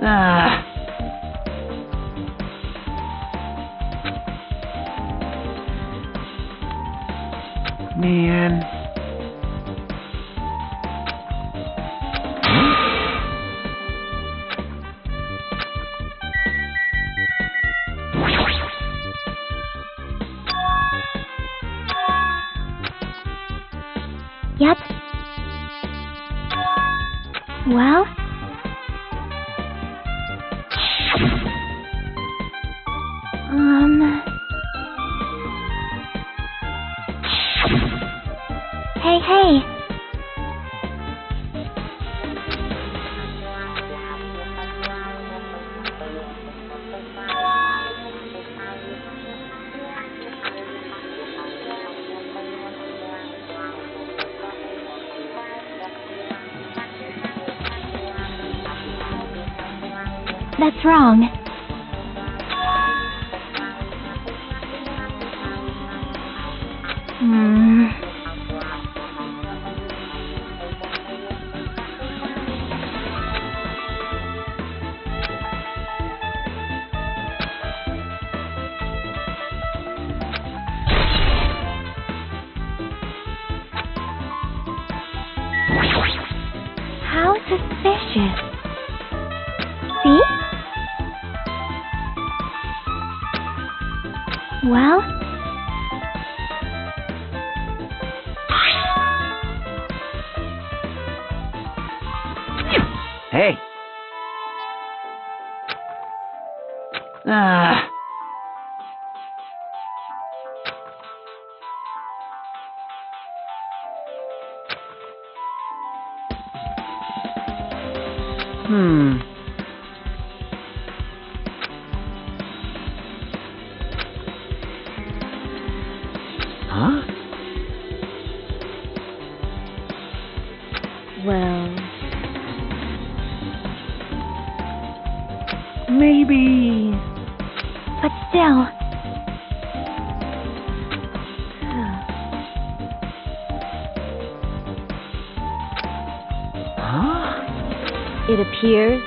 Ah. Man. Yep. Well? Hey. That's wrong. How suspicious. See? Well? Hey. Ah. Huh? Well... Maybe... But still... Huh? It appears...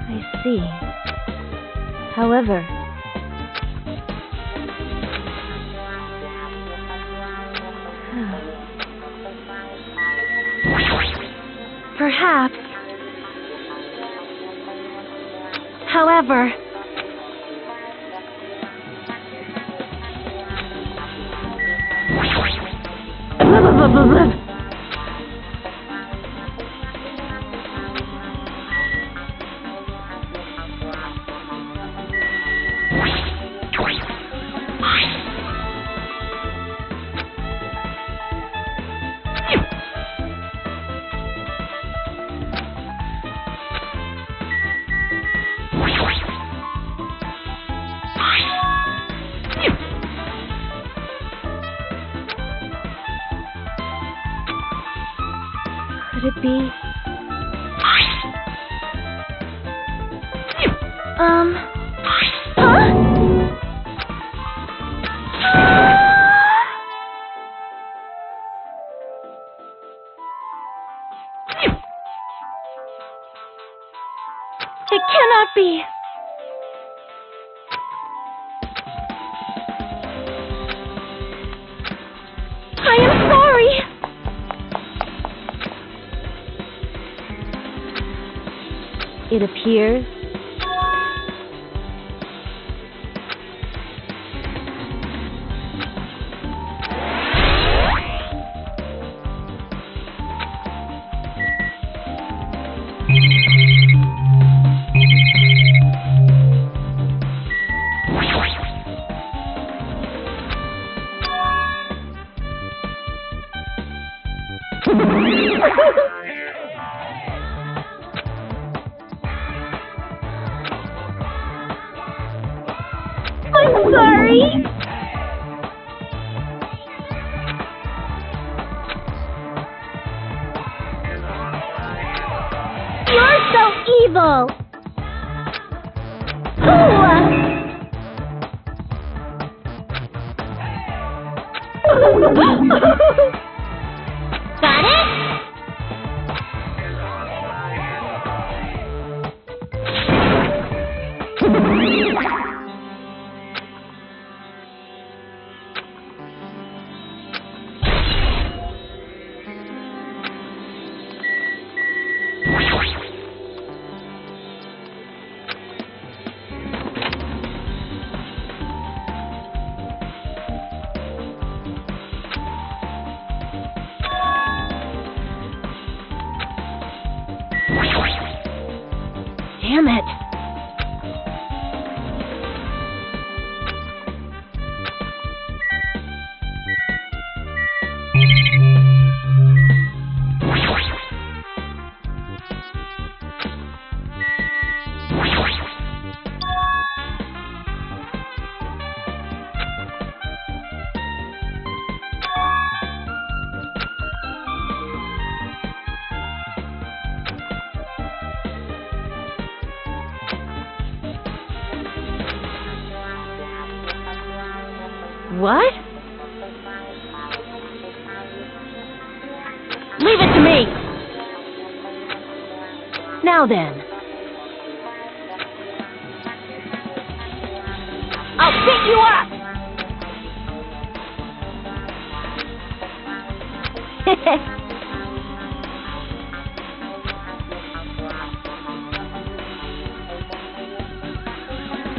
I see. However... Perhaps. However... Could it be? It cannot be! I am sorry! It appears... I'm sorry! evil. Ooh. Got it? Damn it. What? Leave it to me. Now then. I'll pick you up.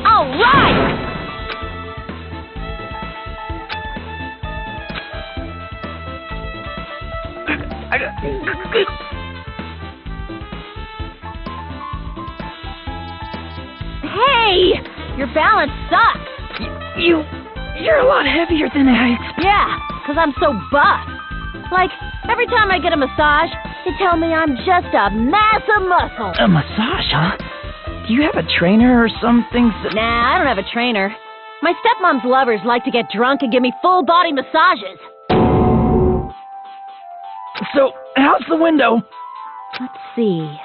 All right. Hey! Your balance sucks! You're a lot heavier than I expected. Yeah, 'cause I'm so buff. Like, every time I get a massage, they tell me I'm just a mass of muscle. A massage, huh? Do you have a trainer or something? Nah, I don't have a trainer. My stepmom's lovers like to get drunk and give me full-body massages. So, how's the window? Let's see.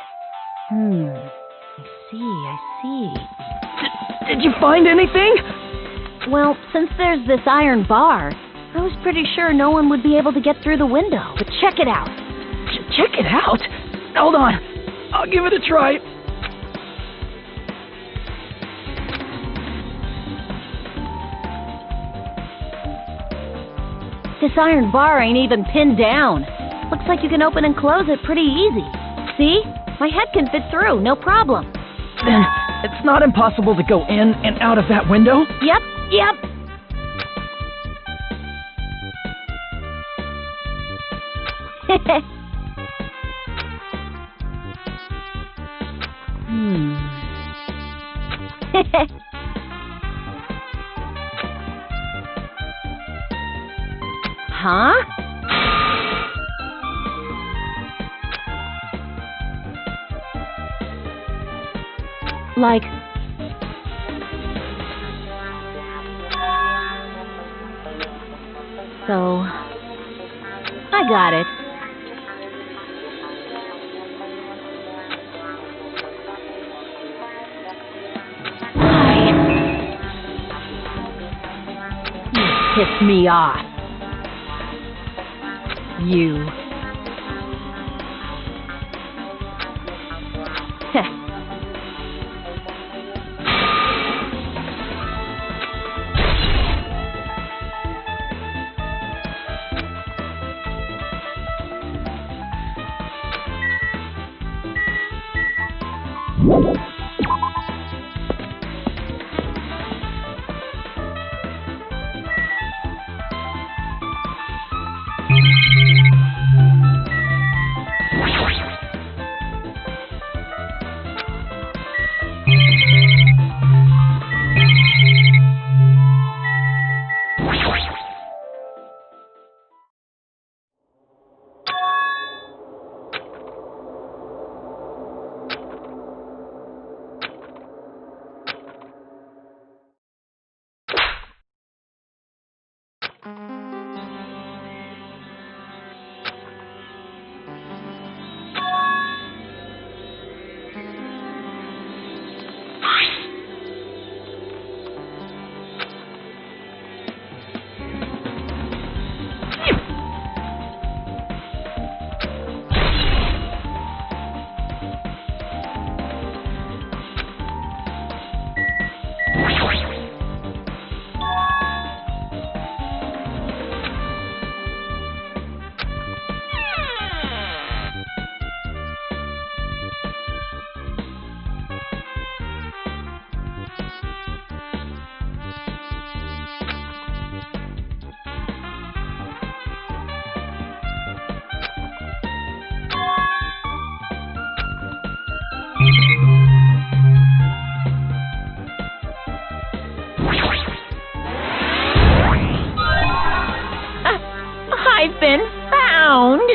I see. Did you find anything? Well, since there's this iron bar, I was pretty sure no one would be able to get through the window. But check it out. Check it out? Hold on. I'll give it a try. This iron bar ain't even pinned down. Looks like you can open and close it pretty easy. See? My head can fit through, no problem. Then it's not impossible to go in and out of that window? Yep. Huh? Like... So... I got it. You pissed me off. You. I've been found!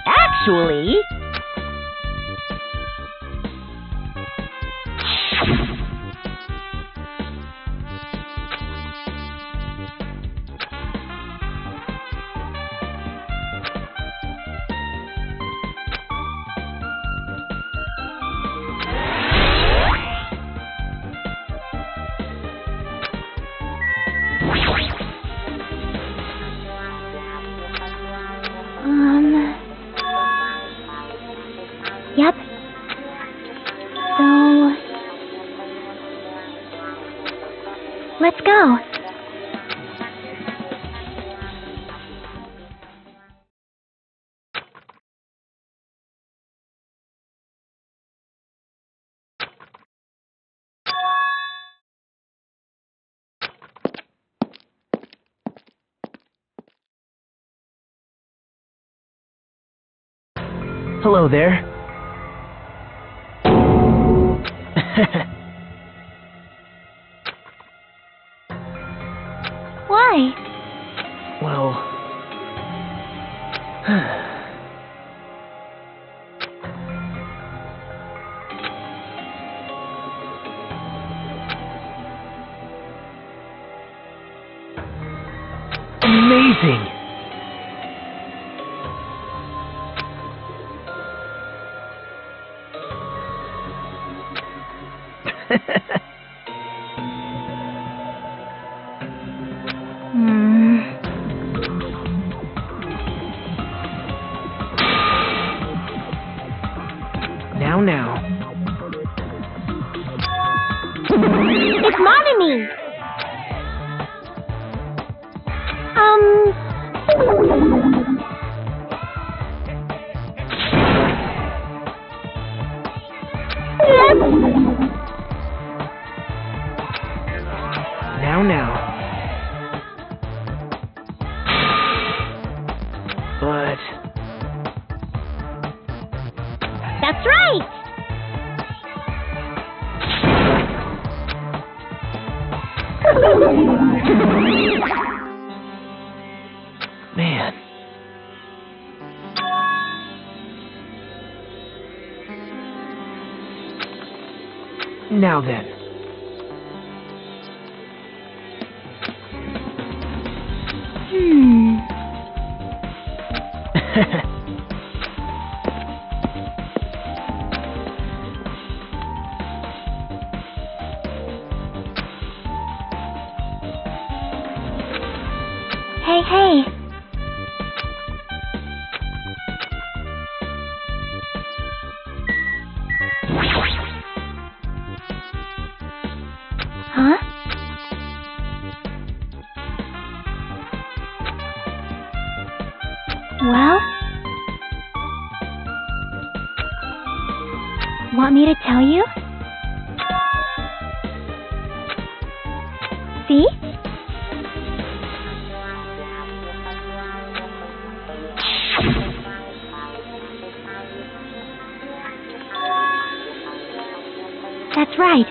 Actually... Yep. So... let's go. Hello there. Why? Well... amazing! Now. It's Monami! Now. But... that's right! man... Now then. Hey. Well? Want me to tell you? See? That's right.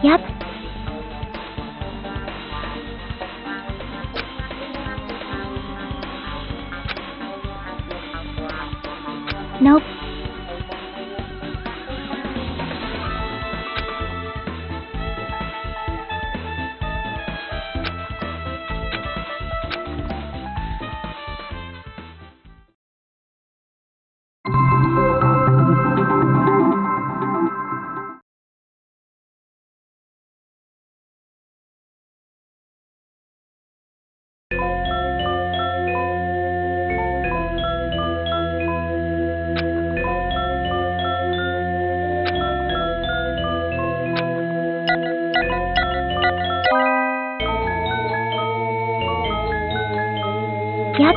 Yep. Nope. Yep.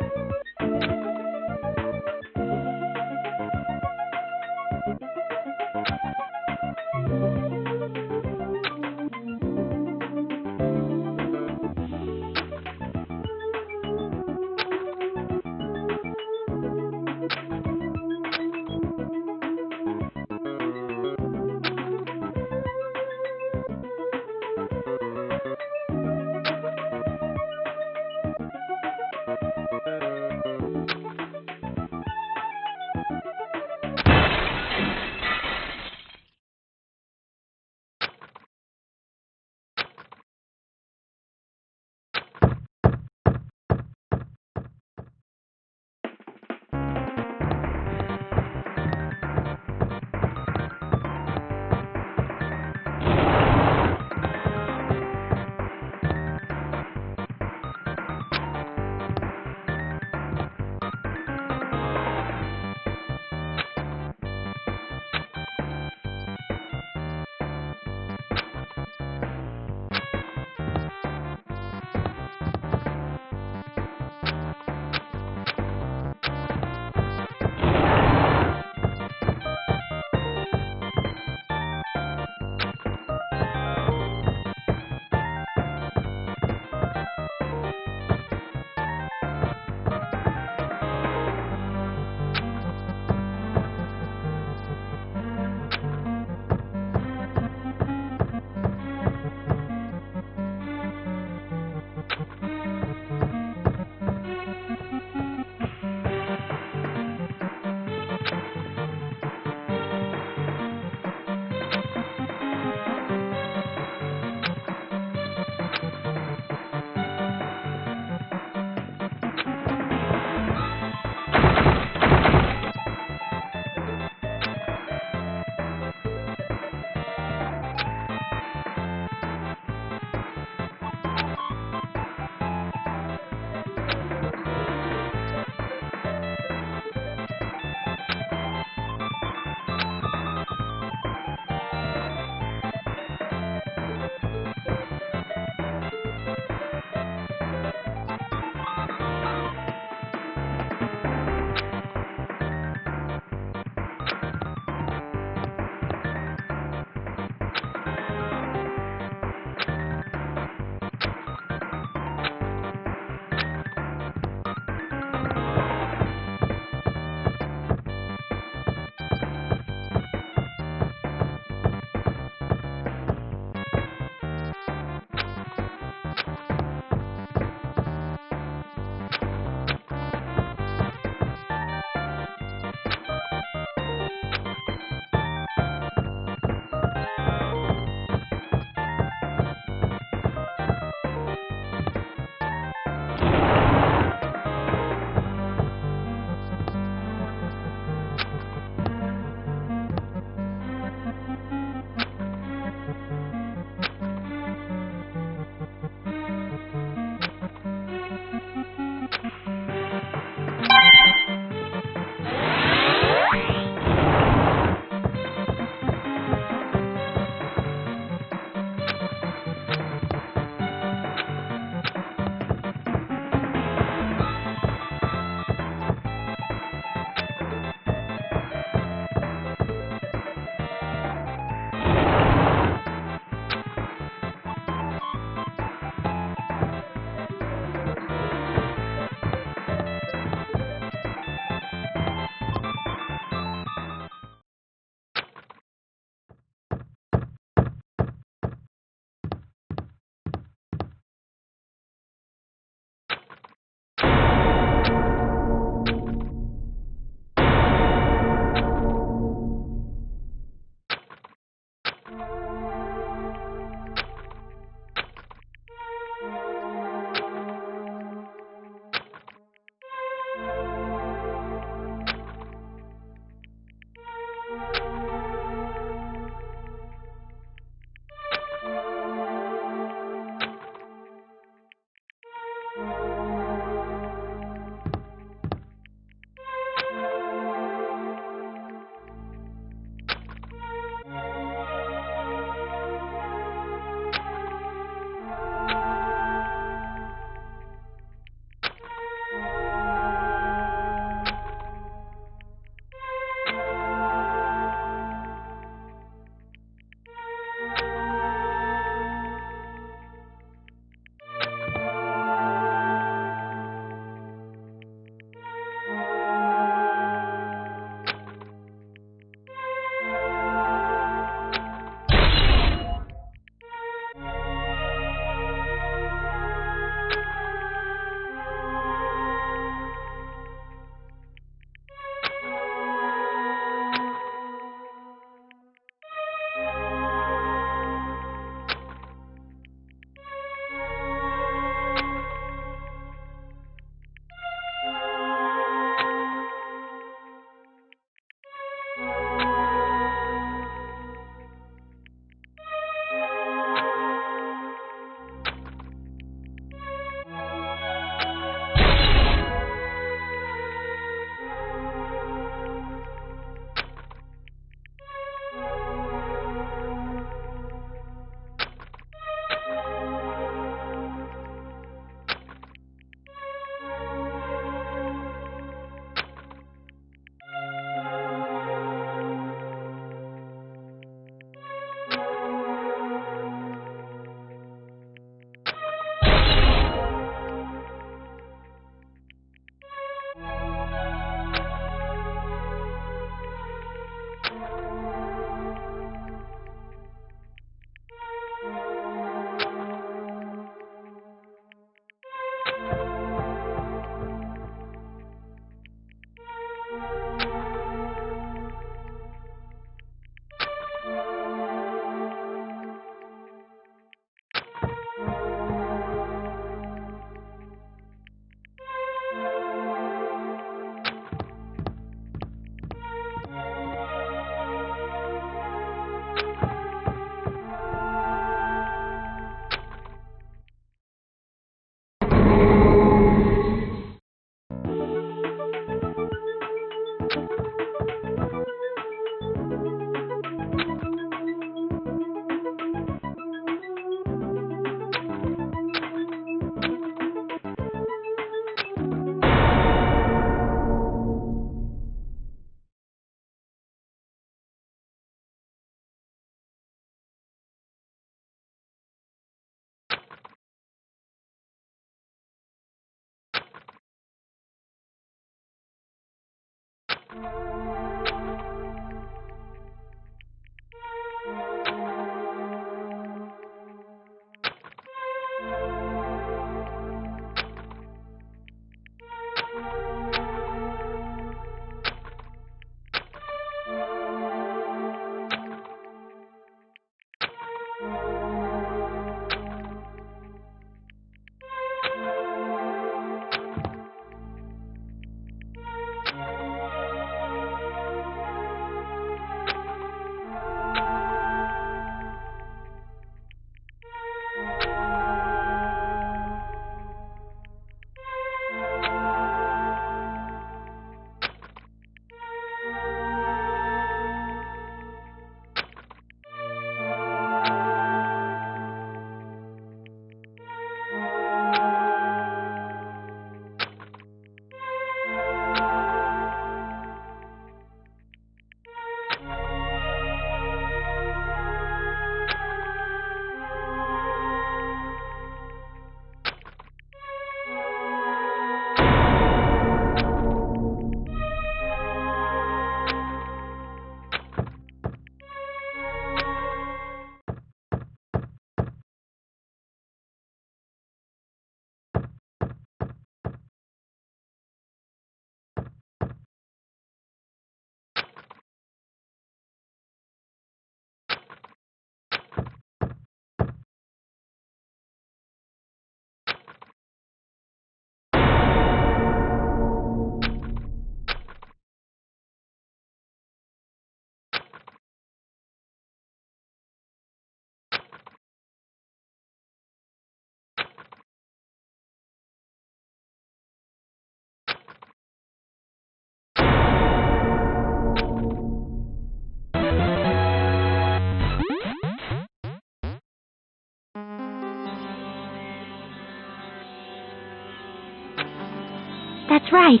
That's right.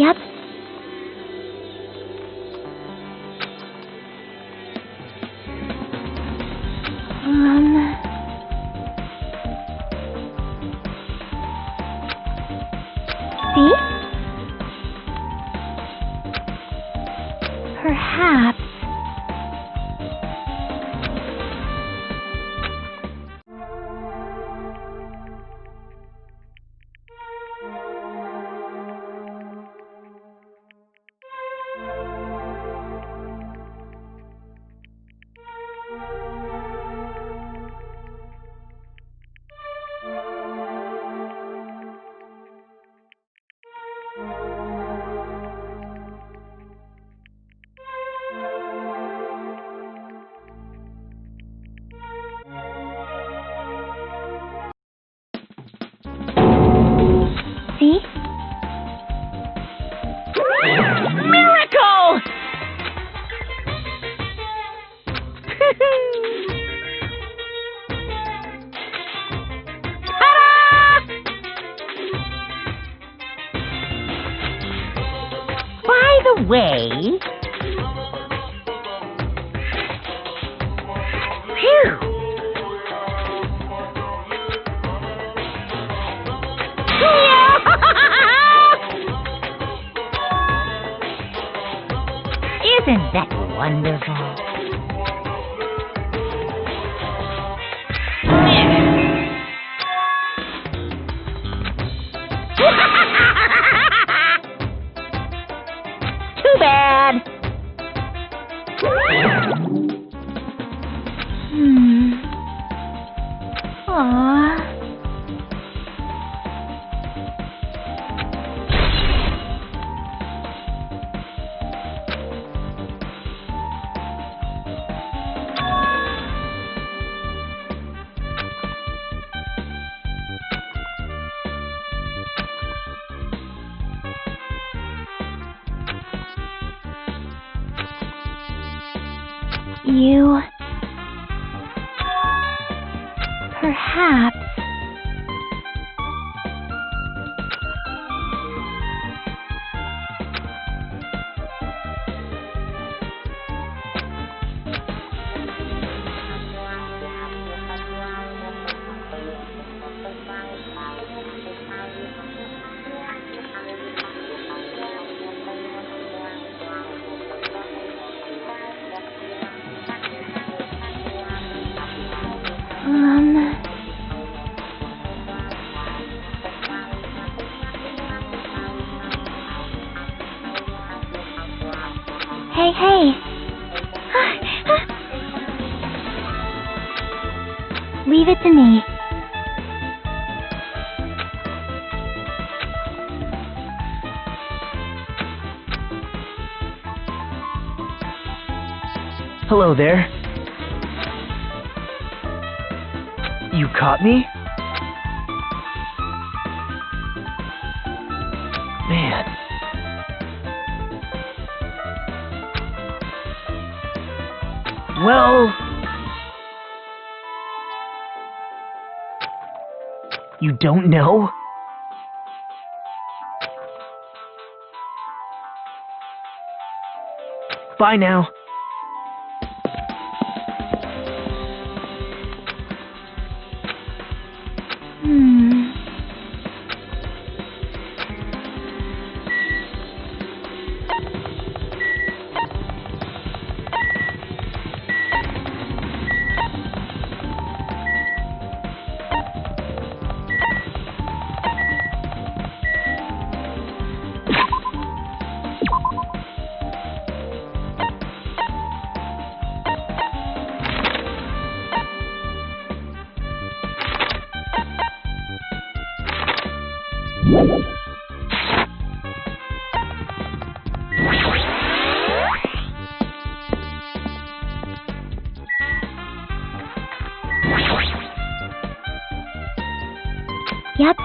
Yep. See? Perhaps. See? Miracle! Ta-da! By the way... Phew! Isn't that wonderful? Too bad. Aww. You... Perhaps... Hey, hey! Leave it to me. Hello there. You caught me? Man. Well... You don't know? Bye now. Yep.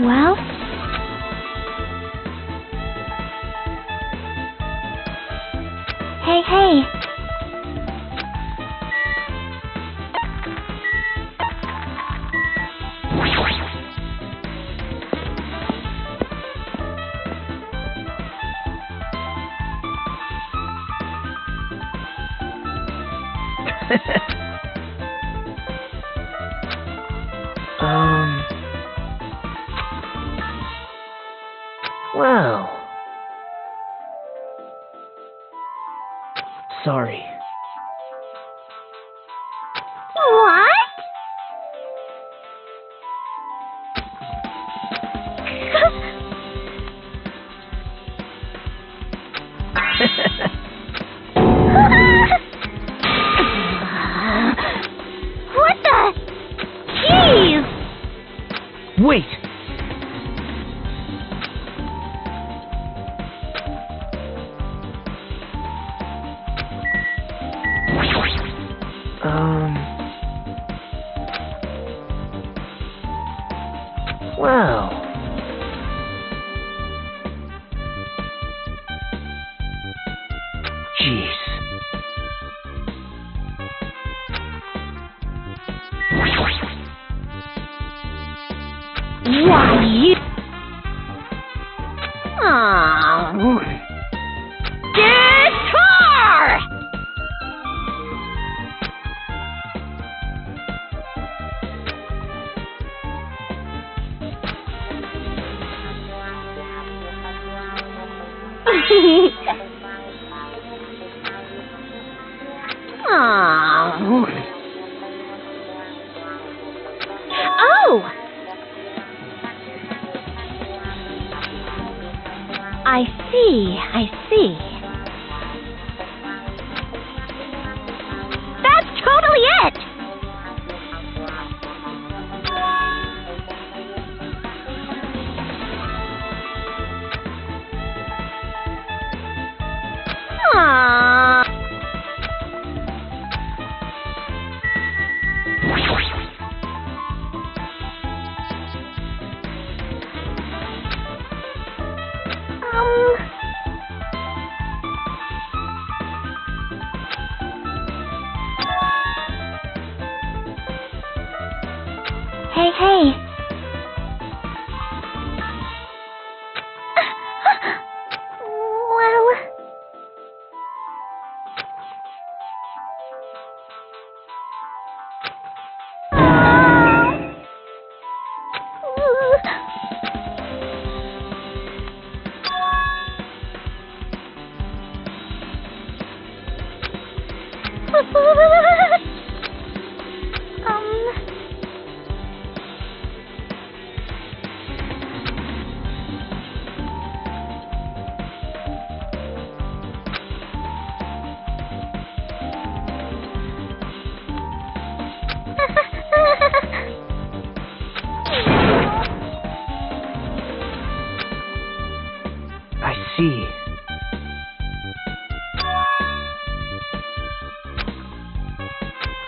Well? Hey, hey. Well. Sorry. What? What the? Jeez! Wait! Well. Jeez. Why, you... Oh. Guitar! Oh. Oh! I see. That's totally it! Aww. Hey, hey. Well... I see.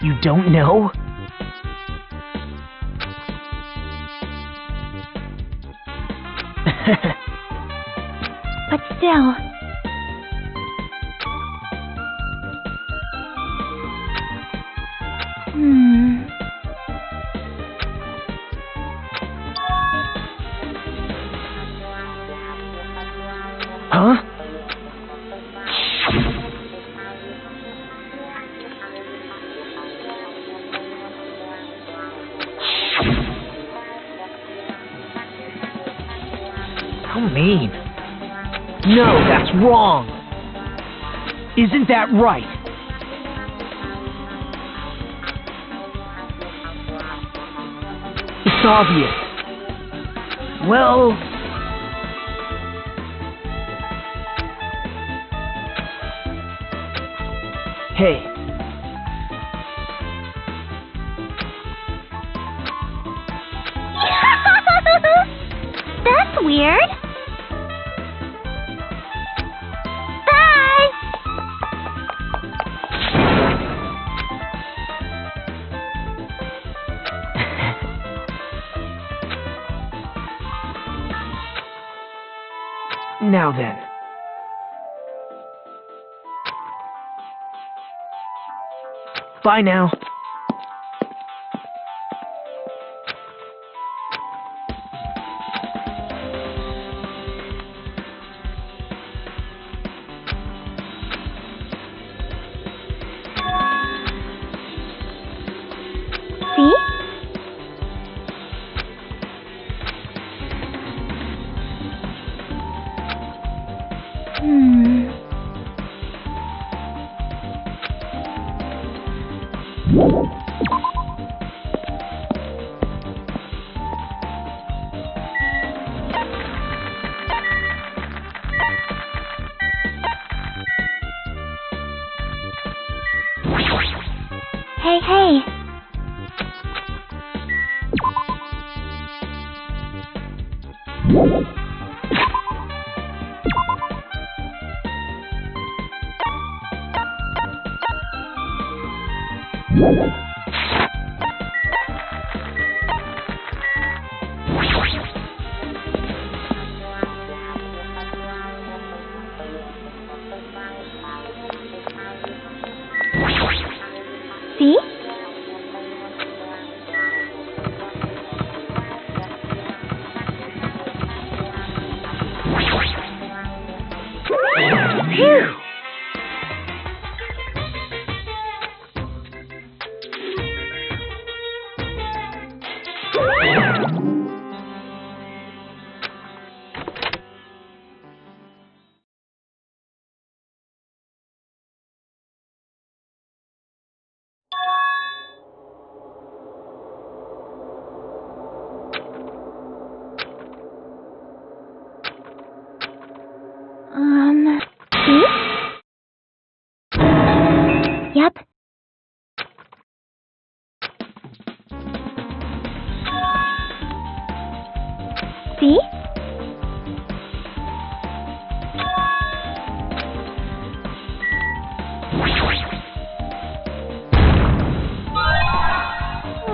You don't know? But still... Huh? How mean. No, that's wrong. Isn't that right? It's obvious. Well... Hey. That's weird. Bye! Now then. Bye now. See? Hey, hey. See? Phew! See? Yep. See?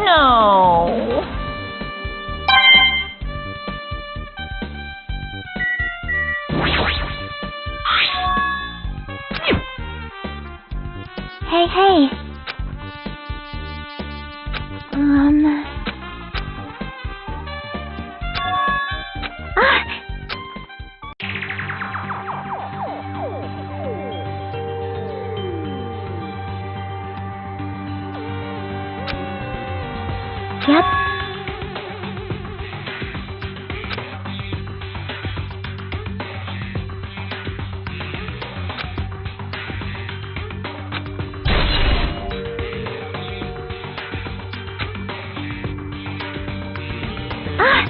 No. Hey, hey. Ah! Yep. Ah!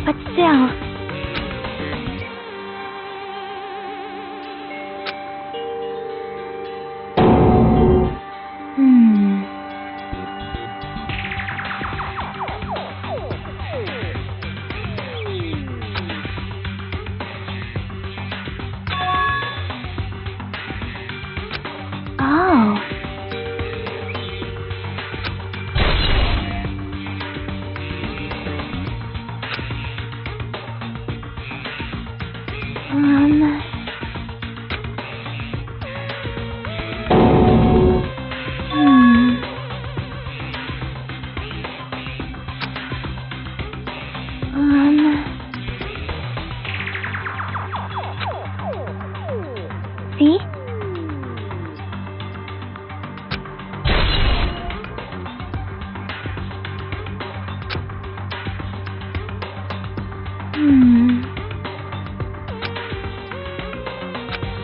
But still. Oh. See?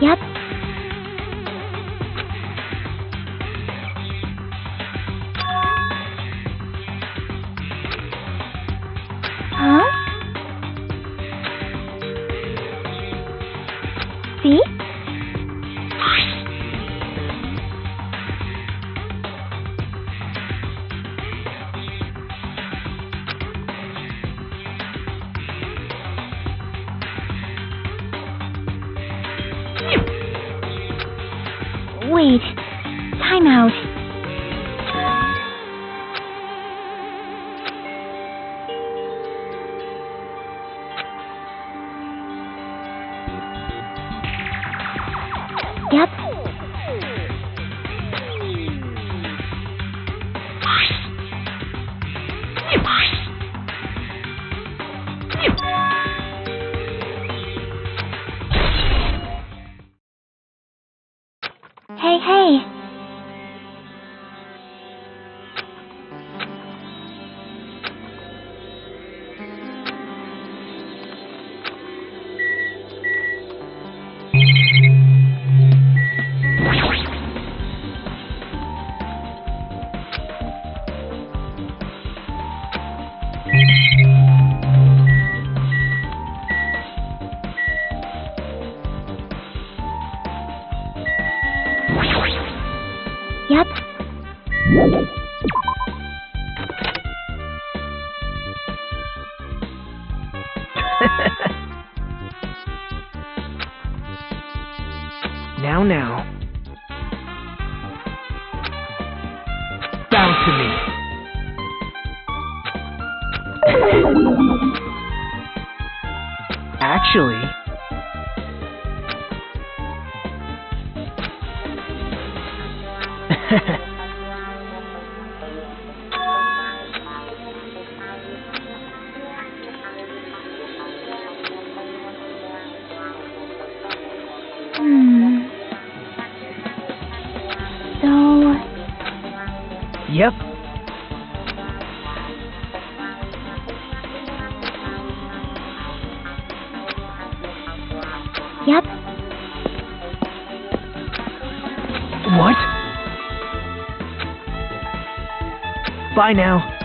Yep. Huh? See? Wait. Time out. Yep. Hey, hey. Yep. Now. Bow to me. Actually... So... Yep. Yep. What? Bye now.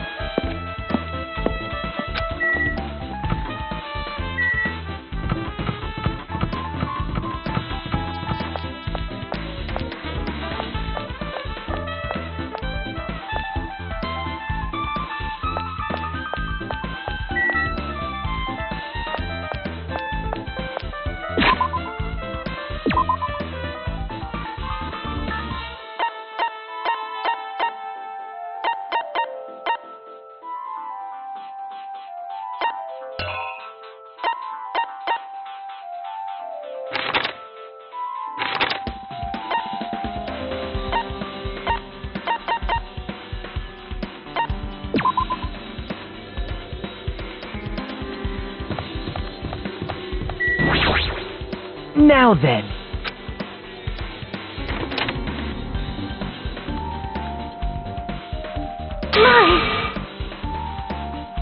Now then.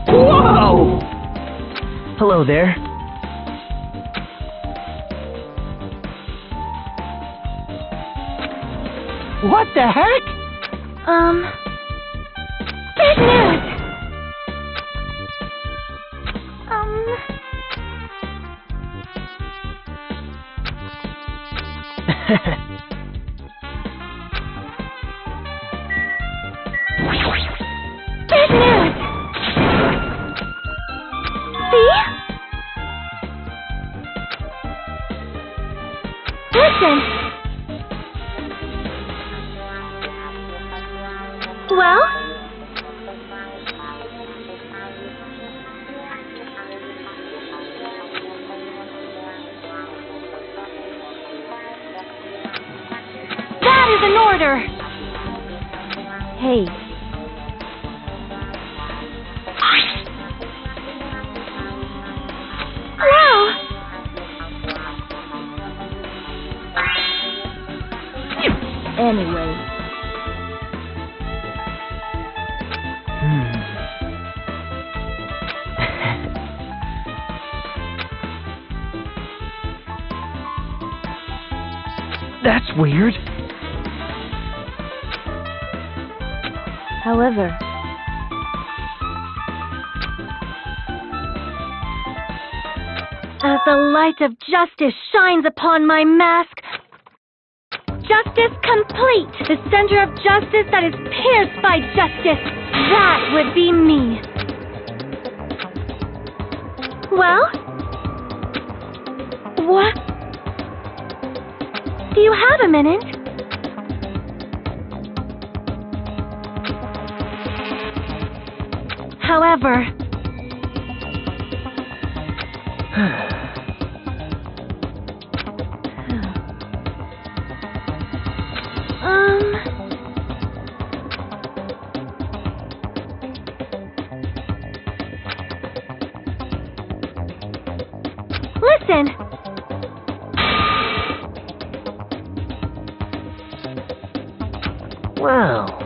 Whoa! Hello there. What the heck? Bad news! Bad news! See? Listen! Well? That is an order! Hey, Wow! anyway. That's weird. However, As the light of justice shines upon my mask, justice complete, the center of justice that is pierced by justice, that would be me. Well? What? Do you have a minute? however... Listen! Well...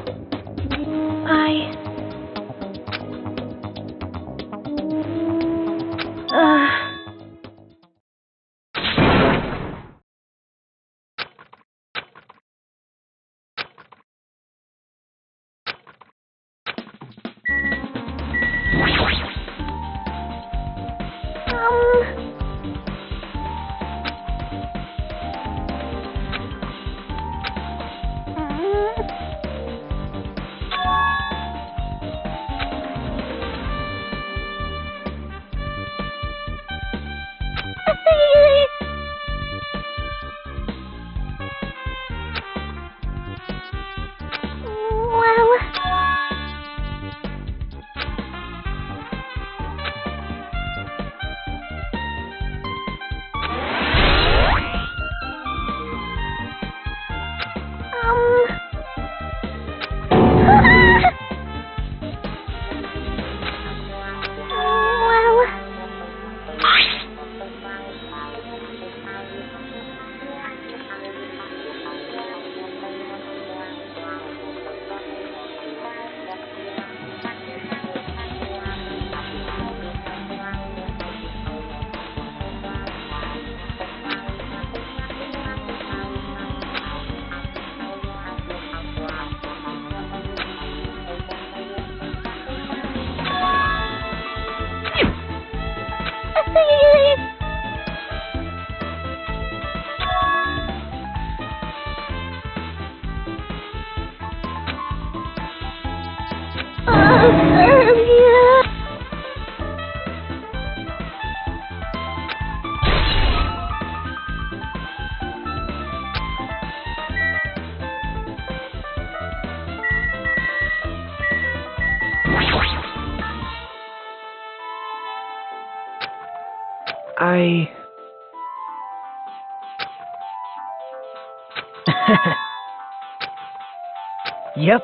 Yep.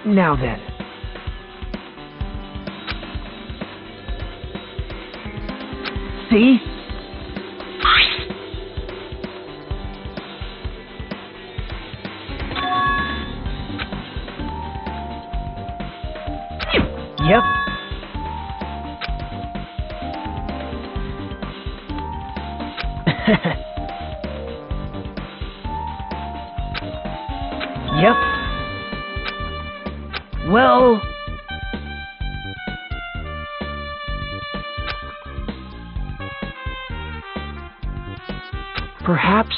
Now then. See? Yep. Yep. Well... perhaps...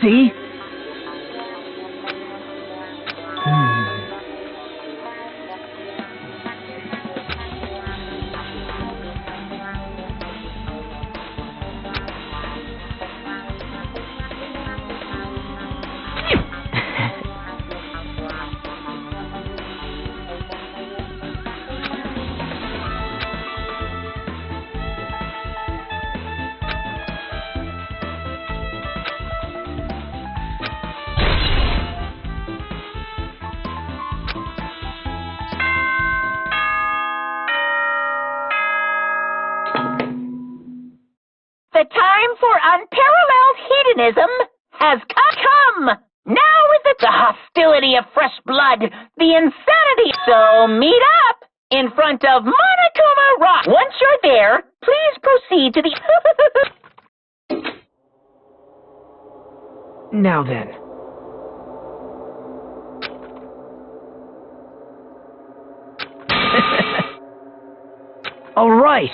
See? The time for unparalleled hedonism has come. Now is the hostility of fresh blood, the insanity. So meet up in front of Monokuma Rock. Once you're there, please proceed to the... Now then. right.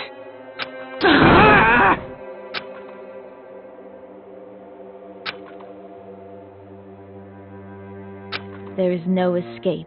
There is no escape.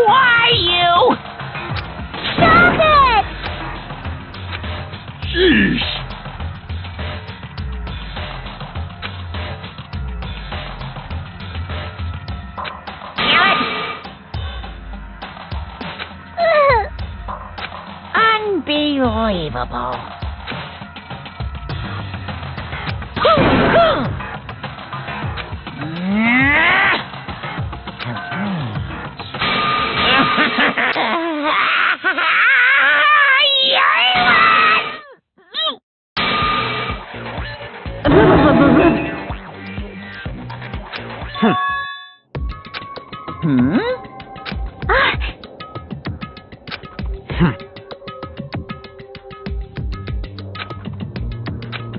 Why, you? Stop it! Sheesh! Unbelievable.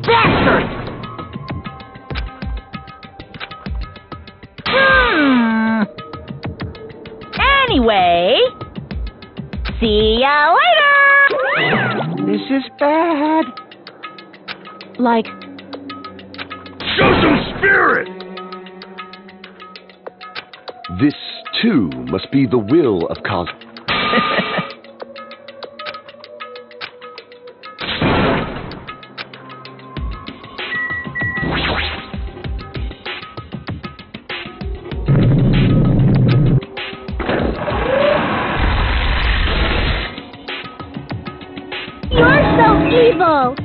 Bastard! Anyway, see ya later! This is bad. Like, Show some spirit! This, too, must be the will of Cos... You're so evil!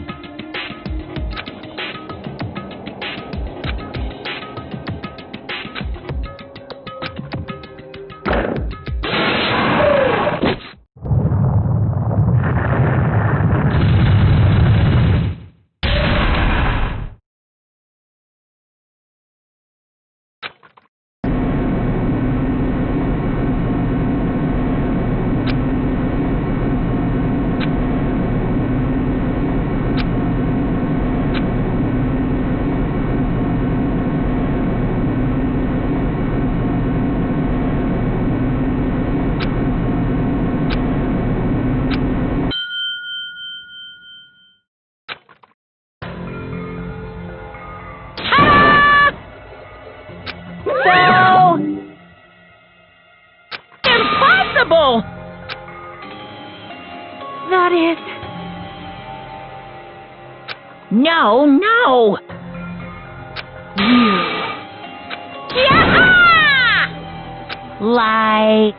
Impossible! That is... No, no! Yeah! Like...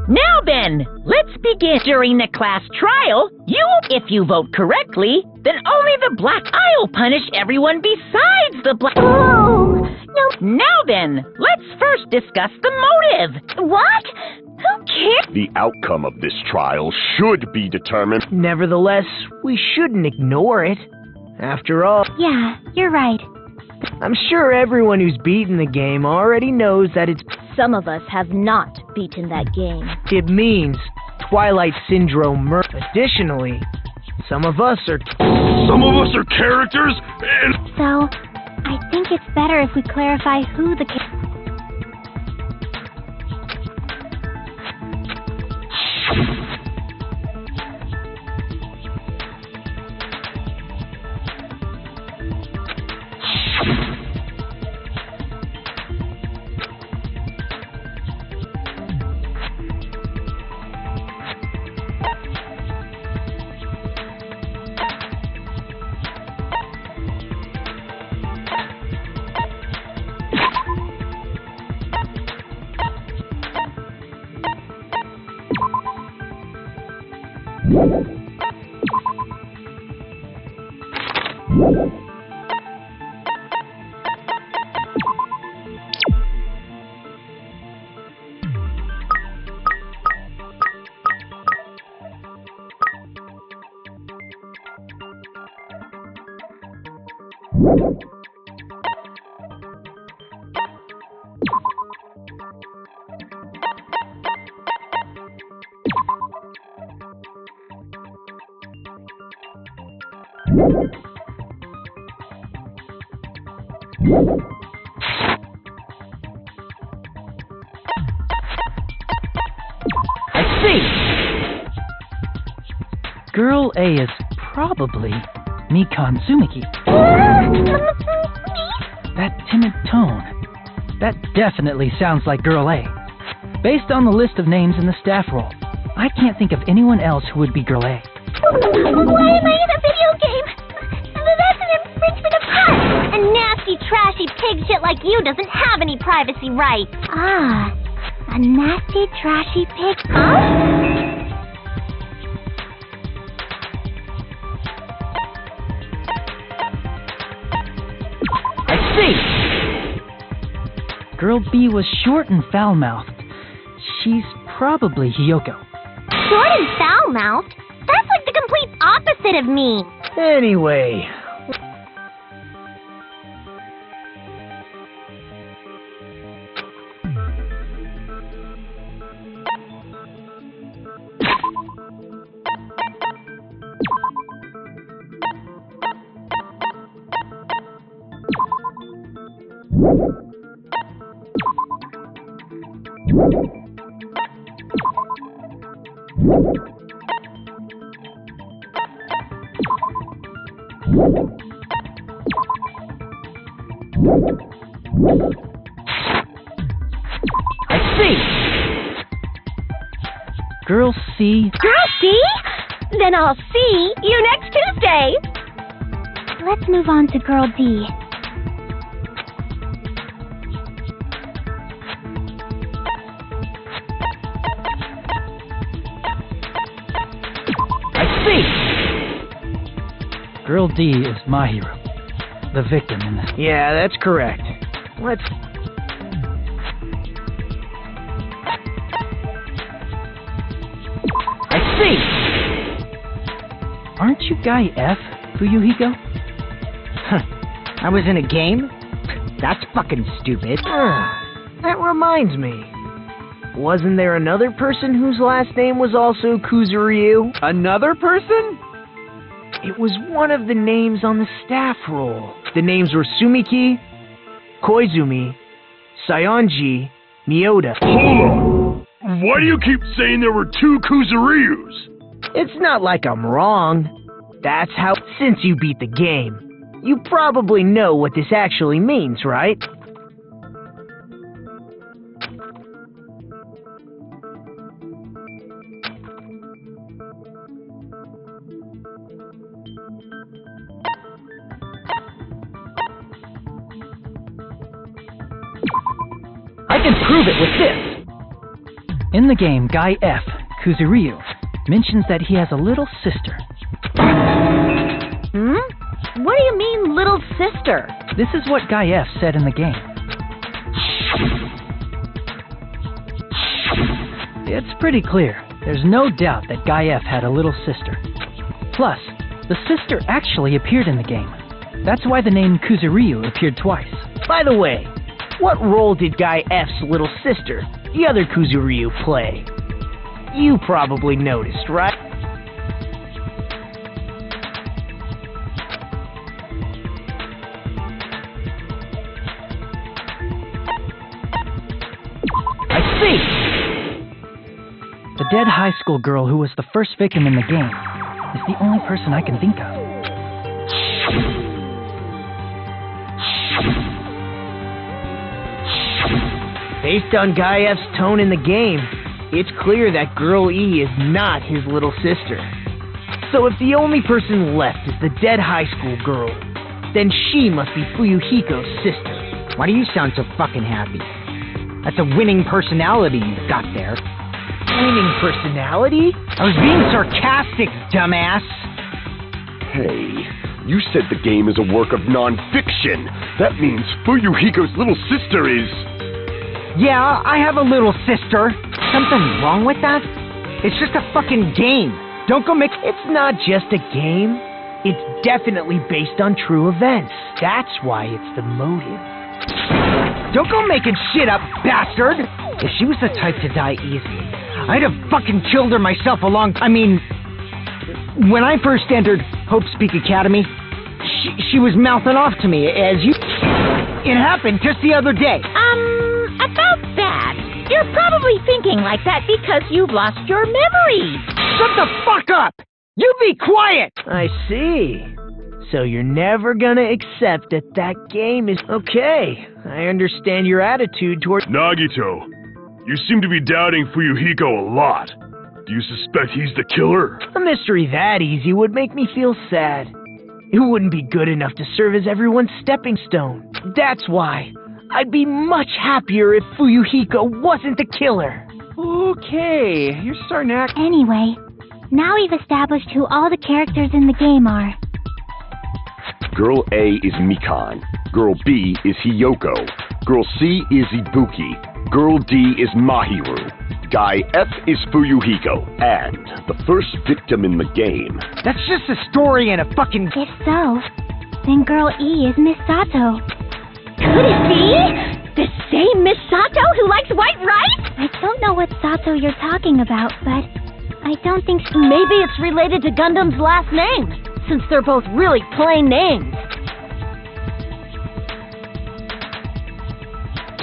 Now then, let's begin. During the class trial, if you vote correctly, then only the black... I'll punish everyone besides the black... Oh! Now then, let's first discuss the motive. What? Who cares? The outcome of this trial should be determined. Nevertheless, we shouldn't ignore it. After all, Yeah, you're right. I'm sure everyone who's beaten the game already knows that Some of us have not beaten that game. it means Twilight Syndrome murder. Additionally, some of us are Some of us are characters, and So, I think it's better if we clarify who the I see! Girl A is probably Mikan Tsumiki. That timid tone. That definitely sounds like Girl A. Based on the list of names in the staff roll, I can't think of anyone else who would be Girl A. Why am I in a video game? That's an infringement of privacy. And nasty, trashy pig shit like you doesn't have any privacy rights. Ah, a nasty, trashy pig. Huh? I see! Girl B was short and foul-mouthed. She's probably Hiyoko. Short and foul-mouthed? That's like the complete opposite of me. Anyway, I see! Girl C. Girl C? Then I'll see you next Tuesday. Let's move on to Girl D. I see! Girl D is my hero. The victim in this. yeah, that's correct. Let's... I see! Aren't you Guy F, Fuyuhiko? I was in a game? That's fucking stupid. That reminds me. Wasn't there another person whose last name was also Kuzuryu? Another person? It was one of the names on the staff roll. The names were Sumiki, Koizumi, Sayonji, Miyoda. hold on. Why do you keep saying there were two Kuzuryus? It's not like I'm wrong. That's how... Since you beat the game, you probably know what this actually means, right? I can prove it with this! In the game, Guy F, Kuzuryu, mentions that he has a little sister. What do you mean, little sister? This is what Guy F said in the game. It's pretty clear. There's no doubt that Guy F had a little sister. Plus, the sister actually appeared in the game. That's why the name Kuzuryu appeared twice. By the way, what role did Guy F's little sister, the other Kuzuryu, play? You probably noticed, right? I see! The dead high school girl who was the first victim in the game is the only person I can think of. Based on Guy F's tone in the game, it's clear that Girl E is not his little sister. So if the only person left is the dead high school girl, then she must be Fuyuhiko's sister. Why do you sound so fucking happy? That's a winning personality you've got there. Winning personality? I was being sarcastic, dumbass. Hey, you said the game is a work of non-fiction. That means Fuyuhiko's little sister is... Yeah, I have a little sister. Something wrong with that? It's just a fucking game. Don't go make... It's not just a game. It's definitely based on true events. That's why it's the motive. Don't go making shit up, bastard! If she was the type to die easily, I'd have fucking killed her myself when I first entered Hope Speak Academy, she was mouthing off to me as you... It happened just the other day. About that, you're probably thinking like that because you've lost your memory. Shut the fuck up! You be quiet! I see. So you're never gonna accept that that game is... Okay, I understand your attitude toward... Nagito, you seem to be doubting Fuyuhiko a lot. Do you suspect he's the killer? A mystery that easy would make me feel sad. It wouldn't be good enough to serve as everyone's stepping stone. That's why I'd be much happier if Fuyuhiko wasn't the killer. Okay, you're starting to act... Anyway, now we've established who all the characters in the game are. Girl A is Mikan. Girl B is Hiyoko. Girl C is Ibuki. Girl D is Mahiru. Guy F is Fuyuhiko. And the first victim in the game. That's just a story and a fucking... If so, then Girl E is Miss Sato. Could it be? The same Miss Sato who likes white rice? I don't know what Sato you're talking about, but I don't think so. Maybe it's related to Gundam's last name, since they're both really plain names.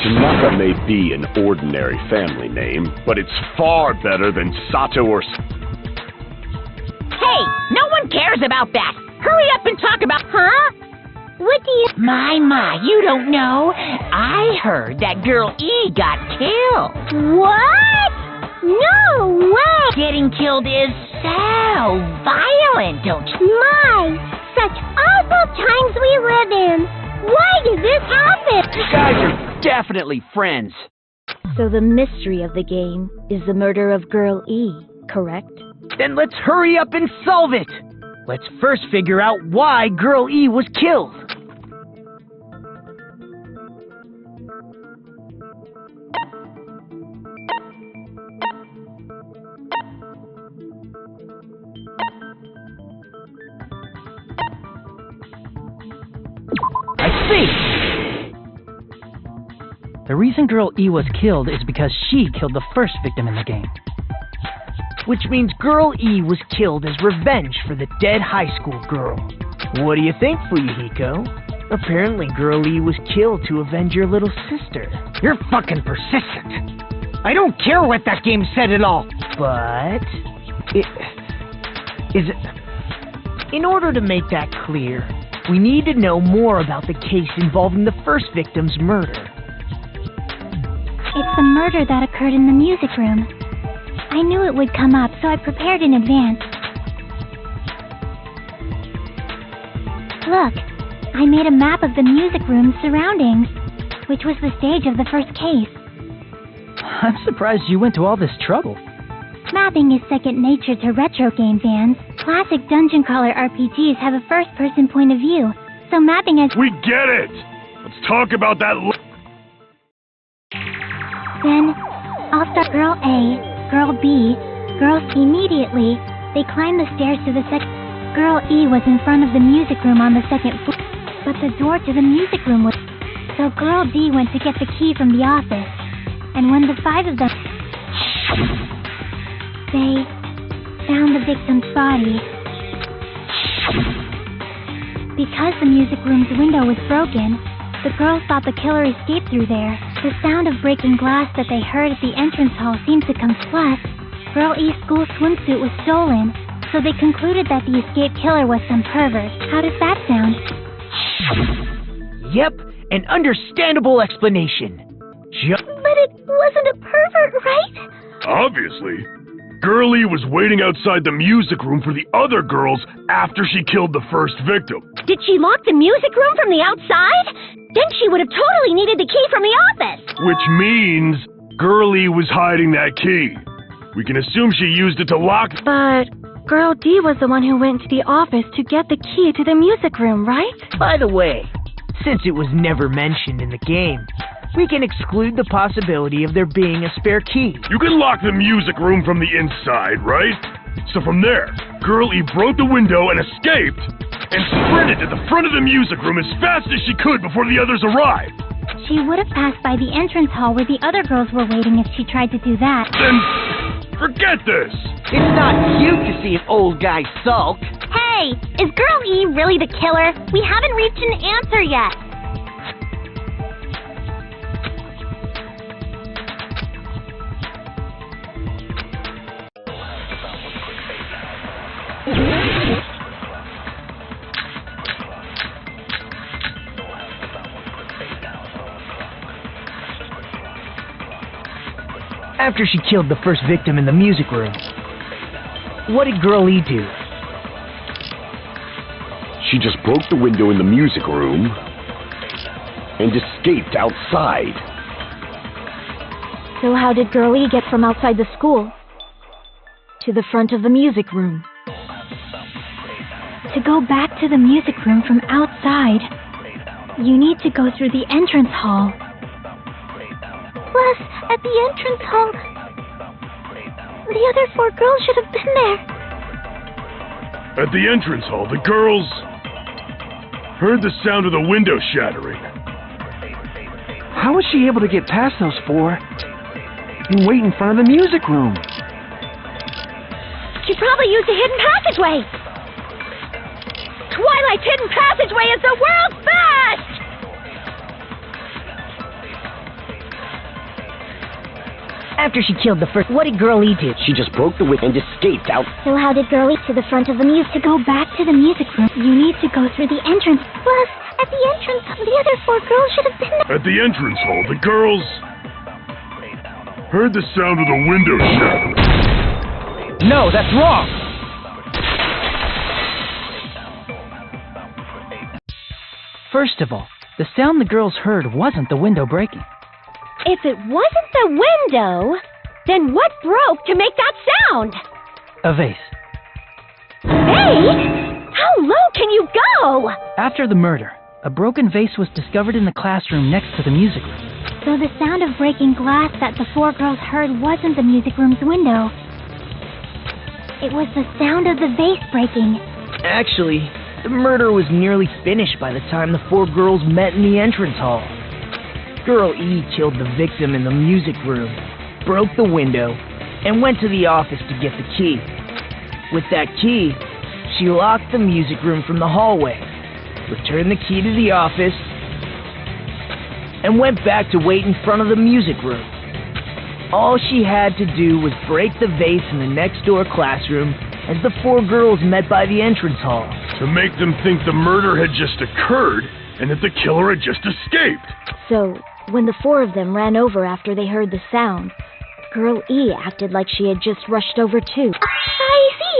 Tanaka may be an ordinary family name, but it's far better than Sato or... Hey, no one cares about that. Hurry up and talk about... Huh? What do you... My, you don't know. I heard that Girl E got killed. What? No way! Getting killed is so violent, don't you? My, such awful times we live in. Why did this happen? You guys are definitely friends. So the mystery of the game is the murder of Girl E, correct? Then let's hurry up and solve it. Let's first figure out why Girl E was killed. I see. The reason Girl E was killed is because she killed the first victim in the game. Which means Girl E was killed as revenge for the dead high school girl. What do you think, Fuyuhiko? Apparently Girl E was killed to avenge your little sister. You're fucking persistent. I don't care what that game said at all. But... In order to make that clear, we need to know more about the case involving the first victim's murder. It's the murder that occurred in the music room. I knew it would come up, so I prepared in advance. Look, I made a map of the music room's surroundings, which was the stage of the first case. I'm surprised you went to all this trouble. Mapping is second nature to retro game fans. Classic dungeon crawler RPGs have a first-person point of view, so mapping has... We get it! Let's talk about that Then, I'll start Girl A, Girl B, Girl C. Immediately, they climbed the stairs to the second. Girl E was in front of the music room on the second floor, but the door to the music room was... So Girl D went to get the key from the office, and when the 5 of them... They found the victim's body. Because the music room's window was broken, the girls thought the killer escaped through there. The sound of breaking glass that they heard at the entrance hall seemed to come. Plus, Girl E's school swimsuit was stolen, so they concluded that the escaped killer was some pervert. How does that sound? Yep, an understandable explanation. But it wasn't a pervert, right? Obviously. Girlie was waiting outside the music room for the other girls after she killed the first victim. Did she lock the music room from the outside? Then she would have totally needed the key from the office. Which means Girlie was hiding that key. We can assume she used it to lock... But Girl D was the one who went to the office to get the key to the music room, right? By the way, since it was never mentioned in the game, we can exclude the possibility of there being a spare key. You can lock the music room from the inside, right? So from there, Girl E broke the window and escaped, and sprinted to the front of the music room as fast as she could before the others arrived. She would have passed by the entrance hall where the other girls were waiting if she tried to do that. Then, forget this! It's not cute to see an old guy sulk. Hey, is Girl E really the killer? We haven't reached an answer yet. After she killed the first victim in the music room, what did Girl E do? She just broke the window in the music room and escaped outside. So how did Girl E get from outside the school to the front of the music room? To go back to the music room from outside, you need to go through the entrance hall. Plus, at the entrance hall, the other 4 girls should have been there. At the entrance hall, the girls heard the sound of the window shattering. How was she able to get past those 4 and wait in front of the music room? She probably used a hidden passageway. Twilight's hidden passageway is the world's best! After she killed the first, what did Girl E do? She just broke the window and escaped out. So how did Girl E to the front of the music? To go back to the music room, you need to go through the entrance. Plus, at the entrance, the other 4 girls should have been there. At the entrance hall, the girls heard the sound of the window shattering. No, that's wrong! First of all, the sound the girls heard wasn't the window breaking. If it wasn't the window, then what broke to make that sound? A vase. Hey! How low can you go? After the murder, a broken vase was discovered in the classroom next to the music room. So the sound of breaking glass that the 4 girls heard wasn't the music room's window. It was the sound of the vase breaking. Actually, the murder was nearly finished by the time the 4 girls met in the entrance hall. Girl E killed the victim in the music room, broke the window, and went to the office to get the key. With that key, she locked the music room from the hallway, returned the key to the office, and went back to wait in front of the music room. All she had to do was break the vase in the next door classroom as the 4 girls met by the entrance hall. To make them think the murder had just occurred and that the killer had just escaped. So, when the 4 of them ran over after they heard the sound, Girl E acted like she had just rushed over too. I see.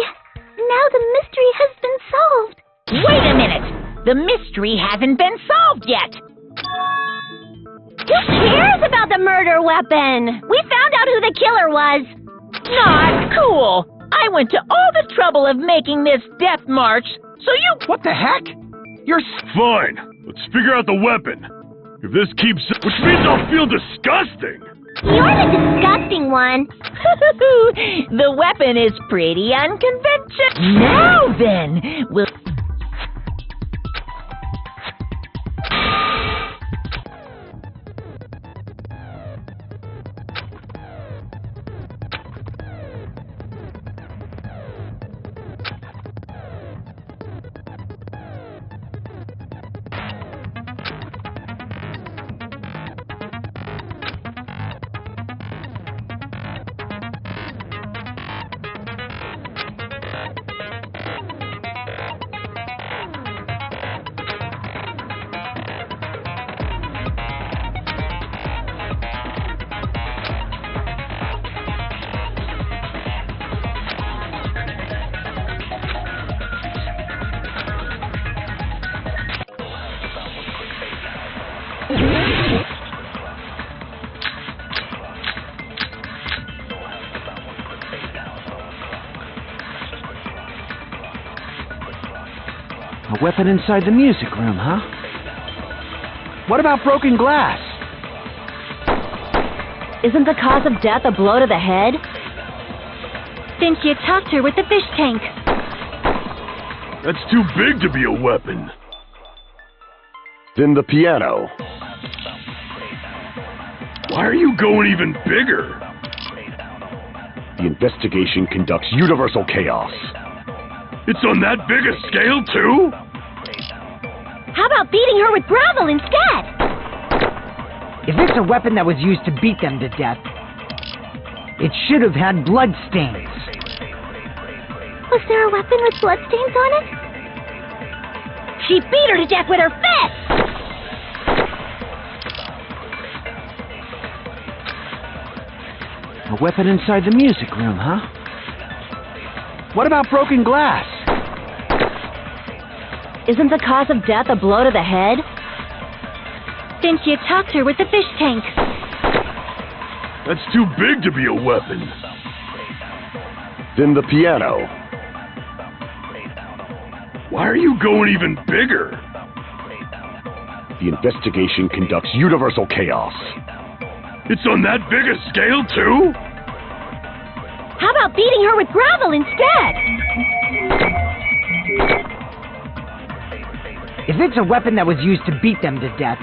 Now the mystery has been solved. Wait a minute! The mystery hasn't been solved yet! Who cares about the murder weapon? We found out who the killer was. Not cool! I went to all the trouble of making this death march, so you... What the heck? You're... Fine. Let's figure out the weapon. If this keeps... Which means I'll feel disgusting. You're the disgusting one. The weapon is pretty unconventional. Now then, we'll... A weapon inside the music room, huh? What about broken glass? Isn't the cause of death a blow to the head? Then she attacked her with the fish tank. That's too big to be a weapon. Then the piano. Why are you going even bigger? The investigation conducts universal chaos. It's on that big a scale, too? How about beating her with gravel instead? If it's a weapon that was used to beat them to death, it should have had blood stains. Was there a weapon with bloodstains on it? She beat her to death with her fist! A weapon inside the music room, huh? What about broken glass? Isn't the cause of death a blow to the head? Then she attacked her with the fish tank. That's too big to be a weapon. Then the piano. Why are you going even bigger? The investigation conducts universal chaos. It's on that big a scale, too? How about beating her with gravel instead? If it's a weapon that was used to beat them to death,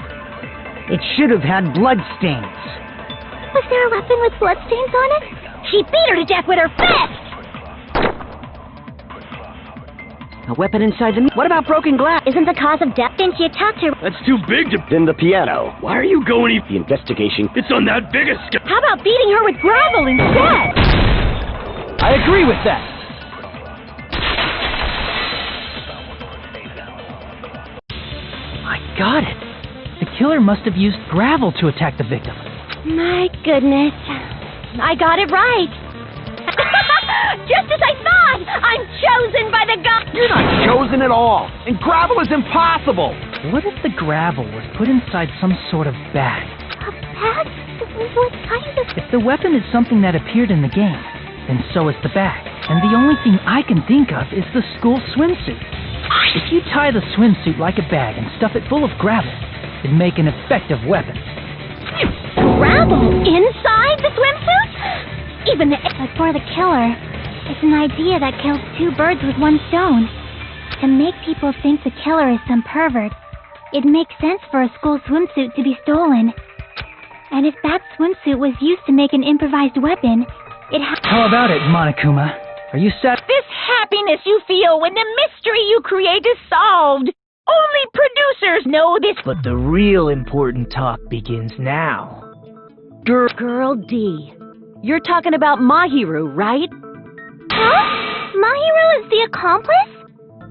it should have had blood stains. Was there a weapon with bloodstains on it? She beat her to death with her fist! A weapon inside the... What about broken glass? Isn't the cause of death? Then she attacked her. That's too big to... Then the piano. Why are you going even... The investigation... It's on that big a scale... How about beating her with gravel instead? I agree with that. I got it. The killer must have used gravel to attack the victim. My goodness. I got it right. Just as I thought! I'm chosen by the god! You're not chosen at all, and gravel is impossible! What if the gravel was put inside some sort of bag? A bag? What kind of... If the weapon is something that appeared in the game, then so is the bag. And the only thing I can think of is the school swimsuit. If you tie the swimsuit like a bag and stuff it full of gravel, it'd make an effective weapon. Gravel inside the swimsuit? Even the... But for the killer, it's an idea that kills two birds with one stone. To make people think the killer is some pervert, it makes sense for a school swimsuit to be stolen. And if that swimsuit was used to make an improvised weapon, it How about it, Monokuma? Are you set? This happiness you feel when the mystery you create is solved. Only producers know this. But the real important talk begins now. Girl D. You're talking about Mahiru, right? Huh? Mahiru is the accomplice?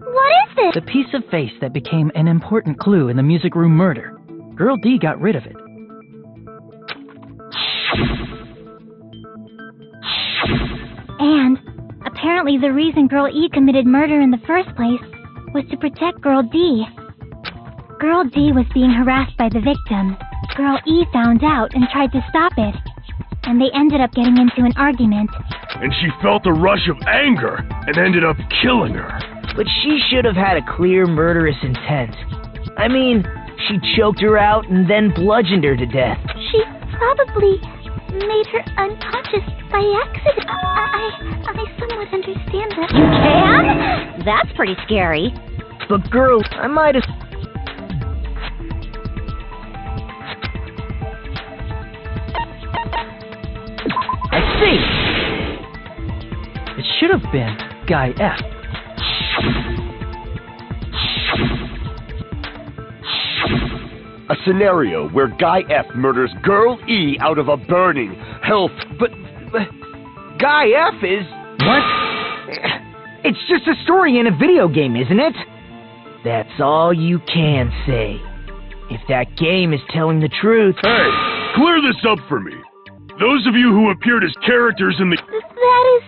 What is this? The piece of face that became an important clue in the music room murder. Girl D got rid of it. And apparently the reason Girl E committed murder in the first place was to protect Girl D. Girl D was being harassed by the victim. Girl E found out and tried to stop it. And they ended up getting into an argument. And she felt a rush of anger and ended up killing her. But she should have had a clear murderous intent. I mean, she choked her out and then bludgeoned her to death. She probably made her unconscious by accident. I somewhat understand that. You can? That's pretty scary. But girl, I might have... I see! It should have been Guy F. A scenario where Guy F murders Girl E out of a burning, hell... But Guy F is... What? It's just a story in a video game, isn't it? That's all you can say. If that game is telling the truth... Hey, clear this up for me. Those of you who appeared as characters in the... That is...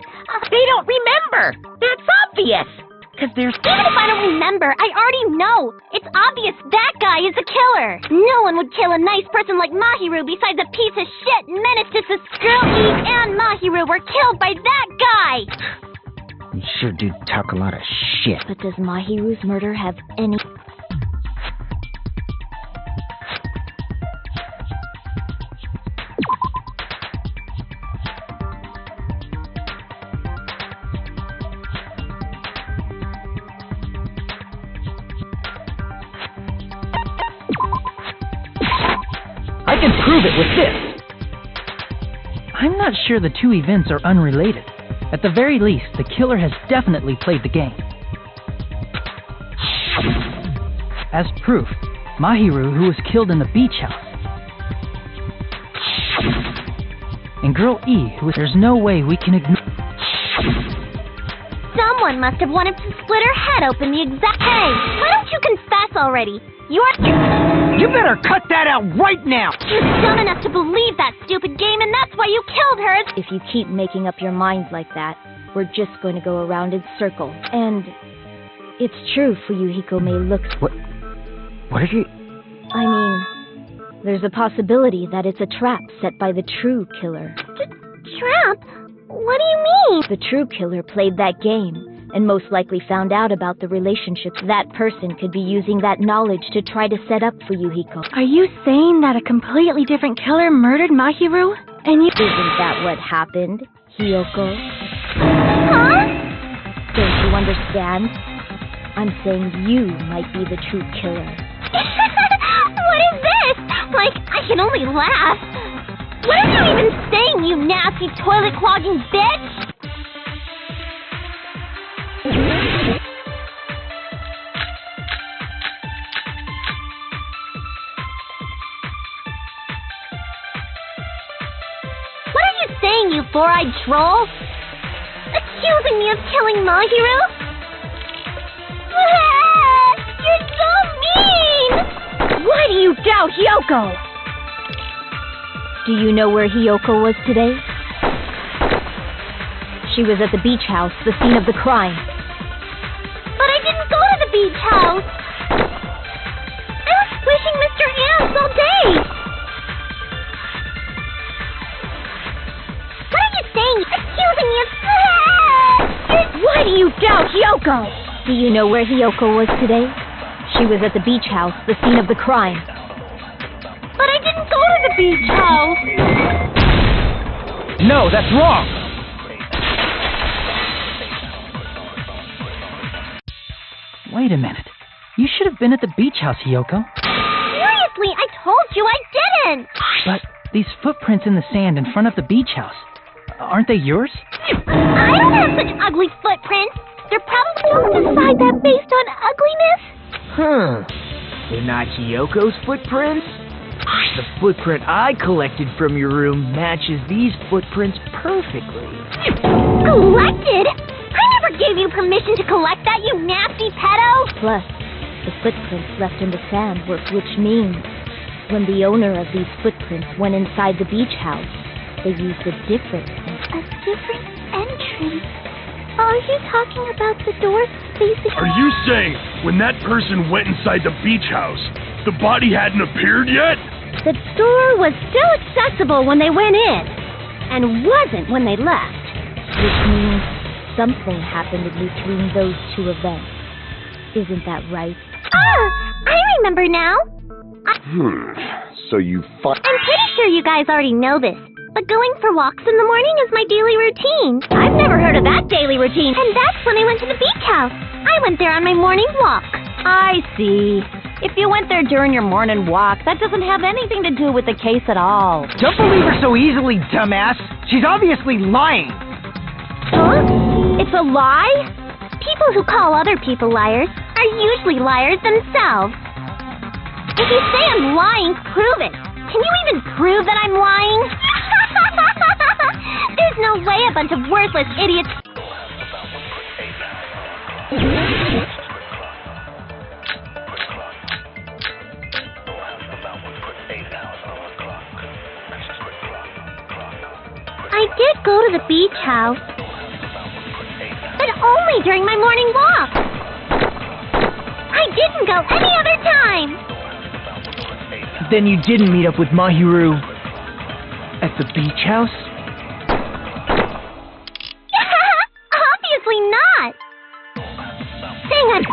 They don't remember. That's obvious. Because there's... Even if I don't remember, I already know. It's obvious that guy is a killer. No one would kill a nice person like Mahiru besides a piece of shit menace. Girl E and Mahiru were killed by that guy. You sure do talk a lot of shit. But does Mahiru's murder have any... I can prove it with this! I'm not sure the two events are unrelated. At the very least, the killer has definitely played the game. As proof, Mahiru, who was killed in the beach house, and Girl E, who... There's no way we can ignore... Someone must have wanted to split her head open the exact... Hey, why don't you confess already? You better cut that out right now! You're dumb enough to believe that stupid game, and that's why you killed her! If you keep making up your mind like that, we're just going to go around in circles. And it's true, Fuyuhiko may look... What did you... I mean, there's a possibility that it's a trap set by the true killer. Trap? What do you mean? The true killer played that game, and most likely found out about the relationships that person could be using that knowledge to try to set up Fuyuhiko. Are you saying that a completely different killer murdered Mahiru? And you... Isn't that what happened, Hiyoko? Huh? Don't you understand? I'm saying you might be the true killer. What is this? Like, I can only laugh. What are you even saying, you nasty toilet-clogging bitch? What are you saying, you four-eyed troll? Accusing me of killing Mahiru? You're so mean! Why do you doubt Hiyoko? Do you know where Hiyoko was today? She was at the beach house, the scene of the crime. But I didn't go to the beach house! I was wishing Mr. Ants all day! What are you saying? Accusing me of... Why do you doubt Hiyoko? Do you know where Hiyoko was today? She was at the beach house, the scene of the crime. But I didn't go to the beach house! No, that's wrong! Wait a minute. You should have been at the beach house, Hiyoko. Seriously, I told you I didn't! But these footprints in the sand in front of the beach house, aren't they yours? I don't have such ugly footprints! They're probably... Don't decide that based on ugliness! Huh. They're not Hiyoko's footprints? The footprint I collected from your room matches these footprints perfectly. Collected? I never gave you permission to collect that, you nasty pedo! Plus, the footprints left in the sand were, which means when the owner of these footprints went inside the beach house, they used a different entrance. A different entrance? Are you talking about the door facing... Are you saying when that person went inside the beach house, the body hadn't appeared yet? The door was still accessible when they went in, and wasn't when they left, which means something happened in between those two events. Isn't that right? I remember now. So you I'm pretty sure you guys already know this, But going for walks in the morning is my daily routine. I've never heard of that daily routine. And that's when I went to the beach house. I went there on my morning walk. I see. If you went there during your morning walk, that doesn't have anything to do with the case at all. Don't believe her so easily, dumbass. She's obviously lying. Huh? It's a lie? People who call other people liars are usually liars themselves. If you say I'm lying, prove it. Can you even prove that I'm lying? There's no way a bunch of worthless idiots... I did go to the beach house, but only during my morning walk. I didn't go any other time. Then you didn't meet up with Mahiru at the beach house? Obviously not. Dang it.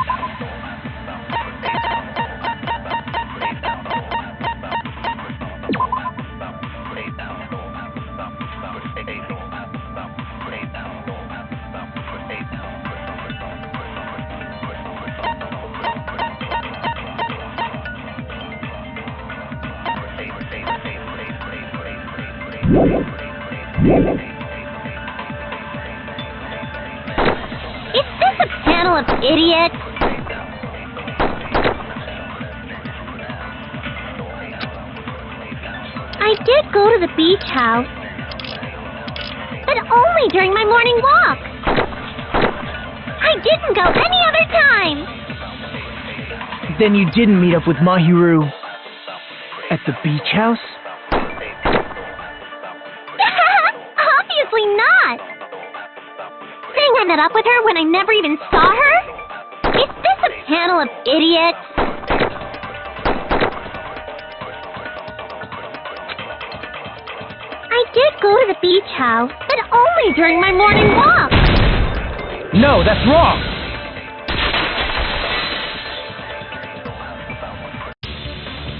Is this a panel of idiots? I did go to the beach house, but only during my morning walk. I didn't go any other time. Then you didn't meet up with Mahiru at the beach house? Obviously not. Saying I met up with her when I never even saw her? Is this a panel of idiots? I did go to the beach house, but only during my morning walk. No, that's wrong.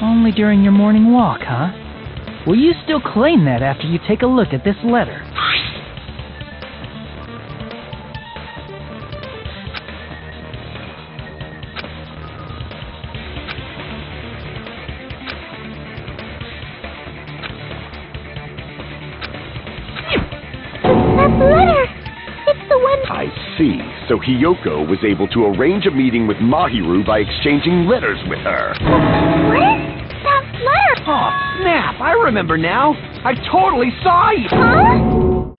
Only during your morning walk, huh? Will you still claim that after you take a look at this letter? That letter! It's the one... I see. So Hiyoko was able to arrange a meeting with Mahiru by exchanging letters with her. Where's that letter? Oh, snap! I remember now. I totally saw you. Huh?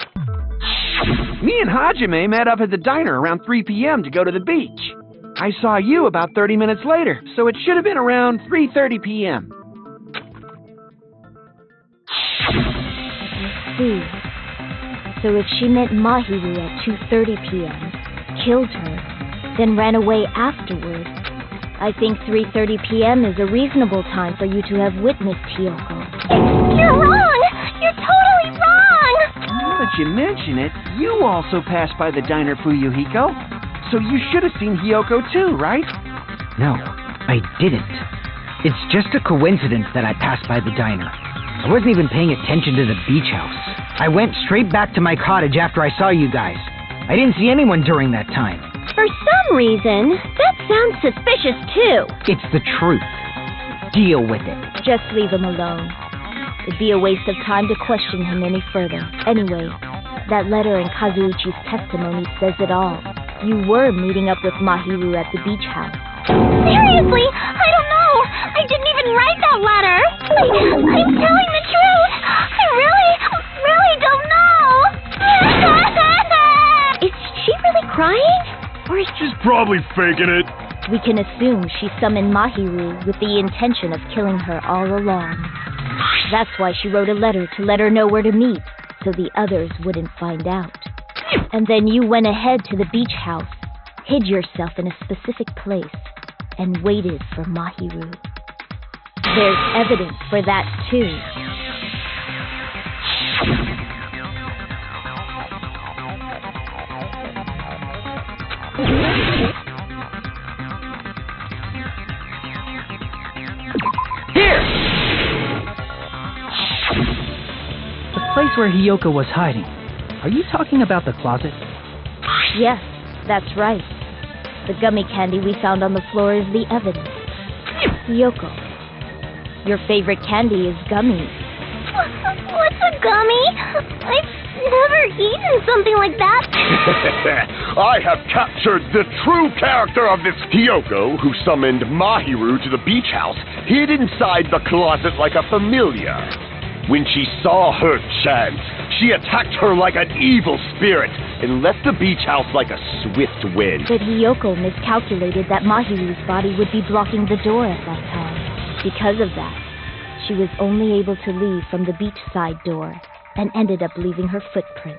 Me and Hajime met up at the diner around 3 p.m. to go to the beach. I saw you about 30 minutes later, so it should have been around 3:30 p.m. I see. So if she met Mahiru at 2:30 p.m., killed her, then ran away afterward, I think 3:30 p.m. is a reasonable time for you to have witnessed Hiyoko. You're wrong! You're totally wrong! Now that you mention it, you also passed by the diner, Fuyuhiko. So you should have seen Hiyoko too, right? No, I didn't. It's just a coincidence that I passed by the diner. I wasn't even paying attention to the beach house. I went straight back to my cottage after I saw you guys. I didn't see anyone during that time. For some reason, that sounds suspicious too. It's the truth. Deal with it. Just leave him alone. It'd be a waste of time to question him any further. Anyway, that letter in Kazuichi's testimony says it all. You were meeting up with Mahiru at the beach house. Seriously? I don't know! I didn't even write that letter! I'm telling the truth! I really don't know! Is she really crying? Or is She's probably faking it. We can assume she summoned Mahiru with the intention of killing her all along. That's why she wrote a letter to let her know where to meet, so the others wouldn't find out. And then you went ahead to the beach house, hid yourself in a specific place, and waited for Mahiru. There's evidence for that, too. The place where Hiyoko was hiding. Are you talking about the closet? Yes, that's right. The gummy candy we found on the floor is the evidence. Hiyoko, your favorite candy is gummies. What's a gummy? I've never eaten something like that. I have captured the true character of this Hiyoko, who summoned Mahiru to the beach house, hid inside the closet like a familiar. When she saw her chance, she attacked her like an evil spirit and left the beach house like a swift wind. But Hiyoko miscalculated that Mahiru's body would be blocking the door at that time. Because of that, she was only able to leave from the beachside door and ended up leaving her footprint.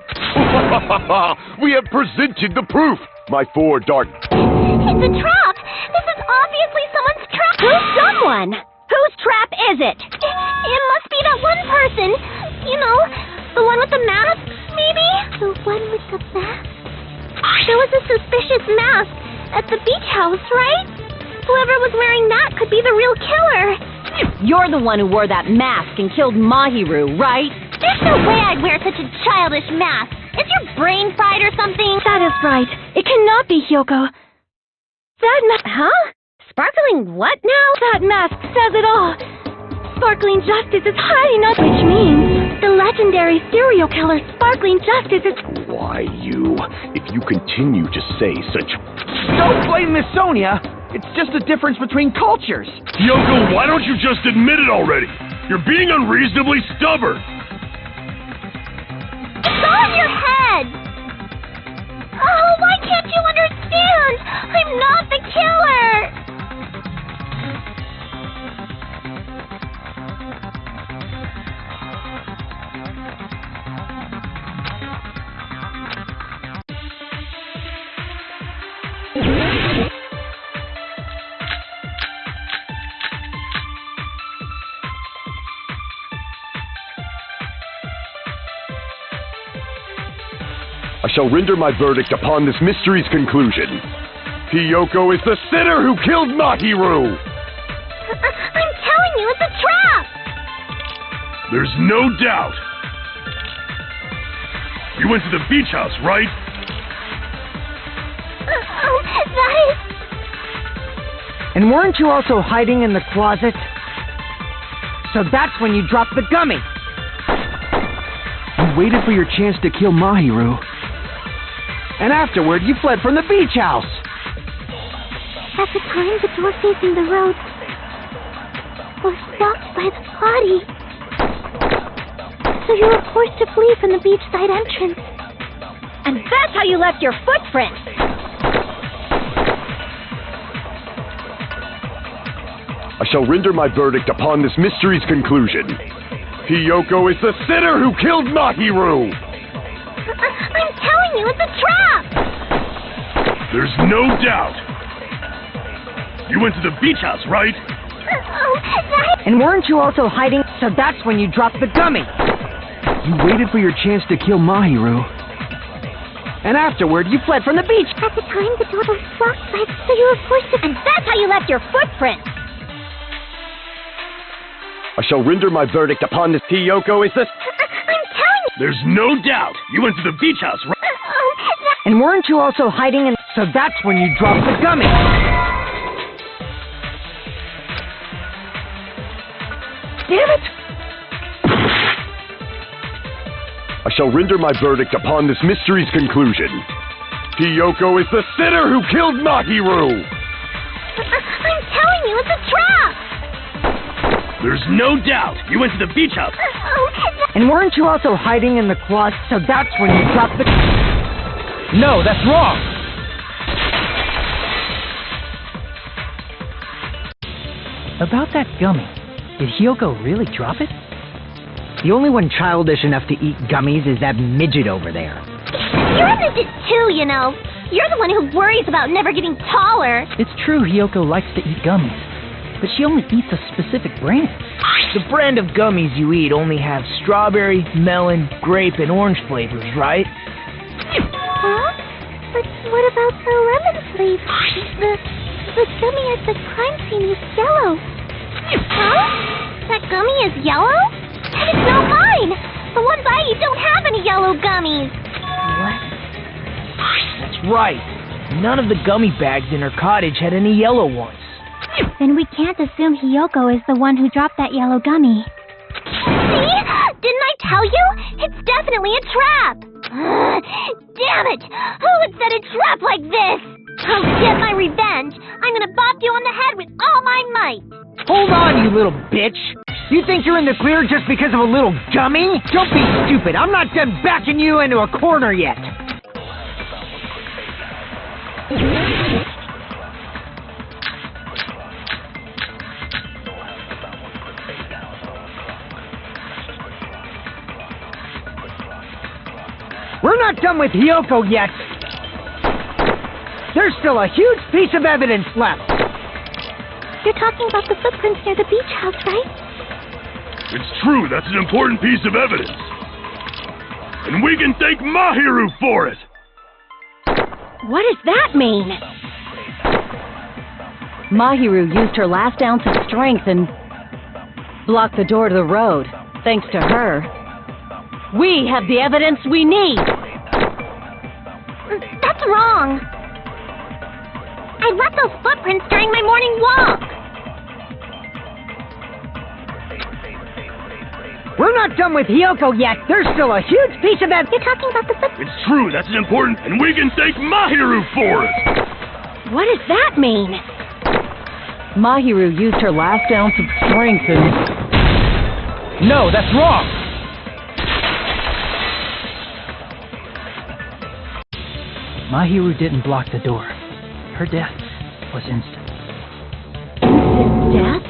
We have presented the proof, my 4 dark... It's a trap! This is obviously someone's trap! Who's someone? Whose trap is it? It must be that one person. You know, the one with the mask, maybe? The one with the mask? There was a suspicious mask at the beach house, right? Whoever was wearing that could be the real killer. You're the one who wore that mask and killed Mahiru, right? There's no way I'd wear such a childish mask. Is your brain fried or something? That is right. It cannot be Hiyoko. That mask... Huh? Sparkling what now? That mask says it all. Sparkling Justice is hiding us, which means the legendary serial killer Sparkling Justice is... Why, you? If you continue to say such... Don't blame Miss Sonia. It's just a difference between cultures. Hiyoko, why don't you just admit it already? You're being unreasonably stubborn. It's all in your head! Oh, why can't you understand? I'm not the killer! I shall render my verdict upon this mystery's conclusion. Hiyoko is the sinner who killed Mahiru! I'm telling you, it's a trap! There's no doubt. You went to the beach house, right? That is... And weren't you also hiding in the closet? So that's when you dropped the gummy. You waited for your chance to kill Mahiru. And afterward, you fled from the beach house. At the time, the door facing the road was blocked by the body. So you were forced to flee from the beachside entrance. And that's how you left your footprint! I shall render my verdict upon this mystery's conclusion. Hiyoko is the sinner who killed Mahiru! I'm telling you, it's a trap! There's no doubt. You went to the beach house, right? And weren't you also hiding? So that's when you dropped the gummy. You waited for your chance to kill Mahiru. And afterward, you fled from the beach. At the time, the door was blocked by... So you were forced to... And that's how you left your footprint! I shall render my verdict upon this. Hiyoko is the... I'm telling you... There's no doubt. You went to the beach house, right? And weren't you also hiding in... So that's when you dropped the gummy. Damn it! I shall render my verdict upon this mystery's conclusion. Hiyoko is the sinner who killed Mahiru! I'm telling you, it's a trap! There's no doubt. You went to the beach house. And weren't you also hiding in the closet? So that's when you dropped the... No, that's wrong! About that gummy, did Hiyoko really drop it? The only one childish enough to eat gummies is that midget over there. You're a midget too, you know. You're the one who worries about never getting taller. It's true Hiyoko likes to eat gummies, but she only eats a specific brand. The brand of gummies you eat only have strawberry, melon, grape, and orange flavors, right? Huh? But what about the lemon flavor? The gummy at the crime scene is yellow. Huh? That gummy is yellow? And it's not mine! The ones I eat don't have any yellow gummies. What? That's right. None of the gummy bags in her cottage had any yellow ones. Then we can't assume Hiyoko is the one who dropped that yellow gummy. See? Didn't I tell you? It's definitely a trap. Damn it! Who would set a trap like this? I'll get my revenge. I'm gonna bop you on the head with all my might. Hold on, you little bitch! You think you're in the clear just because of a little gummy? Don't be stupid. I'm not done backing you into a corner yet. We're not done with Hiyoko yet. There's still a huge piece of evidence left. You're talking about the footprints near the beach house, right? It's true, that's an important piece of evidence. And we can thank Mahiru for it! What does that mean? Mahiru used her last ounce of strength and blocked the door to the road. Thanks to her, we have the evidence we need. That's wrong. I left those footprints during my morning walk. We're not done with Hiyoko yet. There's still a huge piece of evidence. You're talking about the footprints. It's true, that's an important, and we can thank Mahiru for it! What does that mean? Mahiru used her last ounce of strength and... No, that's wrong! Mahiru didn't block the door. Her death was instant. Death?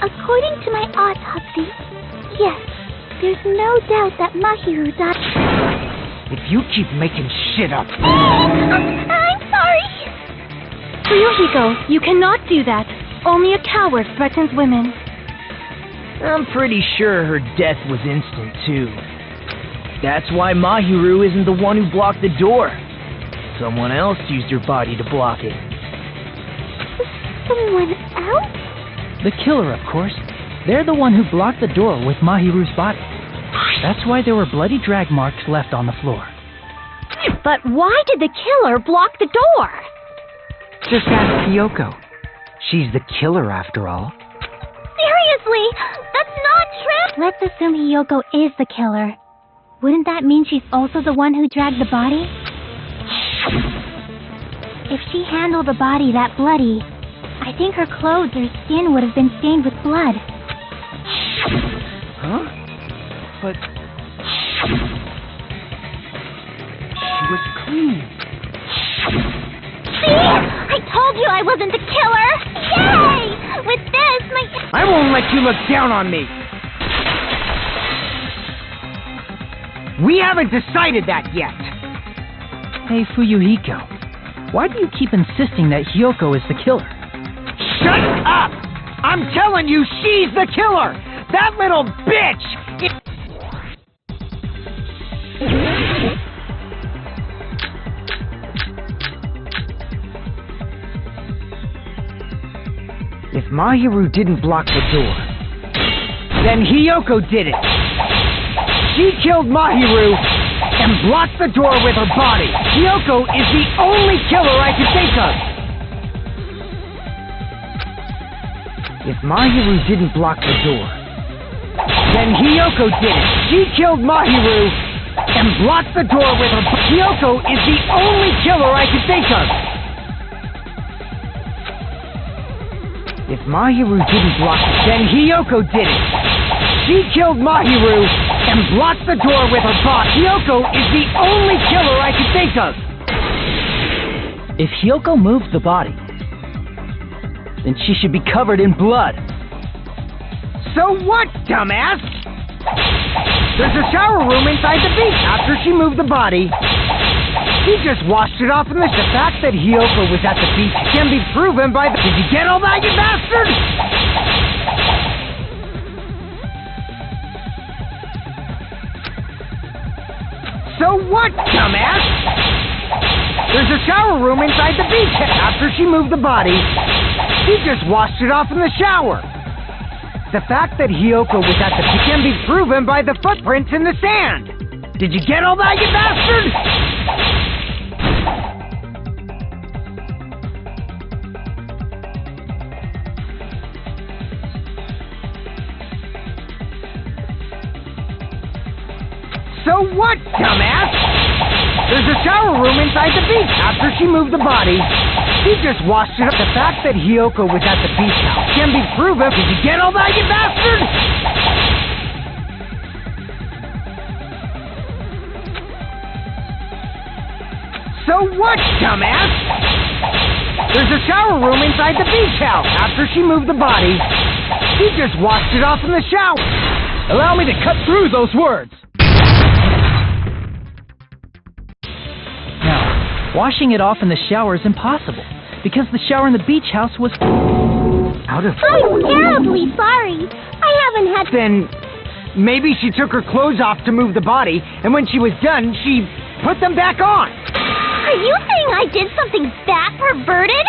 According to my autopsy, yes, there's no doubt that Mahiru died. If you keep making shit up... I'm sorry. Ryuhiko, you cannot do that. Only a coward threatens women. I'm pretty sure her death was instant, too. That's why Mahiru isn't the one who blocked the door. Someone else used her body to block it. Someone else? The killer, of course. They're the one who blocked the door with Mahiru's body. That's why there were bloody drag marks left on the floor. But why did the killer block the door? Just ask Hiyoko. She's the killer, after all. Seriously, that's not true. Let's assume Hiyoko is the killer. Wouldn't that mean she's also the one who dragged the body? If she handled the body that bloody, I think her clothes or skin would have been stained with blood. Huh? But... she was clean. See? I told you I wasn't the killer! Yay! With this, I won't let you look down on me! We haven't decided that yet! Hey, Fuyuhiko, why do you keep insisting that Hiyoko is the killer? Shut up! I'm telling you, she's the killer! That little bitch! If Mahiru didn't block the door, then Hiyoko did it. She killed Mahiru and blocked the door with her body. Hiyoko is the only killer I can think of. If Mahiru didn't block the door, then Hiyoko did it. She killed Mahiru and blocked the door with her body. Hiyoko is the only killer I can think of. If Mahiru didn't block it, then Hiyoko did it. She killed Mahiru and blocked the door with her body. Hiyoko is the only killer I can think of. If Hiyoko moved the body, then she should be covered in blood. So what, dumbass? There's a shower room inside the beach. After she moved the body, she just washed it off in the... The fact that Hiyoko was at the beach can be proven by the... Did you get all that, you bastard? So what, dumbass? There's a shower room inside the beach. After she moved the body, she just washed it off in the shower. The fact that Hiyoko was at the beach can be proven by the footprints in the sand. Did you get all that, you bastard? So what, dumbass? There's a shower room inside the beach after she moved the body. She just washed it up. The fact that Hiyoko was at the beach house can be proven. Did you get all that, you bastard? So what, dumbass? There's a shower room inside the beach house after she moved the body. She just washed it off in the shower. Allow me to cut through those words. Now, washing it off in the shower is impossible, because the shower in the beach house was out of... I'm terribly sorry. I haven't had... Then maybe she took her clothes off to move the body, and when she was done, she put them back on. Are you saying I did something that perverted?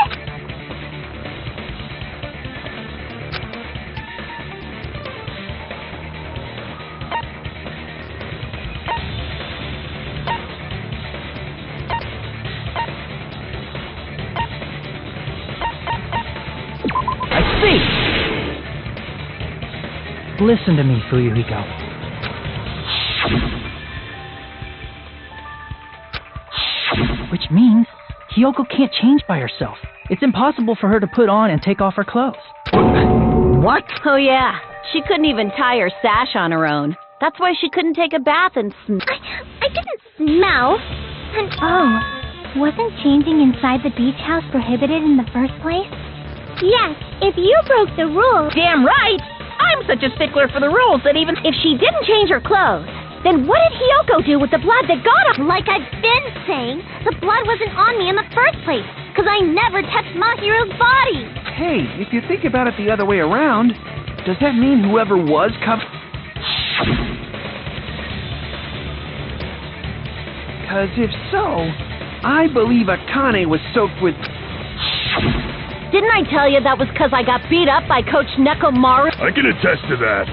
Listen to me, Fuyuhiko. Which means Hiyoko can't change by herself. It's impossible for her to put on and take off her clothes. What? Oh, yeah. She couldn't even tie her sash on her own. That's why she couldn't take a bath and I didn't smell. And wasn't changing inside the beach house prohibited in the first place? Yes, if you broke the rules. Damn right! I'm such a stickler for the rules that even If she didn't change her clothes, then what did Hiyoko do with the blood that got her? Like I've been saying, the blood wasn't on me in the first place, because I never touched Mahiru's body. Hey, if you think about it the other way around, does that mean whoever was covered... Because if so, I believe Akane was soaked with... Didn't I tell you that was because I got beat up by Coach Nekomaru? I can attest to that.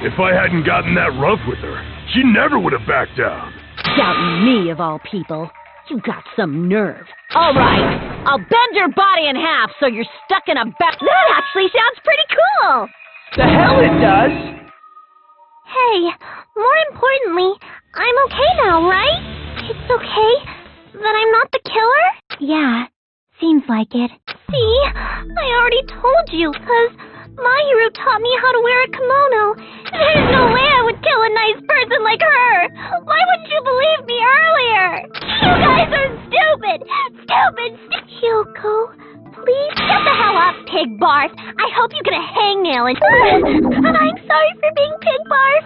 If I hadn't gotten that rough with her, she never would have backed down. Doubting me, of all people. You got some nerve. All right, I'll bend your body in half so you're stuck in a back. That actually sounds pretty cool. The hell it does! Hey, more importantly, I'm okay now, right? It's okay that I'm not the killer? Yeah, seems like it. See, I already told you, because Mahiru taught me how to wear a kimono. There's no way I would kill a nice person like her. Why wouldn't you believe me earlier? You guys are stupid. Hiyoko, please get the hell up, Pig Barf. I hope you get a hangnail and I'm sorry for being Pig Barf.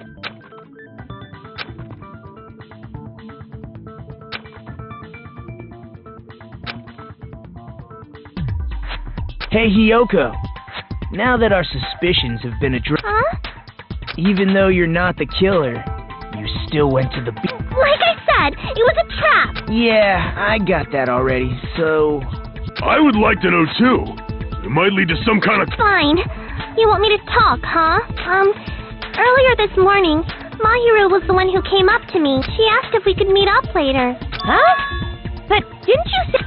Hey, Hiyoko. Now that our suspicions have been addressed, Huh? even though you're not the killer, you still went to the beach. Like I said, it was a trap. Yeah, I got that already, so... I would like to know, too. It might lead to some kind of... Fine. You want me to talk, huh? Earlier this morning, Mahiru was the one who came up to me. She asked if we could meet up later. Huh? But didn't you say...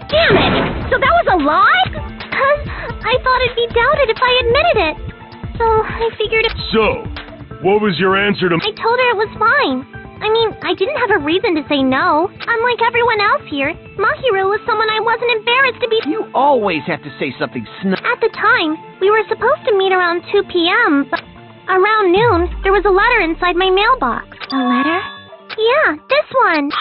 Damn it! So that was a lie? Because I thought it'd be doubted if I admitted it. So I figured if So, what was your answer to... I told her it was fine. I mean, I didn't have a reason to say no. Unlike everyone else here, Mahiru was someone I wasn't embarrassed to be... You always have to say something At the time, we were supposed to meet around 2 p.m., but around noon, there was a letter inside my mailbox. A letter? Yeah, this one.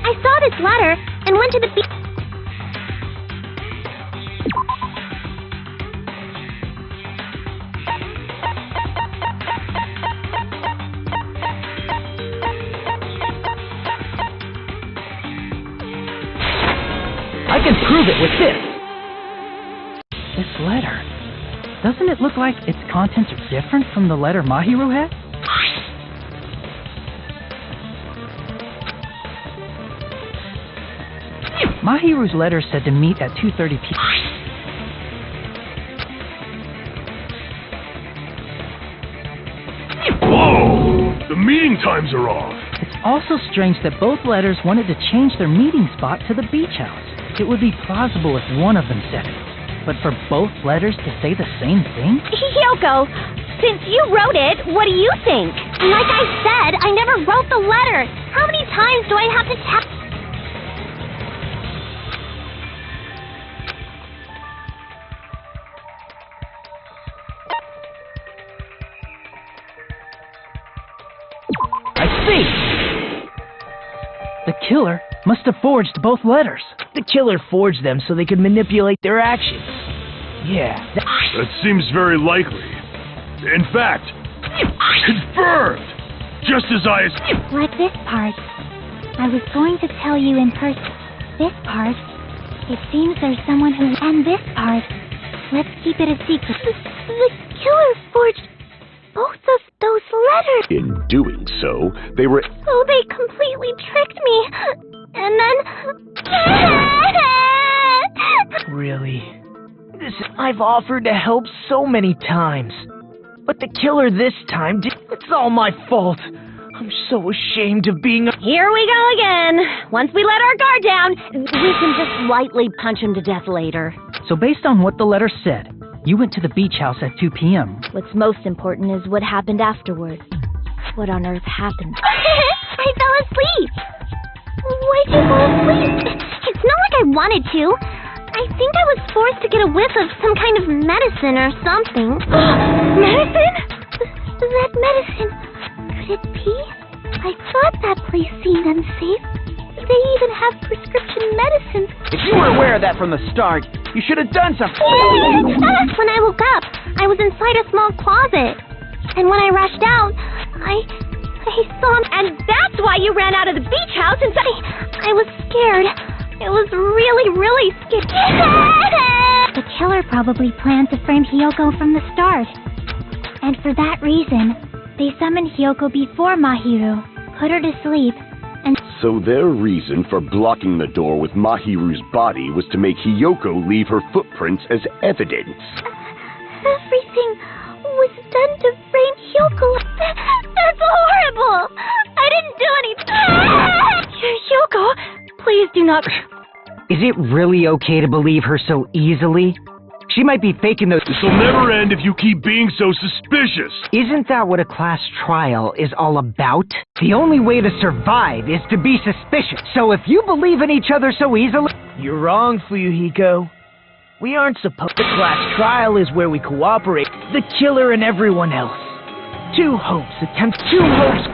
I saw this letter and went to the beach. I can prove it with this. This letter. Doesn't it look like its contents are different from the letter Mahiru had? Mahiru's letter said to meet at 2:30 p.m. Whoa! The meeting times are off. It's also strange that both letters wanted to change their meeting spot to the beach house. It would be plausible if one of them said it. But for both letters to say the same thing? Hyoko, since you wrote it, what do you think? Like I said, I never wrote the letter. How many times do I have to tell? I see! The killer must have forged both letters. The killer forged them so they could manipulate their actions. Yeah. That seems very likely. In fact, confirmed! Just as I... Like this part. I was going to tell you in person. This part. It seems there's someone who... And this part. Let's keep it a secret. The killer forged both of those letters. In doing so, they were... So they completely tricked me. And then... Really? I've offered to help so many times. But the killer this time did... It's all my fault. I'm so ashamed of being a... Here we go again. Once we let our guard down, we can just lightly punch him to death later. So based on what the letter said, you went to the beach house at 2 p.m. What's most important is what happened afterwards. What on earth happened? I fell asleep. Why'd you fall asleep? It's not like I wanted to. I think I was forced to get a whiff of some kind of medicine or something. Medicine? That medicine. Could it be? I thought that place seemed unsafe. They even have prescription medicines. If you were aware of that from the start, you should have done something. When I woke up, I was inside a small closet. And when I rushed out, I saw him. And that's why you ran out of the beach house and I was scared. It was really, really scary. The killer probably planned to frame Hyoko from the start. And for that reason, they summoned Hyoko before Mahiru, put her to sleep, and... So their reason for blocking the door with Mahiru's body was to make Hyoko leave her footprints as evidence. Everything was done to frame Hyoko. That's horrible! I didn't do anything! Hyoko, please do not... Is it really okay to believe her so easily? She might be faking those... This'll never end if you keep being so suspicious. Isn't that what a class trial is all about? The only way to survive is to be suspicious. So if you believe in each other so easily... You're wrong, Fuyuhiko. We aren't supposed... The class trial is where we cooperate. The killer and everyone else. Two hopes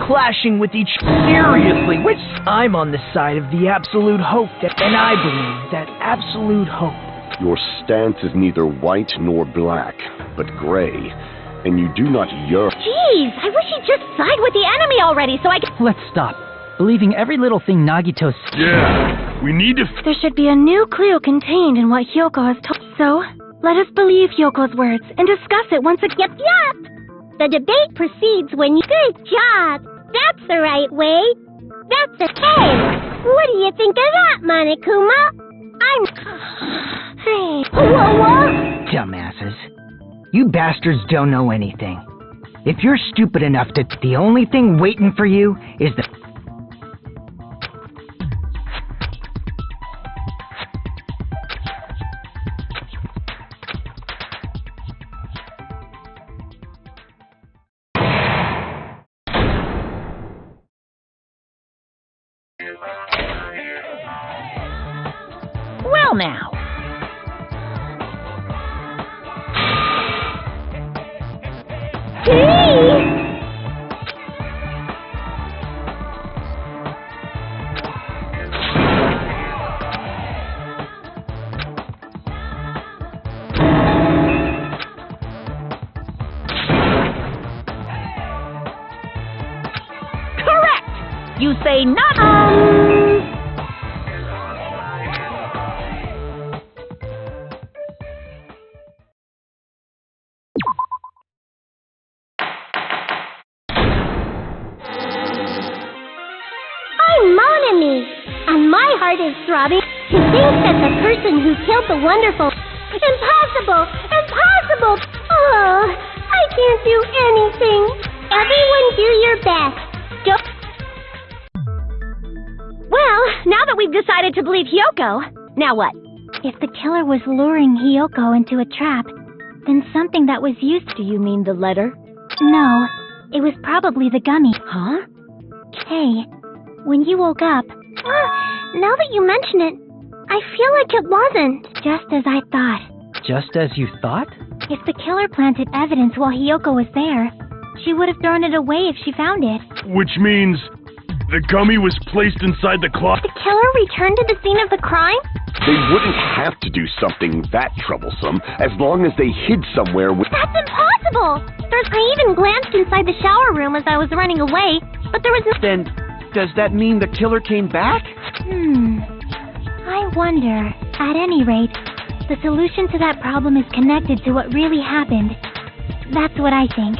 clashing with each... Seriously, which... I'm on the side of the absolute hope and I believe that absolute hope. Your stance is neither white nor black, but gray, and you do not yearn. Jeez, I wish he'd just side with the enemy already so I could... Let's stop believing every little thing Nagito says. Yeah, we need to... There should be a new clue contained in what Hyoko has told. So, let us believe Hyoko's words and discuss it once again. Yep. The debate proceeds when you... Good job. That's the right way. That's the... Hey, what do you think of that, Monokuma? Hey. Whoa. Dumbasses. You bastards don't know anything. If you're stupid enough to... The only thing waiting for you is the... Well now. Correct! You say not... heart is throbbing to think that the person who killed the wonderful... Impossible! Impossible! Oh, I can't do anything. Everyone do your best. Don't... Well, now that we've decided to believe Hiyoko, now what? If the killer was luring Hiyoko into a trap, then something that was used... Do you mean the letter? No, it was probably the gummy. Huh? Hey, when you woke up... now that you mention it, I feel like it wasn't. Just as I thought. Just as you thought? If the killer planted evidence while Hiyoko was there, she would have thrown it away if she found it. Which means the gummy was placed inside the closet. The killer returned to the scene of the crime? They wouldn't have to do something that troublesome as long as they hid somewhere with... That's impossible! I even glanced inside the shower room as I was running away, but there was no... Then, does that mean the killer came back? I wonder. At any rate, the solution to that problem is connected to what really happened. That's what I think.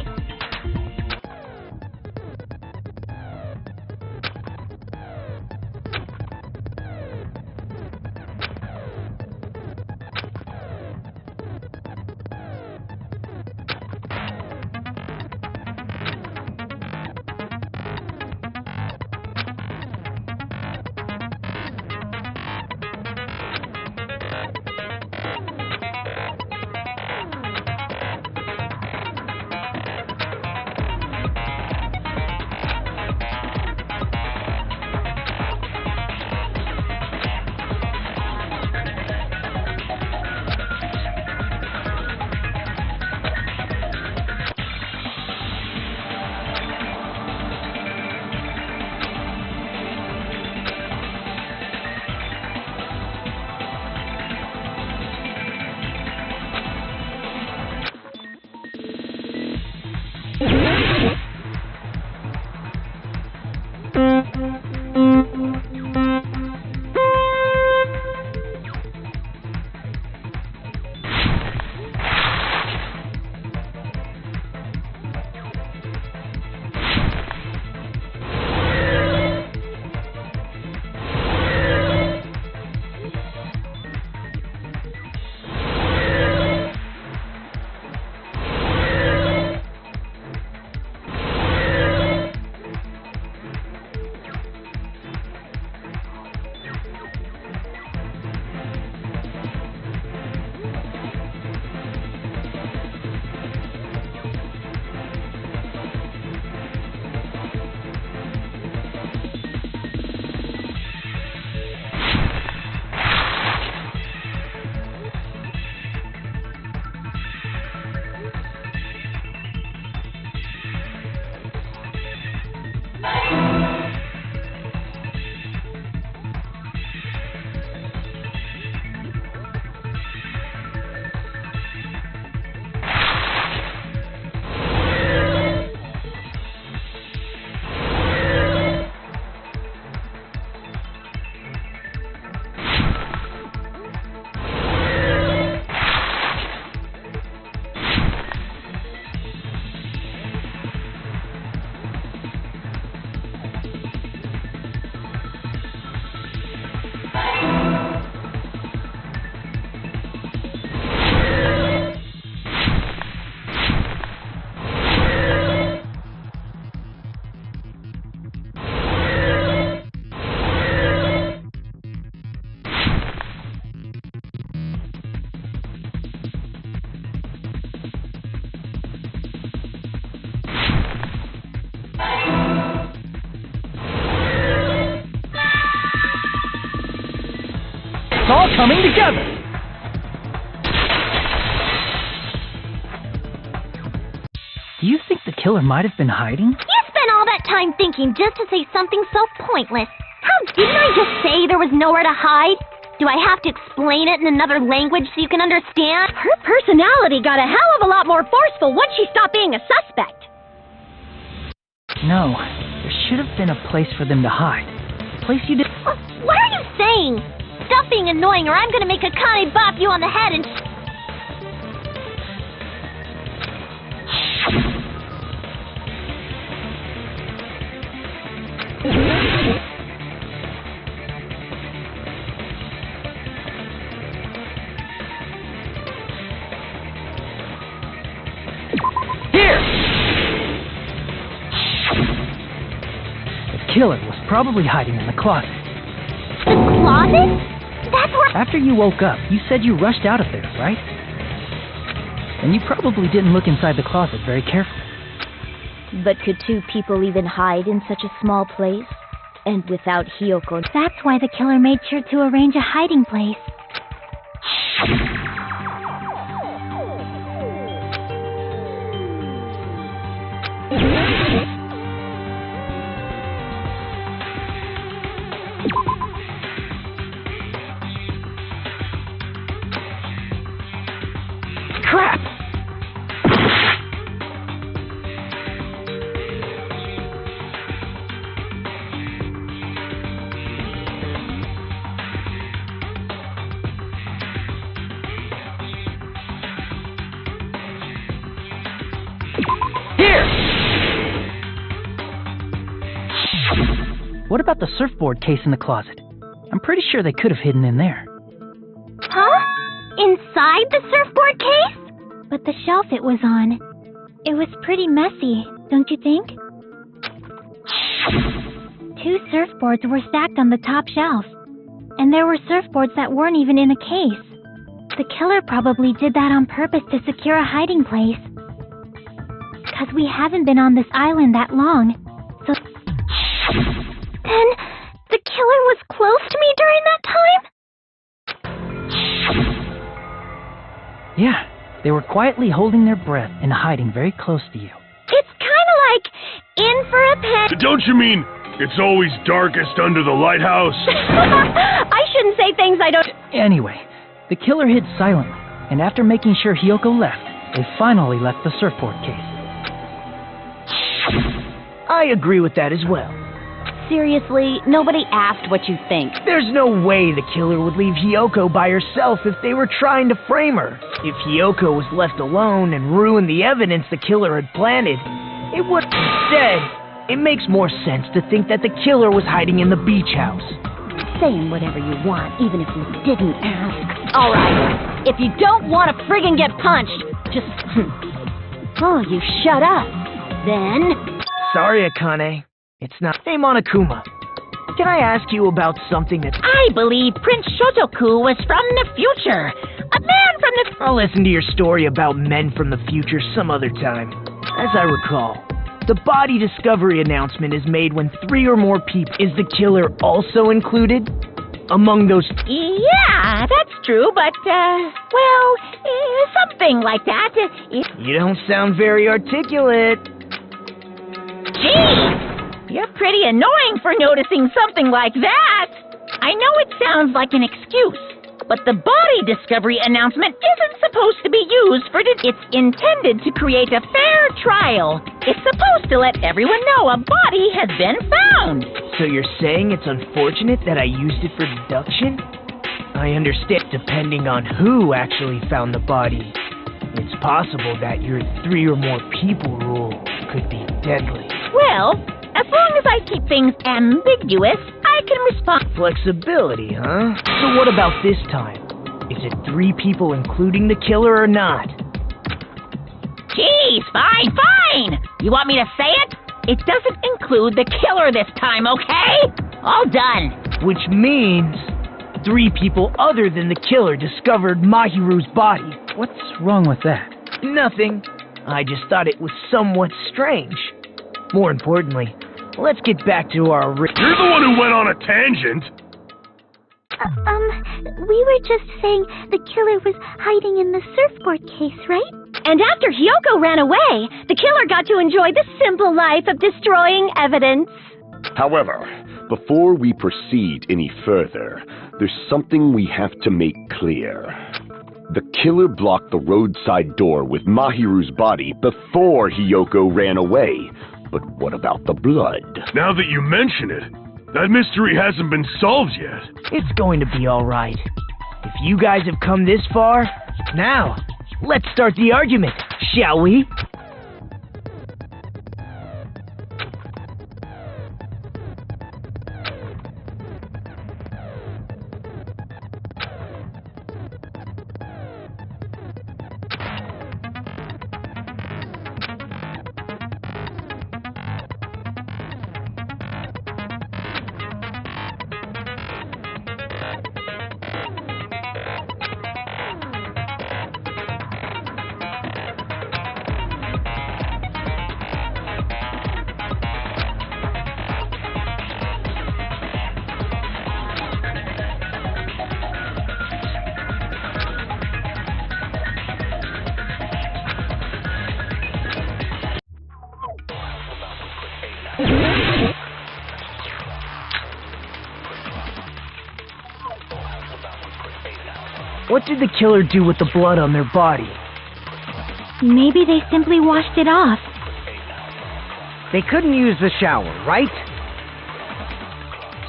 It's all coming together! Do you think the killer might have been hiding? You spent all that time thinking just to say something so pointless. How didn't I just say there was nowhere to hide? Do I have to explain it in another language so you can understand? Her personality got a hell of a lot more forceful once she stopped being a suspect. No, there should have been a place for them to hide. A place you did... What are you saying? Stop being annoying or I'm gonna make Akane bop you on the head and... killer was probably hiding in the closet. The closet? That's where... After you woke up, you said you rushed out of there, right? And you probably didn't look inside the closet very carefully. But could two people even hide in such a small place? And without Hiyoko? That's why the killer made sure to arrange a hiding place. Crap! What about the surfboard case in the closet? I'm pretty sure they could have hidden in there. Huh? Inside the surfboard case? But the shelf it was on, it was pretty messy, don't you think? Two surfboards were stacked on the top shelf, and there were surfboards that weren't even in a case. The killer probably did that on purpose to secure a hiding place. 'Cause we haven't been on this island that long, so... Then, the killer was close to me during that time? Yeah, they were quietly holding their breath and hiding very close to you. It's kind of like in for a penny. Don't you mean it's always darkest under the lighthouse? I shouldn't say things I don't... Anyway, the killer hid silently, and after making sure Hiyoko left, they finally left the surfboard case. I agree with that as well. Seriously, nobody asked what you think. There's no way the killer would leave Hiyoko by herself if they were trying to frame her. If Hiyoko was left alone and ruined the evidence the killer had planted, it would... Instead, it makes more sense to think that the killer was hiding in the beach house. Saying whatever you want, even if you didn't ask. All right, if you don't want to friggin' get punched, just... Oh, you shut up. Then... Sorry, Akane. It's not... Hey, Monokuma. Can I ask you about something that... I believe Prince Shotoku was from the future. A man from the... I'll listen to your story about men from the future some other time. As I recall, the body discovery announcement is made when 3 or more people... Is the killer also included? Among those... Yeah, that's true, but, something like that. You don't sound very articulate. Gee! You're pretty annoying for noticing something like that. I know it sounds like an excuse, but the body discovery announcement isn't supposed to be used for It's intended to create a fair trial. It's supposed to let everyone know a body has been found. So you're saying it's unfortunate that I used it for deduction? I understand depending on who actually found the body. It's possible that your 3 or more people rule could be deadly. Well, as long as I keep things ambiguous, I can respond. Flexibility, huh? So what about this time? Is it 3 people including the killer or not? Geez, fine. You want me to say it? It doesn't include the killer this time, okay? All done. Which means 3 people other than the killer discovered Mahiru's body. What's wrong with that? Nothing. I just thought it was somewhat strange. More importantly, let's get back to our... You're the one who went on a tangent! We were just saying the killer was hiding in the surfboard case, right? And after Hiyoko ran away, the killer got to enjoy the simple life of destroying evidence. However, before we proceed any further, there's something we have to make clear. The killer blocked the roadside door with Mahiru's body before Hiyoko ran away. But what about the blood? Now that you mention it, that mystery hasn't been solved yet. It's going to be all right. If you guys have come this far, now, let's start the argument, shall we? What did the killer do with the blood on their body? Maybe they simply washed it off. They couldn't use the shower, right?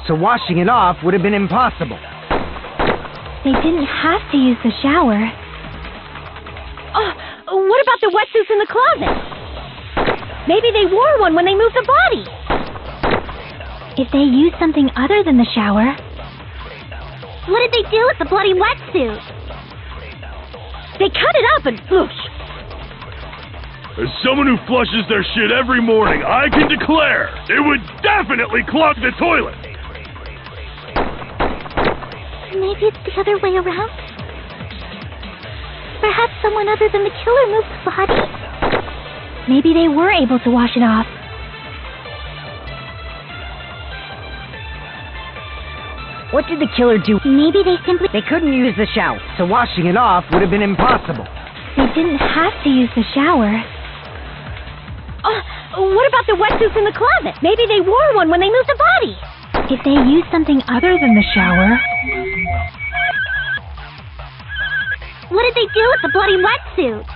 So washing it off would have been impossible. They didn't have to use the shower. Oh, what about the wetsuits in the closet? Maybe they wore one when they moved the body. If they used something other than the shower... What did they do with the bloody wetsuit? They cut it up and whoosh. As someone who flushes their shit every morning, I can declare it would definitely clog the toilet. Maybe it's the other way around? Perhaps someone other than the killer moved the body? Maybe they were able to wash it off. What did the killer do? Maybe they simply... They couldn't use the shower, so washing it off would have been impossible. They didn't have to use the shower. What about the wetsuits in the closet? Maybe they wore one when they moved the body. If they used something other than the shower... What did they do with the bloody wetsuit?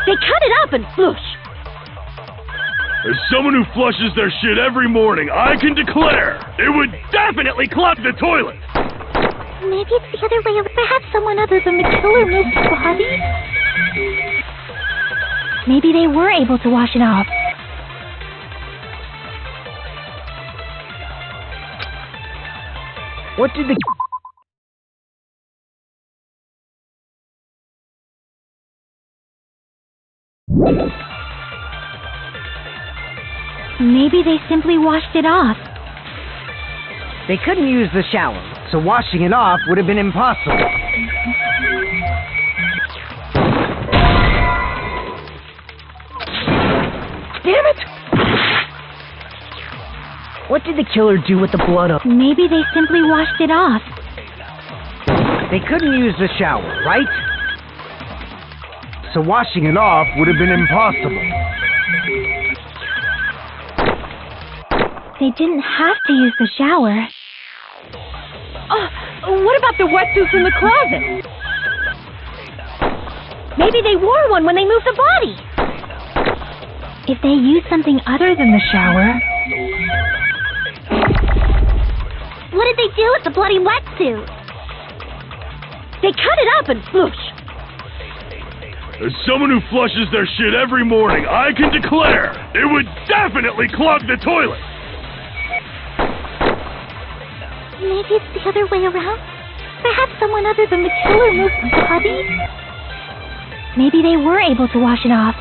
They cut it up and whoosh. As someone who flushes their shit every morning, I can declare it would definitely clog the toilet. Maybe it's the other way around. Perhaps someone other than the killer moved the body? Maybe they were able to wash it off. What did the... Maybe they simply washed it off. They couldn't use the shower, so washing it off would have been impossible. Damn it! What did the killer do with the blood on... Maybe they simply washed it off. They couldn't use the shower, right? So washing it off would have been impossible. They didn't have to use the shower. What about the wetsuits in the closet? Maybe they wore one when they moved the body. If they used something other than the shower... What did they do with the bloody wetsuit? They cut it up and whoosh. As someone who flushes their shit every morning, I can declare it would definitely clog the toilet. Maybe it's the other way around? Perhaps someone other than the killer moved the body? Maybe they were able to wash it off.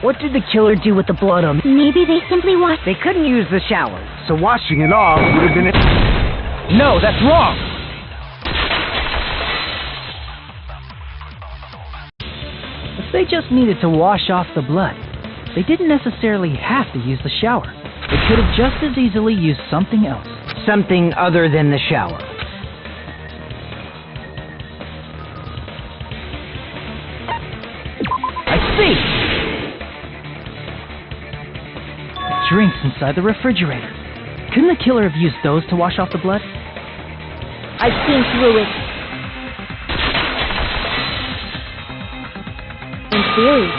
What did the killer do with the blood on... Maybe they simply washed... They couldn't use the shower, so washing it off would have been... No, that's wrong! If they just needed to wash off the blood, they didn't necessarily have to use the shower. They could have just as easily used something else. Something other than the shower. I see! Drinks inside the refrigerator. Couldn't the killer have used those to wash off the blood? I've seen through it. In theory,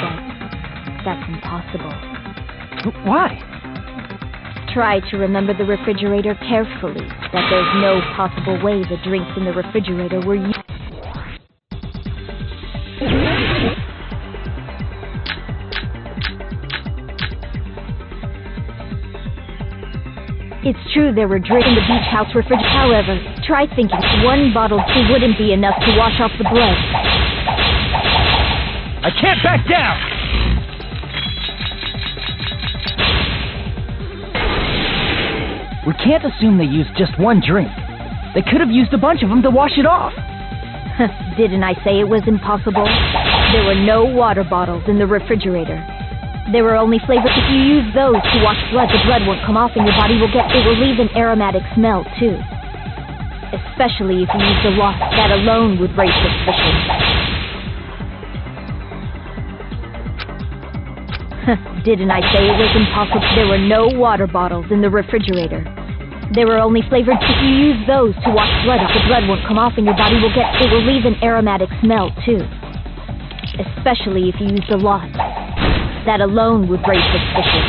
that's impossible. Why? Try to remember the refrigerator carefully, that there's no possible way the drinks in the refrigerator were used. It's true there were drinks in the beach house refrigerator. However, try thinking one bottle wouldn't be enough to wash off the blood. I can't back down! We can't assume they used just one drink. They could have used a bunch of them to wash it off. Didn't I say it was impossible? There were no water bottles in the refrigerator. There were only flavors. If you use those to wash blood, the blood won't come off and your body will get... It will leave an aromatic smell, too. Especially if you use the lot. That alone would raise suspicion. Didn't I say it was impossible? There were no water bottles in the refrigerator. There were only flavored. If you use those to wash blood off, the blood won't come off and your body will get. It will leave an aromatic smell too. Especially if you used a lot. That alone would raise suspicion.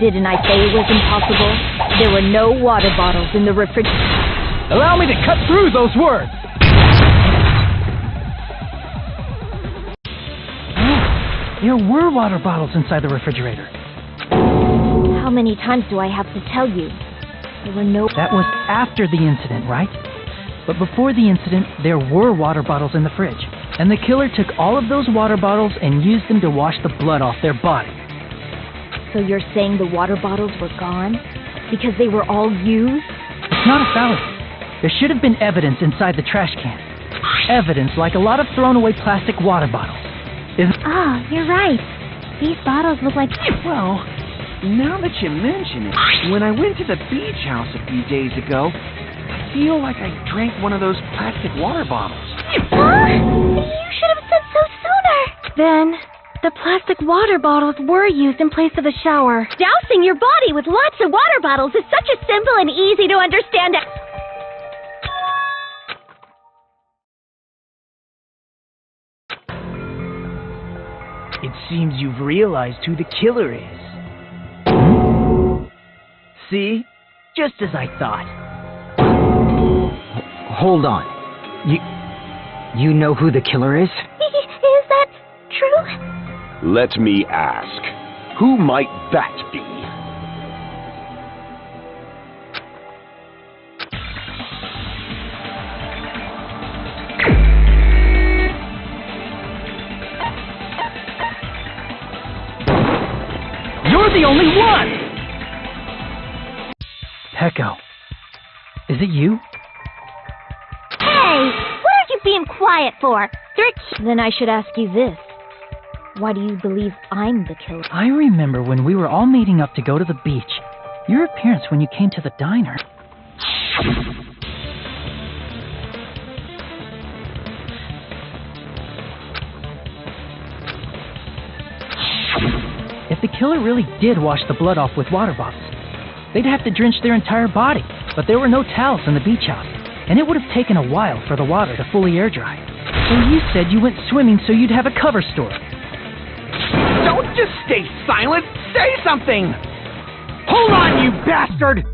Didn't I say it was impossible? There were no water bottles in the refrigerator. Allow me to cut through those words! There were water bottles inside the refrigerator. How many times do I have to tell you? There were no... That was after the incident, right? But before the incident, there were water bottles in the fridge. And the killer took all of those water bottles and used them to wash the blood off their body. So you're saying the water bottles were gone? Because they were all used? It's not a fallacy. There should have been evidence inside the trash can. Evidence like a lot of thrown-away plastic water bottles. Oh, you're right. These bottles look like... Well, now that you mention it, when I went to the beach house a few days ago, I feel like I drank one of those plastic water bottles. Huh? You should have said so sooner. Then, the plastic water bottles were used in place of a shower. Dousing your body with lots of water bottles is such a simple and easy to understand... It seems you've realized who the killer is. See? Just as I thought. Hold on. You know who the killer is? Is that true? Let me ask. Who might that be? You're the only one! Pecco. Is it you? Hey! What are you being quiet for? Then I should ask you this. Why do you believe I'm the killer? I remember when we were all meeting up to go to the beach. Your appearance when you came to the diner. If the killer really did wash the blood off with water bottles, they'd have to drench their entire body. But there were no towels in the beach house, and it would have taken a while for the water to fully air dry. So you said you went swimming so you'd have a cover story. Don't just stay silent! Say something! Hold on, you bastard!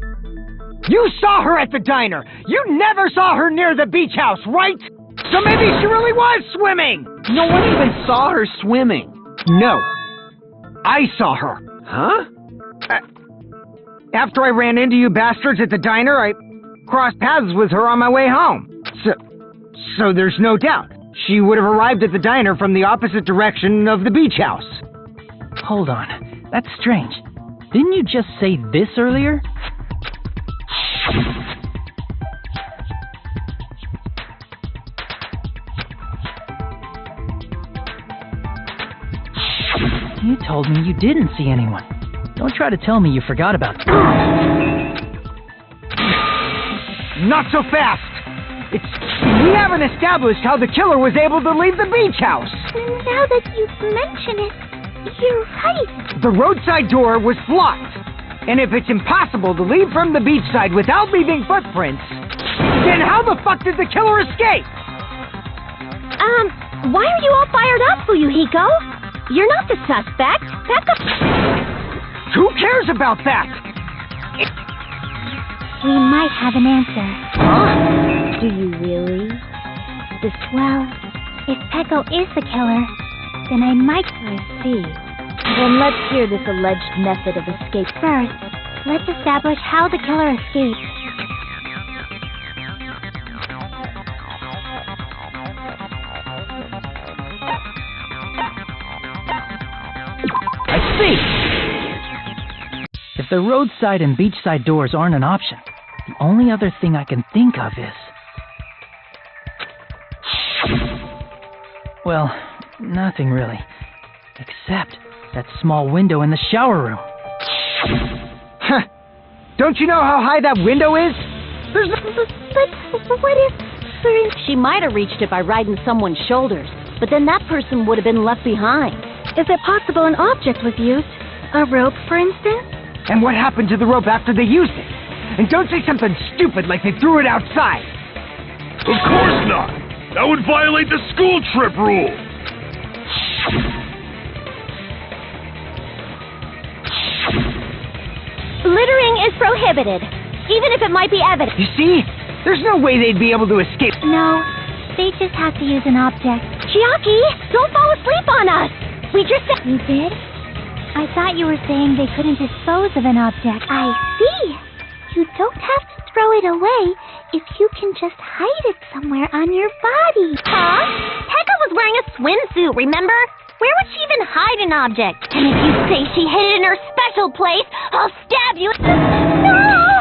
You saw her at the diner! You never saw her near the beach house, right? So maybe she really was swimming! No one even saw her swimming. No. I saw her. Huh? After I ran into you bastards at the diner, I crossed paths with her on my way home. So there's no doubt. She would have arrived at the diner from the opposite direction of the beach house. Hold on. That's strange. Didn't you just say this earlier? You told me you didn't see anyone. Don't try to tell me you forgot about it. Not so fast! We haven't established how the killer was able to leave the beach house. Now that you mention it, you're right. The roadside door was blocked. And if it's impossible to leave from the beachside without leaving footprints, then how the fuck did the killer escape? Why are you all fired up, Fuyuhiko? You're not the suspect. Who cares about that? We might have an answer. Huh? Do you really? Well, if Pecco is the killer, then I might... I see. Then let's hear this alleged method of escape. First, let's establish how the killer escaped. I see! If the roadside and beachside doors aren't an option, the only other thing I can think of is... Well, nothing really. Except that small window in the shower room. Huh. Don't you know how high that window is? But what if... She might have reached it by riding someone's shoulders, but then that person would have been left behind. Is it possible an object was used? A rope, for instance? And what happened to the rope after they used it? And don't say something stupid like they threw it outside. Of course not! That would violate the school trip rule! Littering is prohibited, even if it might be evident. You see? There's no way they'd be able to escape. No, they just have to use an object. Chiaki, don't fall asleep on us! We just said— You did? I thought you were saying they couldn't dispose of an object. I see. You don't have to throw it away if you can just hide it somewhere on your body. Huh? Pekka was wearing a swimsuit, remember? Where would she even hide an object? And if you say she hid it in her special place, I'll stab you. No!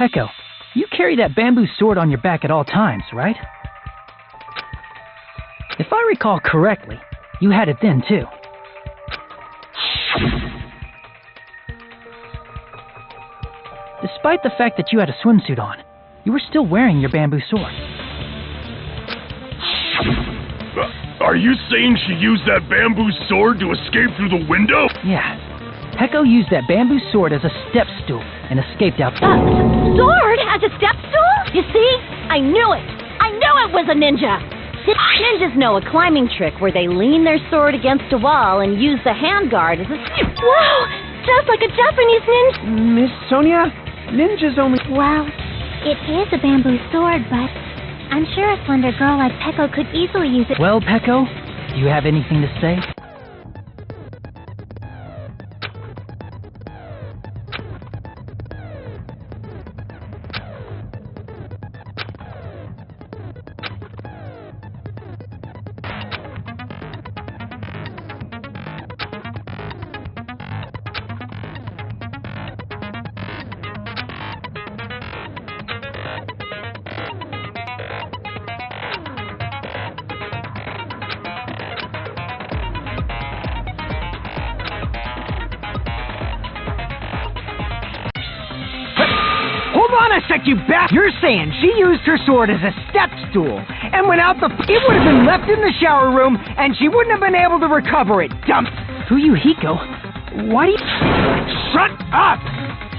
Peko, you carry that bamboo sword on your back at all times, right? If I recall correctly, you had it then, too. Despite the fact that you had a swimsuit on, you were still wearing your bamboo sword. Are you saying she used that bamboo sword to escape through the window? Yeah. Peko used that bamboo sword as a step stool and escaped out. Sword as a step stool? You see? I knew it! I knew it was a ninja! Ninjas know a climbing trick where they lean their sword against a wall and use the handguard as a... Wow! Just like a Japanese ninja! Miss Sonia, ninjas only... Well, it is a bamboo sword, but I'm sure a slender girl like Peko could easily use it. Well, Peko, do you have anything to say? bullshit, you bastard! You're saying she used her sword as a step stool and went out the... It would have been left in the shower room and she wouldn't have been able to recover it, dump... Fuyuhiko, why do you... Shut up!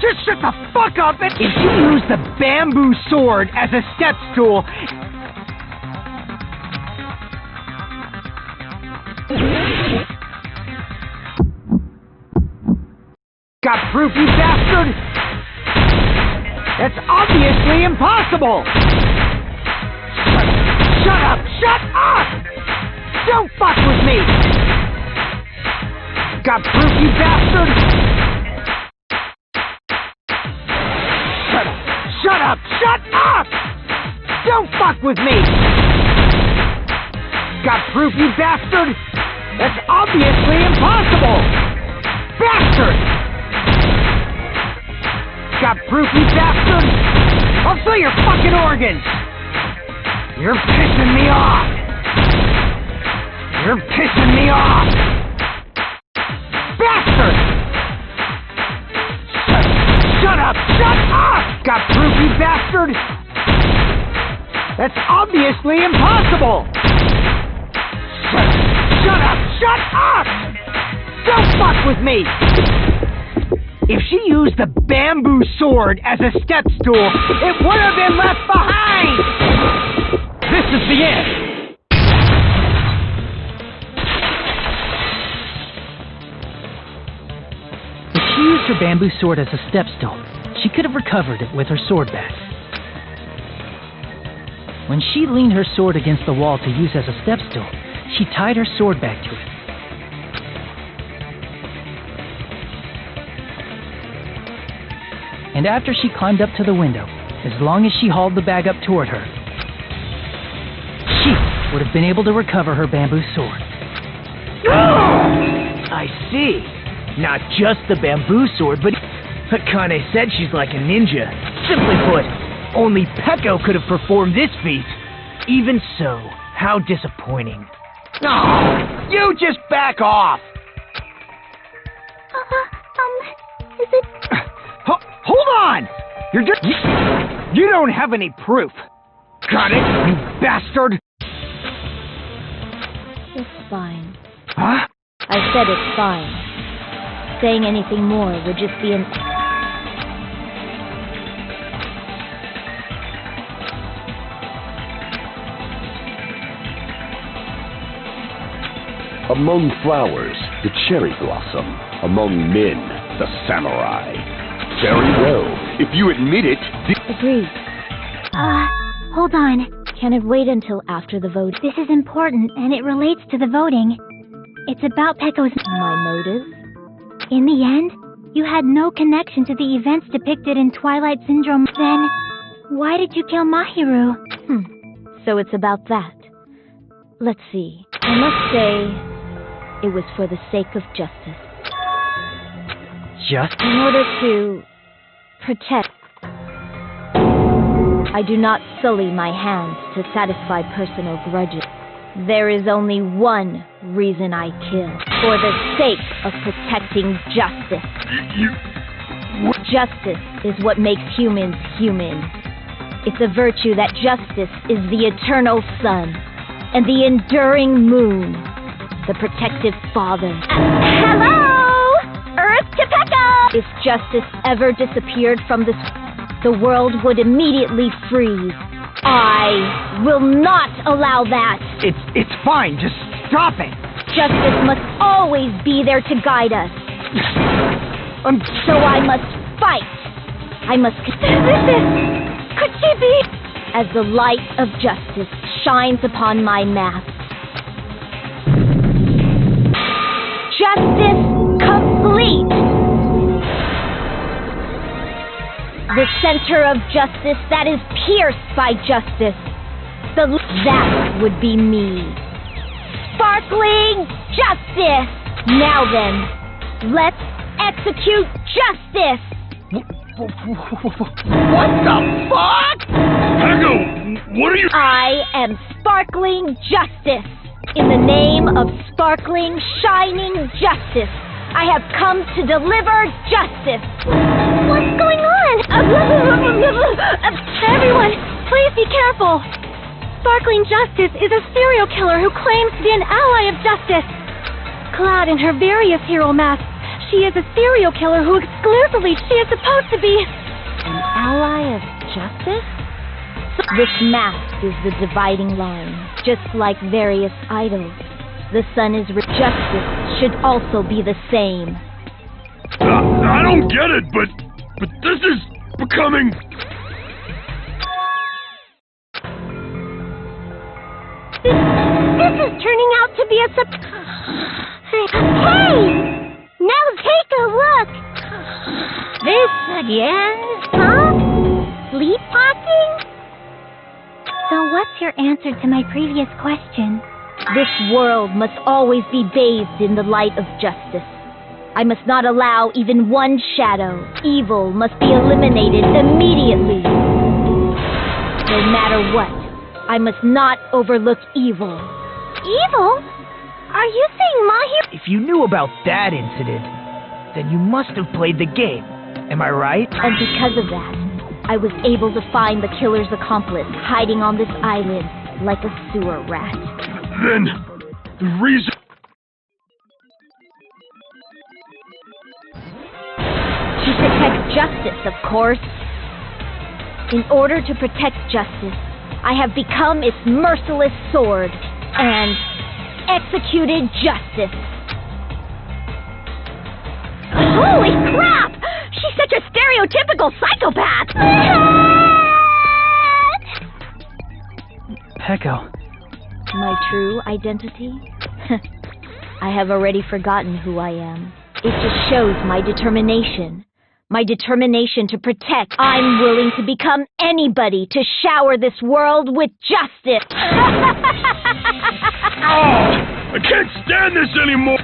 Just shut the fuck up! If she used the bamboo sword as a step stool... Got proof, you bastard? That's obviously impossible! Shut up! Shut up! Don't fuck with me! Got proof, you bastard? Shut up! Shut up! Shut up! Don't fuck with me! Got proof, you bastard? That's obviously impossible! Bastard! Got proof, you bastard? I'll fill your fucking organs! You're pissing me off! You're pissing me off! Bastard! Shut up! Shut up! Got proof, you bastard? That's obviously impossible! Shut up! Shut up! Don't fuck with me! If she used the bamboo sword as a step stool, it would have been left behind! This is the end! If she used her bamboo sword as a step stool, she could have recovered it with her sword back. When she leaned her sword against the wall to use as a step stool, she tied her sword back to it. And after she climbed up to the window, as long as she hauled the bag up toward her, she would have been able to recover her bamboo sword. I see. Not just the bamboo sword, but Akane said she's like a ninja. Simply put, only Peko could have performed this feat. Even so, how disappointing. Oh, you just back off! Is it... Hold on! You're just... You don't have any proof. Got it, you bastard? It's fine. Huh? I said it's fine. Saying anything more would just be an... Among flowers, the cherry blossom. Among men, the samurai. Very well. If you admit it, Agreed. Hold on. Can it wait until after the vote? This is important, and it relates to the voting. It's about Peko's... My motives? In the end, you had no connection to the events depicted in Twilight Syndrome. Then, why did you kill Mahiru? So it's about that. Let's see. I must say, it was for the sake of justice. In order to protect. I do not sully my hands to satisfy personal grudges. There is only one reason I kill. For the sake of protecting justice. Justice is what makes humans human. It's a virtue that justice is the eternal sun and the enduring moon, the protective father. Hello! Earth to Peko! If justice ever disappeared from this, the world would immediately freeze. I will not allow that. It's fine. Just stop it. Justice must always be there to guide us. So I must fight. I must... Could she be... As the light of justice shines upon my mask. Justice complete! The center of justice that is pierced by justice. That would be me. Sparkling justice! Now then, let's execute justice! what the fuck? Peko, what are you... I am sparkling justice. In the name of sparkling, shining justice, I have come to deliver justice. What's going on? Everyone, please be careful. Sparkling Justice is a serial killer who claims to be an ally of justice. Clad in her various hero masks, she is a serial killer who exclusively she is supposed to be An ally of justice? This mask is the dividing line, just like various idols. The sun is justice should also be the same. I don't get it, but this is becoming... This is turning out to be a Hey! Now take a look! This again? Huh? Sleepwalking? So what's your answer to my previous question? This world must always be bathed in the light of justice. I must not allow even one shadow. Evil must be eliminated immediately. No matter what, I must not overlook evil. Evil? Are you saying Mahi? If you knew about that incident, then you must have played the game. Am I right? And because of that, I was able to find the killer's accomplice hiding on this island like a sewer rat. Then, the reason... To protect justice, of course. In order to protect justice, I have become its merciless sword and executed justice. Holy crap! She's such a stereotypical psychopath! Peko. My true identity? I have already forgotten who I am. It just shows my determination. My determination to protect. I'm willing to become anybody to shower this world with justice. I can't stand this anymore!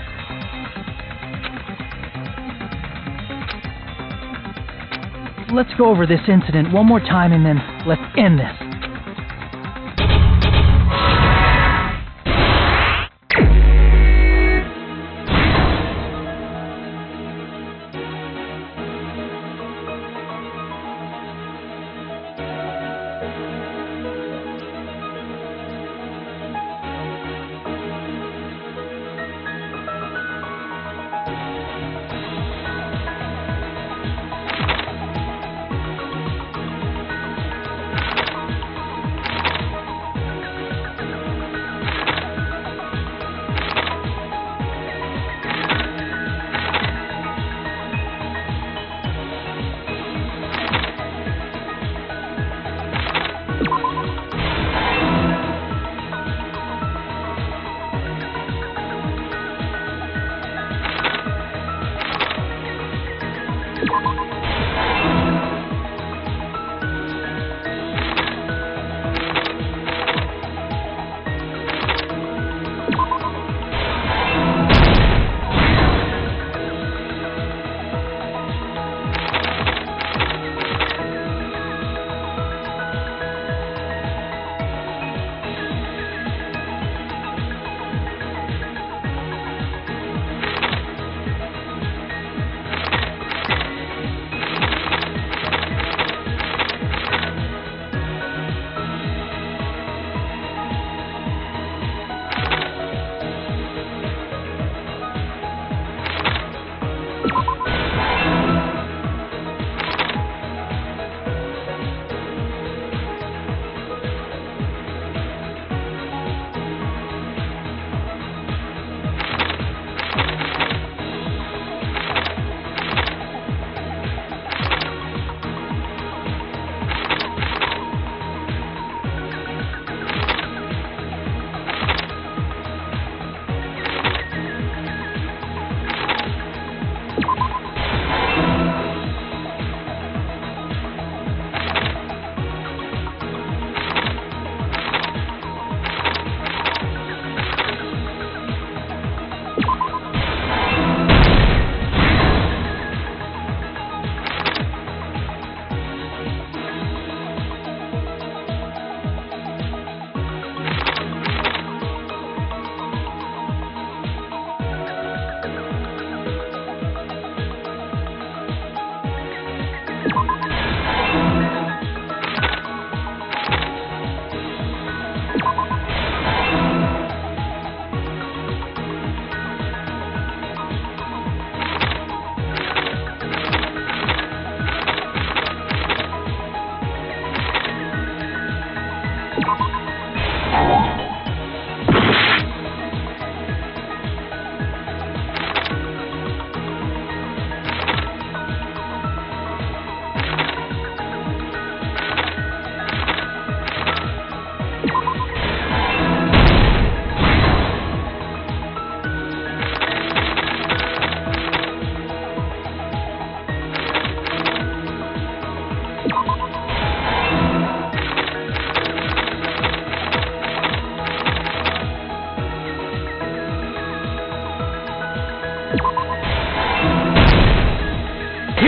Let's go over this incident one more time and then let's end this.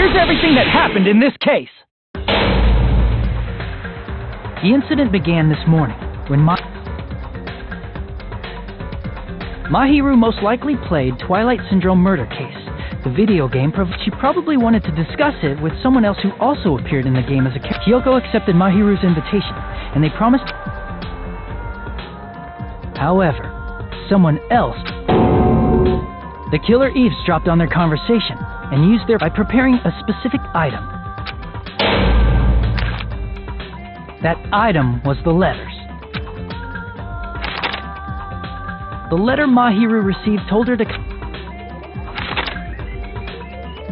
Here's everything that happened in this case. The incident began this morning when Mahiru most likely played Twilight Syndrome Murder Case, the video game. She probably wanted to discuss it with someone else who also appeared in the game as a character. Hiyoko accepted Mahiru's invitation, and they promised. However, someone else. The killer eavesdropped on their conversation and used their by preparing a specific item. That item was the letters. The letter Mahiru received told her to...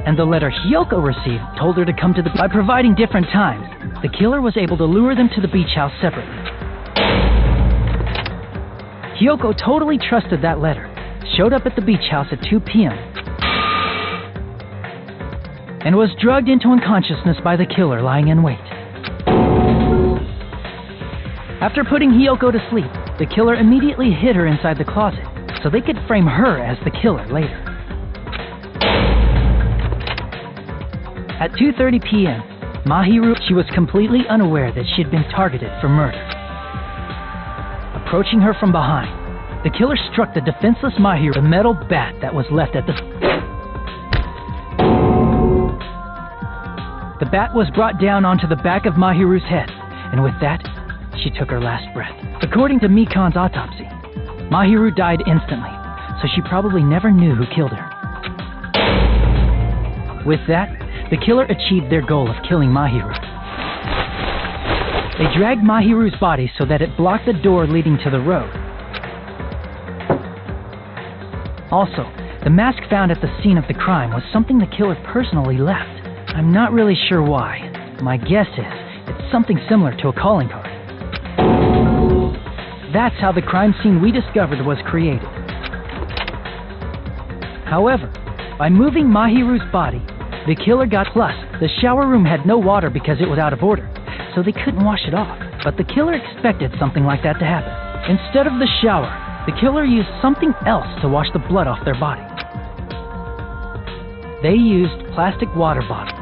And the letter Hiyoko received told her to come to the... By providing different times, the killer was able to lure them to the beach house separately. Hiyoko totally trusted that letter, showed up at the beach house at 2 p.m., and was drugged into unconsciousness by the killer lying in wait. After putting Hiyoko to sleep, the killer immediately hid her inside the closet so they could frame her as the killer later. At 2:30 p.m., Mahiru, she was completely unaware that she had been targeted for murder. Approaching her from behind, the killer struck the defenseless Mahiru with a metal bat that was left at the... The bat was brought down onto the back of Mahiru's head, and with that, she took her last breath. According to Mikan's autopsy, Mahiru died instantly, so she probably never knew who killed her. With that, the killer achieved their goal of killing Mahiru. They dragged Mahiru's body so that it blocked the door leading to the road. Also, the mask found at the scene of the crime was something the killer personally left. I'm not really sure why. My guess is it's something similar to a calling card. That's how the crime scene we discovered was created. However, by moving Mahiru's body, the killer got... Plus, the shower room had no water because it was out of order, so they couldn't wash it off. But the killer expected something like that to happen. Instead of the shower, the killer used something else to wash the blood off their body. They used plastic water bottles.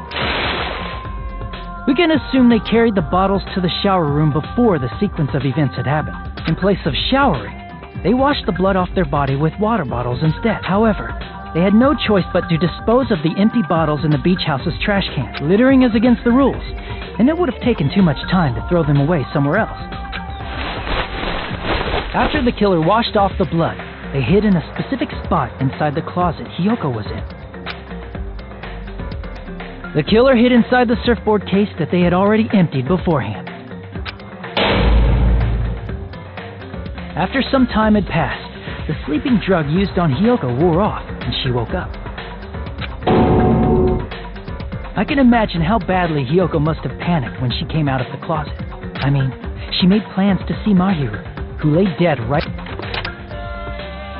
We can assume they carried the bottles to the shower room before the sequence of events had happened. In place of showering, they washed the blood off their body with water bottles instead. However, they had no choice but to dispose of the empty bottles in the beach house's trash can. Littering is against the rules, and it would have taken too much time to throw them away somewhere else. After the killer washed off the blood, they hid in a specific spot inside the closet Hiyoko was in. The killer hid inside the surfboard case that they had already emptied beforehand. After some time had passed, the sleeping drug used on Hiyoko wore off, and she woke up. I can imagine how badly Hiyoko must have panicked when she came out of the closet. I mean, she made plans to see Mahiru, who lay dead right...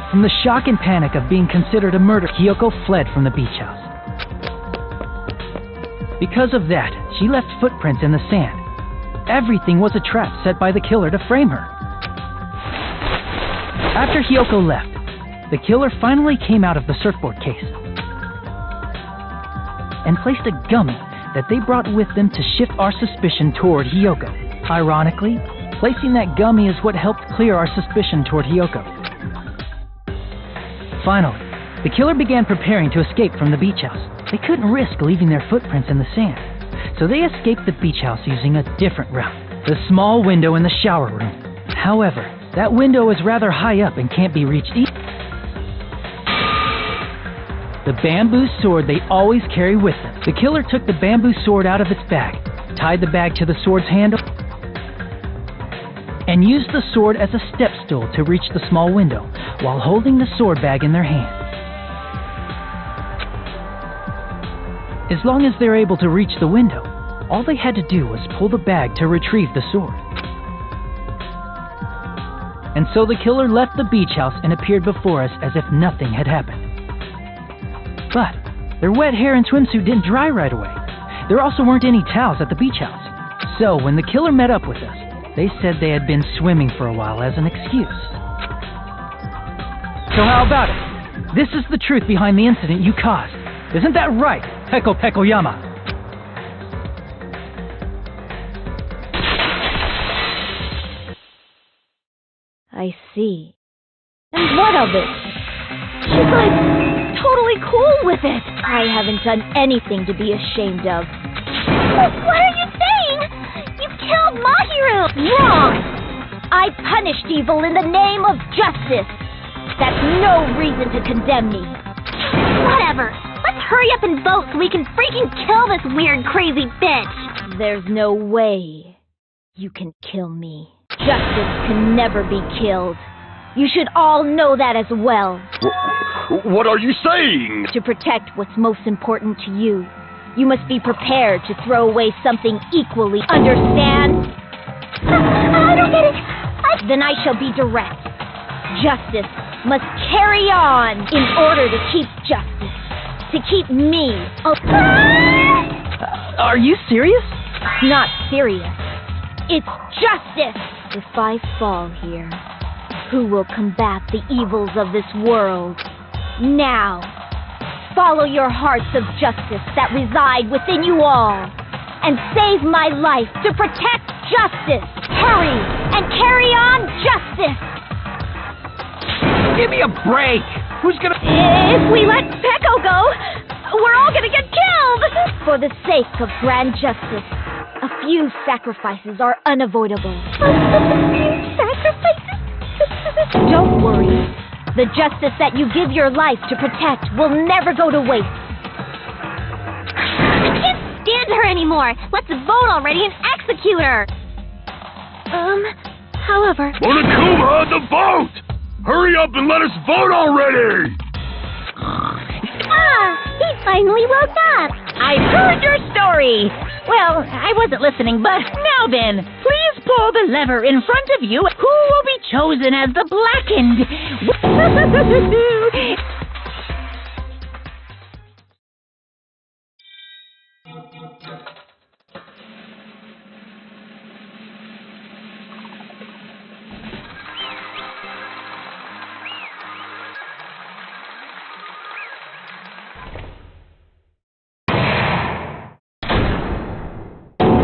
From the shock and panic of being considered a murder, Hiyoko fled from the beach house. Because of that, she left footprints in the sand. Everything was a trap set by the killer to frame her. After Hiyoko left, the killer finally came out of the surfboard case and placed a gummy that they brought with them to shift our suspicion toward Hiyoko. Ironically, placing that gummy is what helped clear our suspicion toward Hiyoko. Finally, the killer began preparing to escape from the beach house. They couldn't risk leaving their footprints in the sand, so they escaped the beach house using a different route, the small window in the shower room. However, that window is rather high up and can't be reached easily. The bamboo sword they always carry with them. The killer took the bamboo sword out of its bag, tied the bag to the sword's handle, and used the sword as a step stool to reach the small window while holding the sword bag in their hand. As long as they're able to reach the window, all they had to do was pull the bag to retrieve the sword. And so the killer left the beach house and appeared before us as if nothing had happened. But their wet hair and swimsuit didn't dry right away. There also weren't any towels at the beach house. So when the killer met up with us, they said they had been swimming for a while as an excuse. So how about it? This is the truth behind the incident you caused. Isn't that right? Peko Pekoyama. I see. And what of it? She's like totally cool with it. I haven't done anything to be ashamed of. What are you saying? You killed Mahiru! Wrong! I punished evil in the name of justice. That's no reason to condemn me. Whatever. Let's hurry up and vote so we can freaking kill this weird, crazy bitch. There's no way you can kill me. Justice can never be killed. You should all know that as well. What are you saying? To protect what's most important to you, you must be prepared to throw away something equally. Understand? I don't get it. Then I shall be direct. Justice must carry on in order to keep justice. To keep me. Are you serious? It's not serious. It's justice. If I fall here, who will combat the evils of this world? Now, follow your hearts of justice that reside within you all, and save my life to protect justice. Hurry and carry on justice. Give me a break! Who's gonna... If we let Peko go, we're all gonna get killed! For the sake of grand justice, a few sacrifices are unavoidable. Sacrifices? Don't worry. The justice that you give your life to protect will never go to waste. I can't stand her anymore. Let's vote already and execute her. However... Monokuma, the vote! Hurry up and let us vote already! He finally woke up. I've heard your story. Well, I wasn't listening, but now then, please pull the lever in front of you. Who will be chosen as the blackened?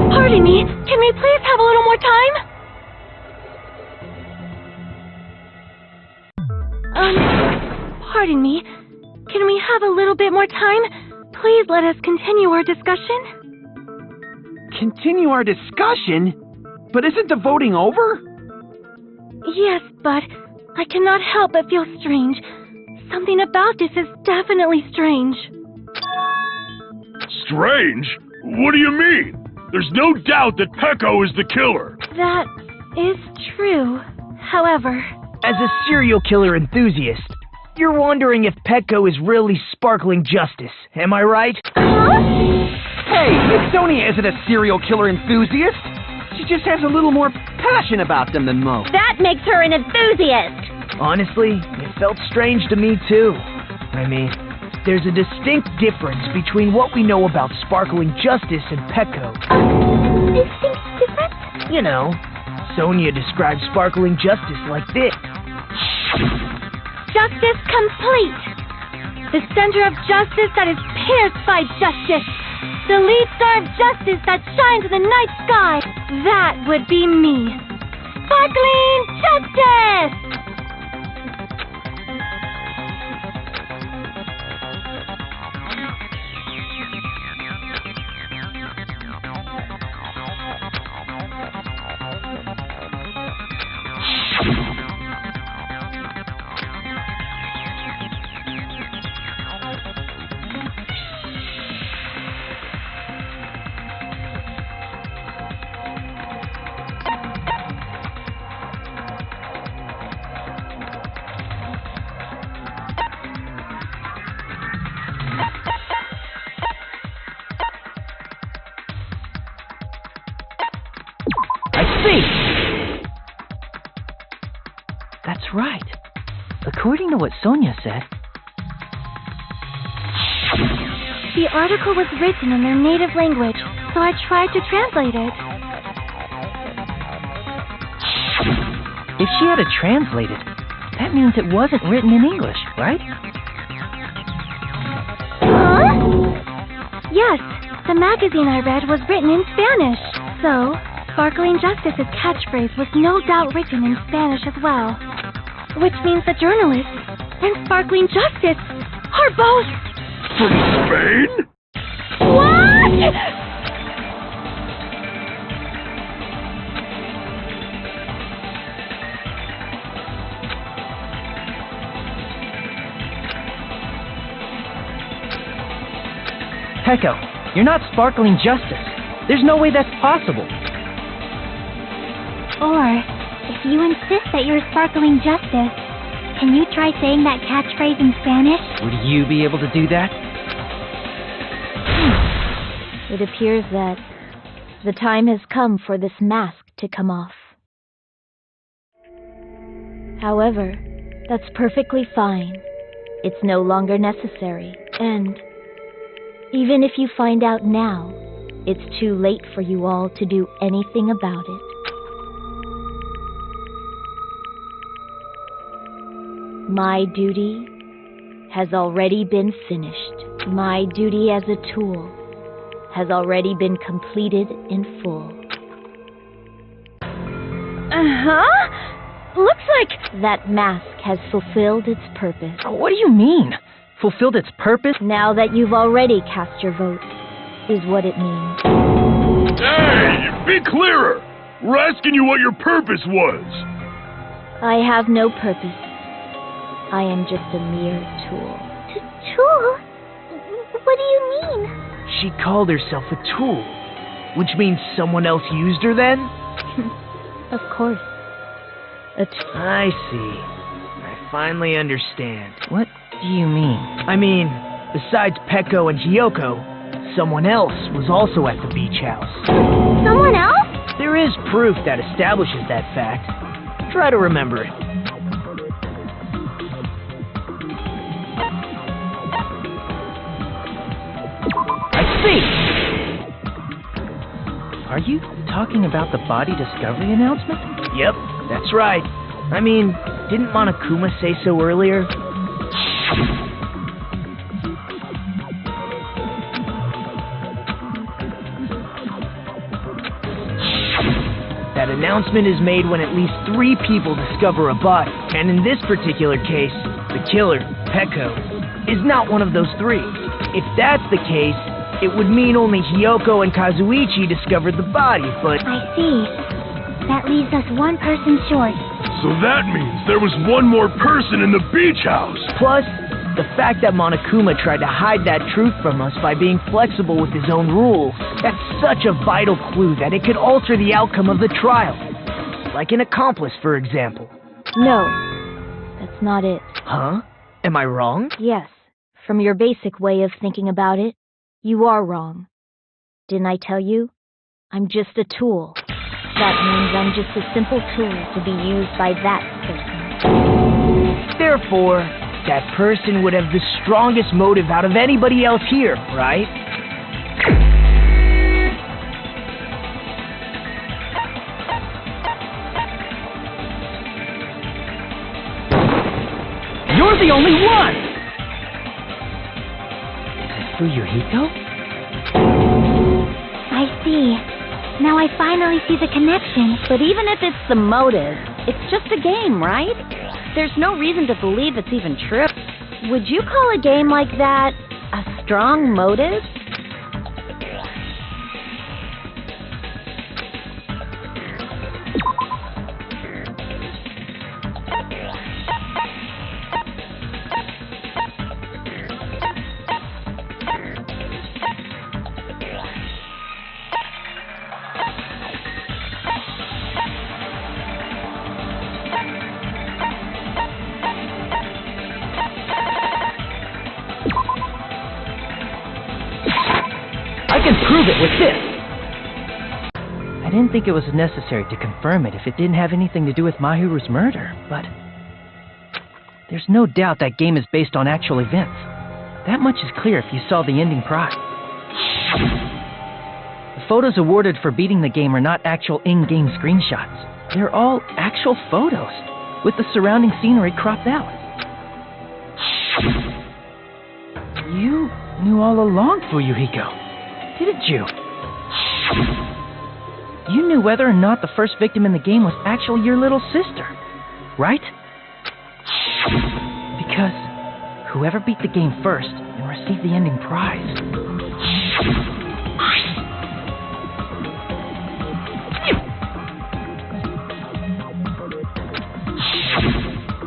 Pardon me, can we please have a little more time? Pardon me, can we have a little bit more time? Please let us continue our discussion. Continue our discussion? But isn't the voting over? Yes, but I cannot help but feel strange. Something about this is definitely strange. Strange? What do you mean? There's no doubt that Peko is the killer. That is true. However... As a serial killer enthusiast, you're wondering if Peko is really sparkling justice, am I right? Hey, Miss Sonia isn't a serial killer enthusiast. She just has a little more passion about them than most. That makes her an enthusiast. Honestly, it felt strange to me too. I mean, there's a distinct difference between what we know about sparkling justice and Peko. Distinct difference? You know, Sonia describes sparkling justice like this. Justice complete. The center of justice that is pierced by justice. The lead star of justice that shines in the night sky. That would be me. Sparkling justice! That's right. According to what Sonia said, The article was written in their native language, so I tried to translate it. if she had it translated, that means it wasn't written in English, right? Yes, the magazine I read was written in Spanish. So, Sparkling Justice's catchphrase was no doubt written in Spanish as well. Which means the journalist and Sparkling Justice are both... From Spain? What?! Pecco, you're not Sparkling Justice. There's no way that's possible. Or, if you insist that you're Sparkling Justice, can you try saying that catchphrase in Spanish? Would you be able to do that? It appears that the time has come for this mask to come off. However, that's perfectly fine. It's no longer necessary, and even if you find out now, it's too late for you all to do anything about it. My duty has already been finished. My duty as a tool has already been completed in full. Looks like... That mask has fulfilled its purpose. What do you mean? Fulfilled its purpose? Now that you've already cast your vote, is what it means. Hey, be clearer! We're asking you what your purpose was. I have no purpose. I am just a mere tool. Tool? What do you mean? She called herself a tool, which means someone else used her then? Of course. I see. I finally understand. What do you mean? I mean, besides Pecco and Hiyoko, someone else was also at the beach house. Someone else? There is proof that establishes that fact. Try to remember it. I see! Are you talking about the body discovery announcement? Yep, that's right. I mean, didn't Monokuma say so earlier? That announcement is made when at least 3 people discover a body, and in this particular case, the killer, Pecco, is not one of those 3. If that's the case, it would mean only Hiyoko and Kazuichi discovered the body, but... I see. That leaves us one person short. So that means there was one more person in the beach house. Plus, the fact that Monokuma tried to hide that truth from us by being flexible with his own rules, that's such a vital clue that it could alter the outcome of the trial. Like an accomplice, for example. No, that's not it. Huh? Am I wrong? Yes, from your basic way of thinking about it, you are wrong. Didn't I tell you? I'm just a tool. That means I'm just a simple tool to be used by that person. Therefore, that person would have the strongest motive out of anybody else here, right? You're the only one! Is it Fuyuhiko? I see. Now I finally see the connection. But even if it's the motive, it's just a game, right? There's no reason to believe it's even true. Would you call a game like that a strong motive? I can prove it with this! I didn't think it was necessary to confirm it if it didn't have anything to do with Mahiru's murder, but... there's no doubt that game is based on actual events. That much is clear if you saw the ending prize. The photos awarded for beating the game are not actual in-game screenshots. They're all actual photos, with the surrounding scenery cropped out. You knew all along, Fuyuhiko. Didn't you? You knew whether or not the first victim in the game was actually your little sister, right? Because whoever beat the game first and received the ending prize.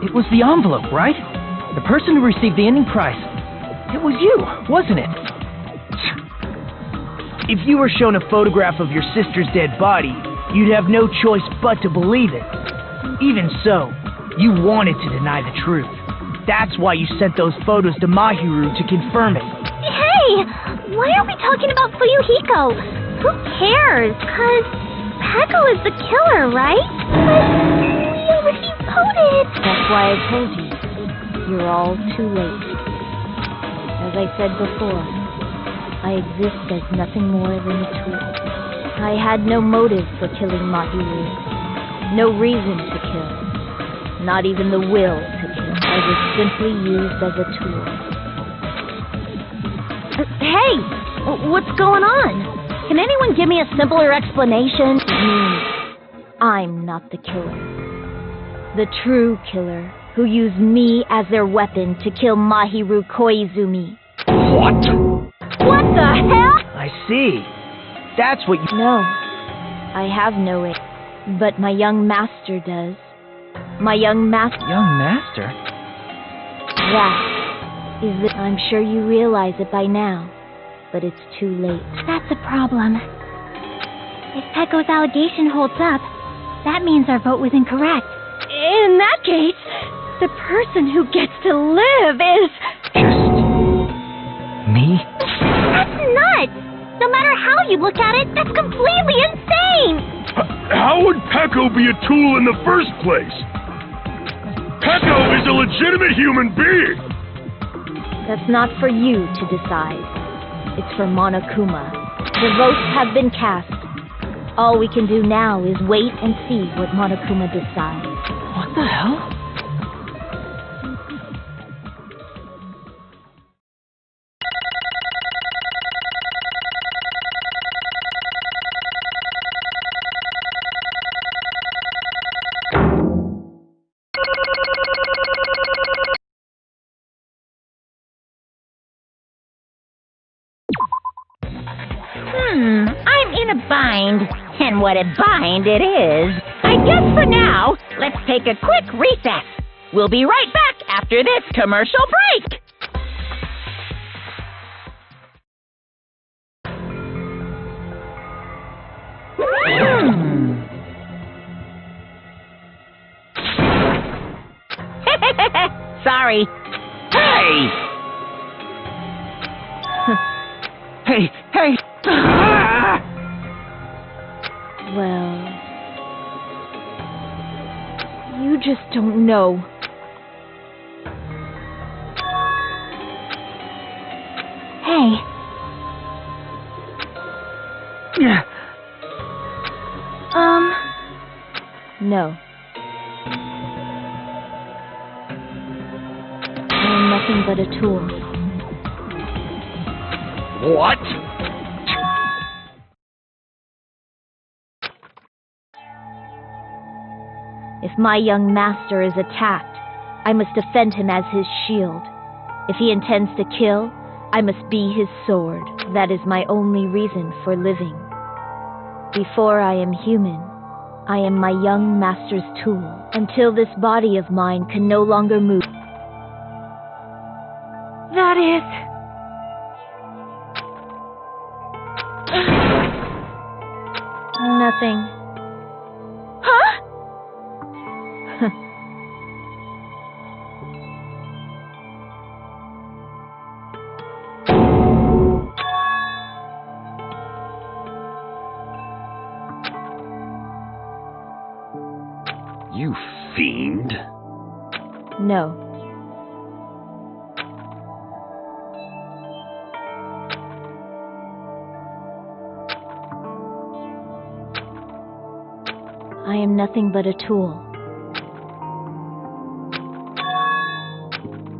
It was the envelope, right? The person who received the ending prize. It was you, wasn't it? If you were shown a photograph of your sister's dead body, you'd have no choice but to believe it. Even so, you wanted to deny the truth. That's why you sent those photos to Mahiru to confirm it. Hey! Why are we talking about Fuyuhiko? Who cares? 'Cause Peko is the killer, right? But we already voted. That's why I told you. You're all too late. As I said before, I exist as nothing more than a tool. I had no motive for killing Mahiru. No reason to kill. Not even the will to kill. I was simply used as a tool. Hey! What's going on? Can anyone give me a simpler explanation? I'm not the killer. The true killer, who used me as their weapon to kill Mahiru Koizumi. What? What the hell? I see. That's what you... No, I have no it, but my young master does. My young master... Young master? That is the... I'm sure you realize it by now, but it's too late. That's a problem. If Peko's allegation holds up, that means our vote was incorrect. In that case, the person who gets to live is... Just... me? That's nuts! No matter how you look at it, that's completely insane! How would Peko be a tool in the first place? Peko is a legitimate human being! That's not for you to decide. It's for Monokuma. The votes have been cast. All we can do now is wait and see what Monokuma decides. What the hell? I'm in a bind. And what a bind it is. I guess for now, let's take a quick recess. We'll be right back after this commercial break. Sorry. Hey! Hey! Well, you just don't know. Hey, No. I am nothing but a tool. What? If my young master is attacked, I must defend him as his shield. If he intends to kill, I must be his sword. That is my only reason for living. Before I am human, I am my young master's tool, until this body of mine can no longer move. That is... Nothing. Huh? You fiend. No. I am nothing but a tool.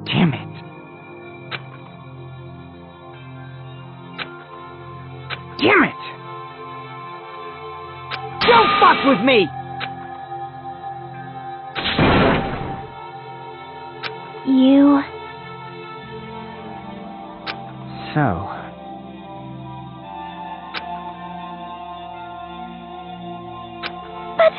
Damn it. it! Don't fuck with me! You... So... But...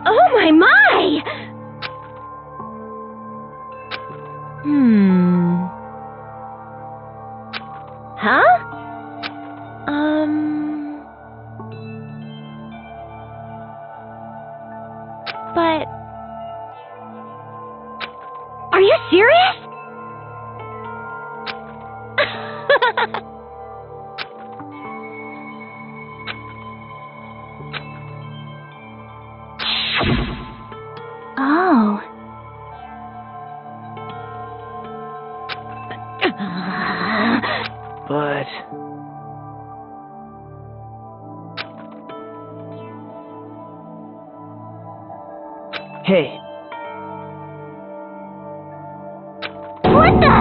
Oh my my! Huh? But... Are you serious? Oh. But... Hey. What the?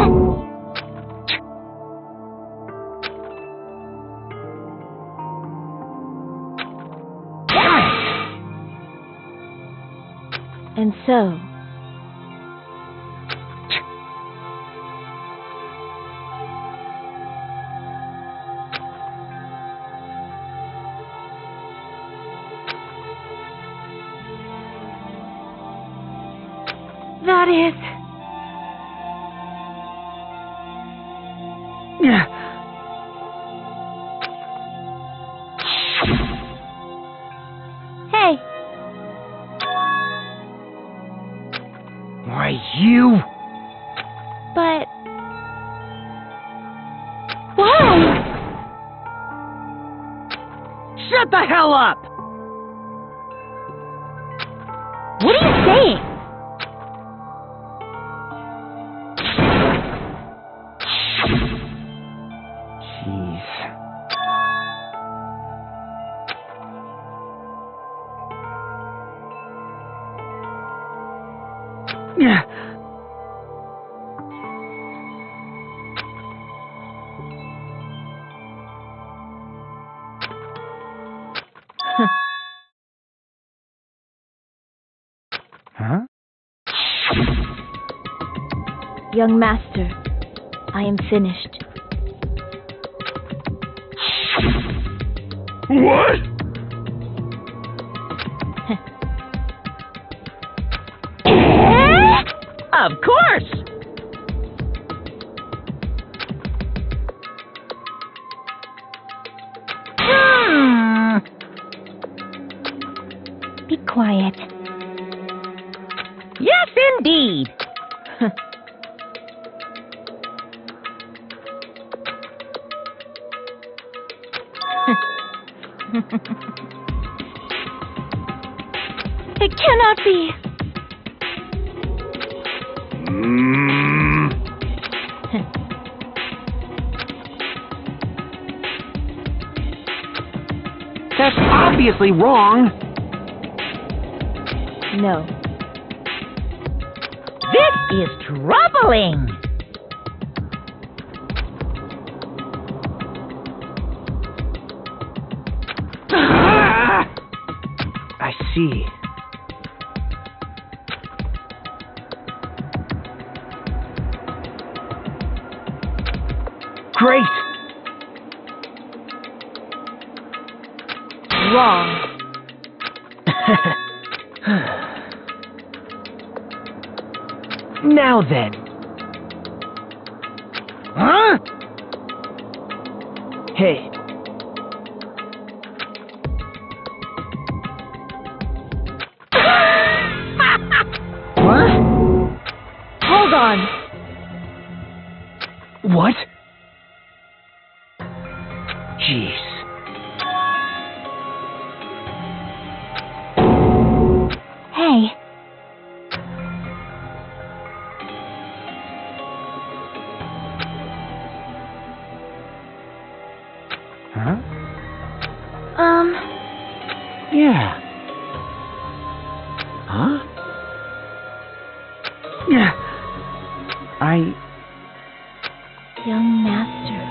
And so, That is... Hey, Why, you... but... Why? Shut the hell up! What are you saying? Jeez. Huh? young master, I am finished. What? Of course! Be quiet. Yes, indeed! It cannot be. That's obviously wrong. No. This is troubling! I see. Great! Wrong. Now then. Huh? Hey. What? Hold on. What? Jeez. Hey. Huh? Yeah. Huh? Yeah. Young Master.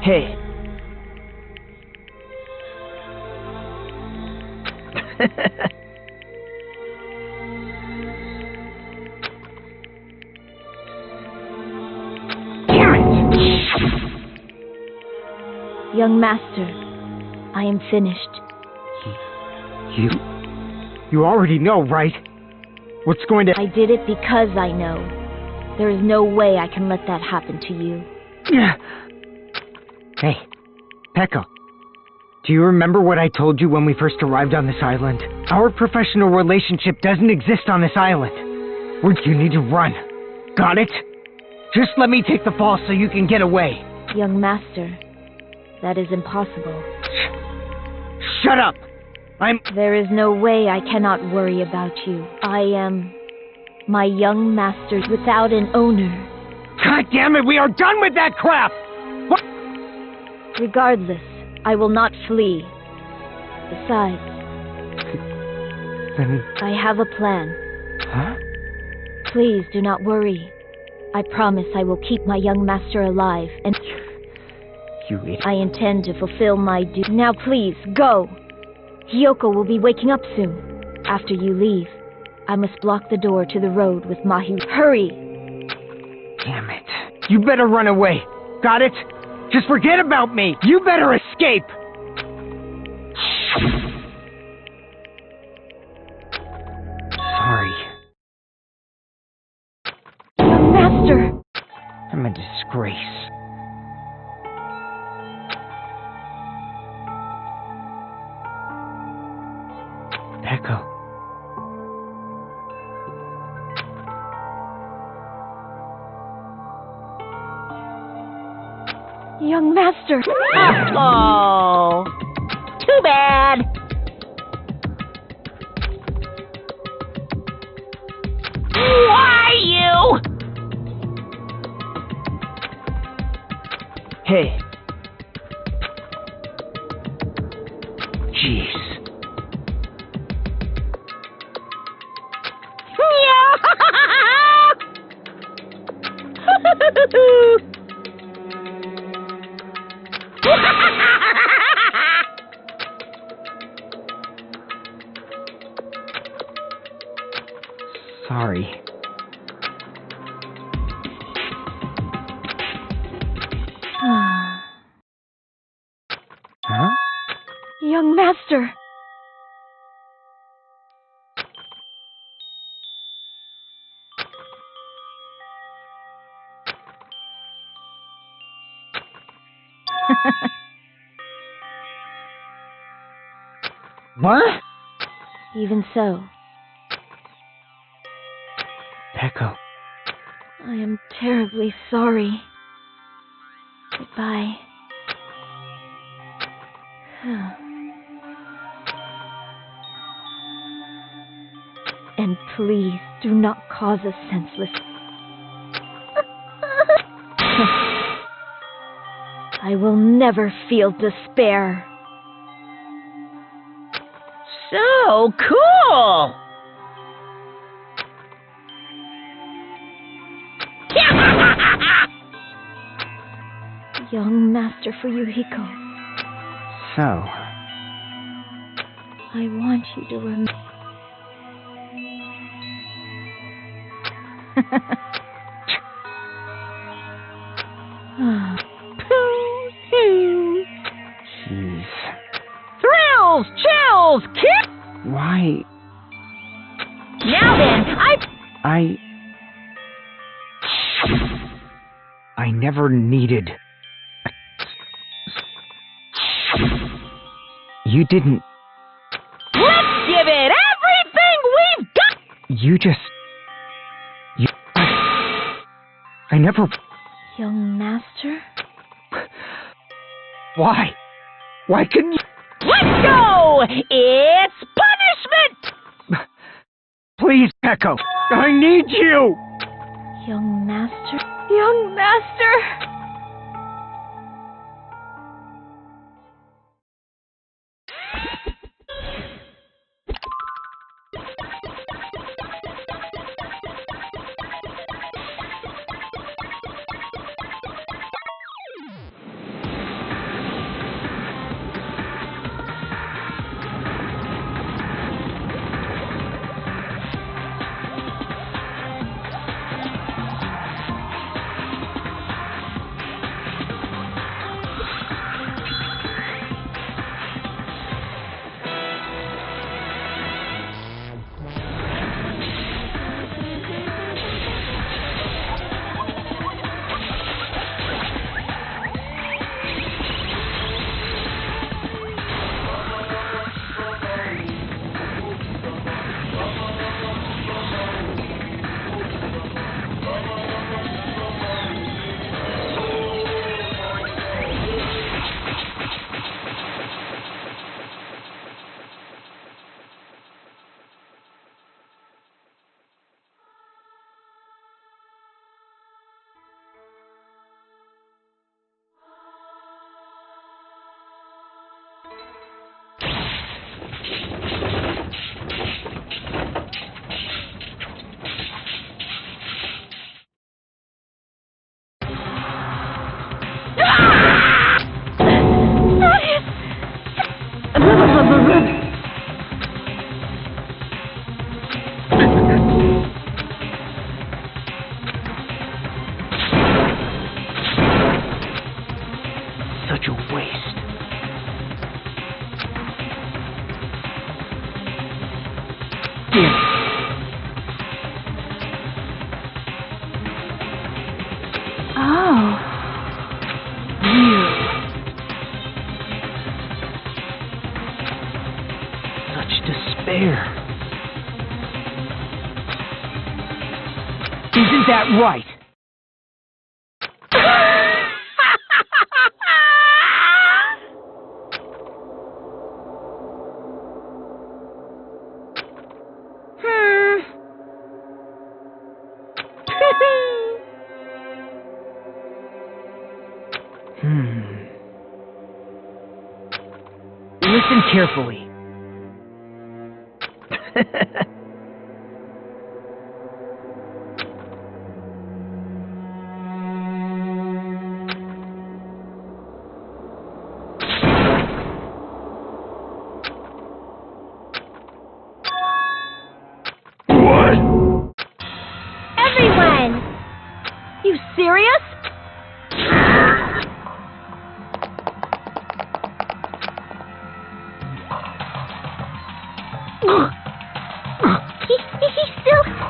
Hey. Young Master, I am finished. You already know, right? What's going to... I did it because I know. There is no way I can let that happen to you. Hey, Pekka. Do you remember what I told you when we first arrived on this island? Our professional relationship doesn't exist on this island. You need to run. Got it? Just let me take the fall so you can get away. Young Master, that is impossible. Shut up! There is no way I cannot worry about you. I am my young master without an owner. God damn it, we are done with that crap! What? Regardless, I will not flee. Besides, Then... I have a plan. Huh? Please do not worry. I promise I will keep my young master alive, and You idiot. I intend to fulfill my duty. Now please, go! Hiyoko will be waking up soon. After you leave, I must block the door to the road with Mahi. Hurry! Damn it. You better run away. Got it? Just forget about me. You better escape. Sorry. Young Master! I'm a disgrace. Pekka. Young Master! Oh, too bad. Why you? Hey. Jeez. Sorry. Huh? Young Master! What? Even so, Pekka. I am terribly sorry. Goodbye. And please do not cause us senseless. I will never feel despair. So cool. Young Master Fuyuhiko, So, I want you to remember. Jeez. Thrills! Chills! Kick! Why? Now then, I never needed... You didn't... let's give it everything we've got! You just... I never... Young master? Why? Why couldn't you... Let's go! It's punishment! Please, Echo! I need you! Young master? Young master! Such a waste. Damn it. Oh. Weird. Such despair. Isn't that right? Listen carefully. What? Everyone! You serious?